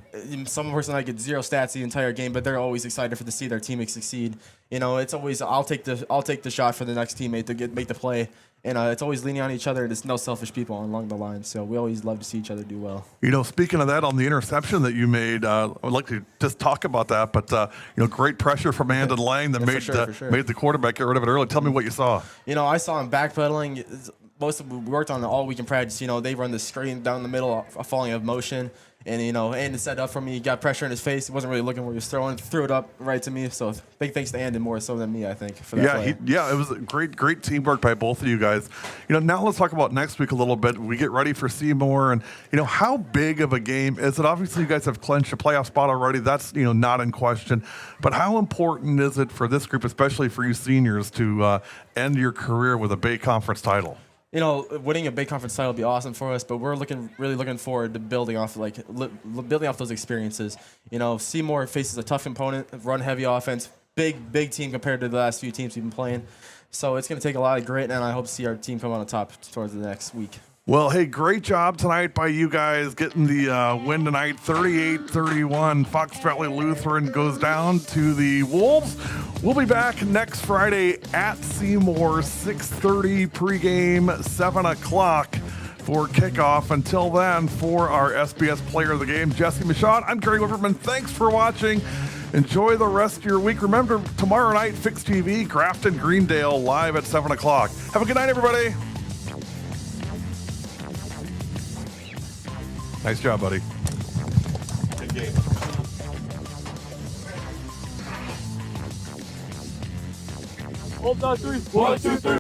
some person I get 0 stats the entire game, but they're always excited to see their teammates succeed. You know, it's always I'll take the shot for the next teammate to make the play. And it's always leaning on each other. There's no selfish people along the line. So we always love to see each other do well. You know, speaking of that, on the interception that you made, I would like to just talk about that. But, you know, great pressure from Andon Lang that made the quarterback get rid of it early. Tell me what you saw. You know, I saw him backpedaling. We worked on it all week in practice. You know, they run the screen down the middle, a falling of motion. And, you know, Andon set up for me. He got pressure in his face. He wasn't really looking where he was throwing. Threw it up right to me. So big thanks to Andon more so than me, I think, for that play. It was a great teamwork by both of you guys. You know, now let's talk about next week a little bit. We get ready for Seymour. And, you know, how big of a game is it? Obviously, you guys have clinched a playoff spot already. That's, you know, not in question. But how important is it for this group, especially for you seniors, to end your career with a Bay Conference title? You know, winning a big conference title would be awesome for us, but we're really looking forward to building off those experiences. You know, Seymour faces a tough opponent, run heavy offense, big team compared to the last few teams we've been playing. So it's going to take a lot of grit, and I hope to see our team come on top towards the next week. Well, hey, great job tonight by you guys getting the win tonight. 38-31. Fox Valley Lutheran goes down to the Wolves. We'll be back next Friday at Seymour, 6:30 pregame, 7 o'clock for kickoff. Until then, for our SBS Player of the Game, Jesse Michaud, I'm Gary Liverman. Thanks for watching. Enjoy the rest of your week. Remember, tomorrow night, Fix TV, Grafton, Greendale, live at 7 o'clock. Have a good night, everybody. Nice job, buddy. Good game. 1, 2, 3.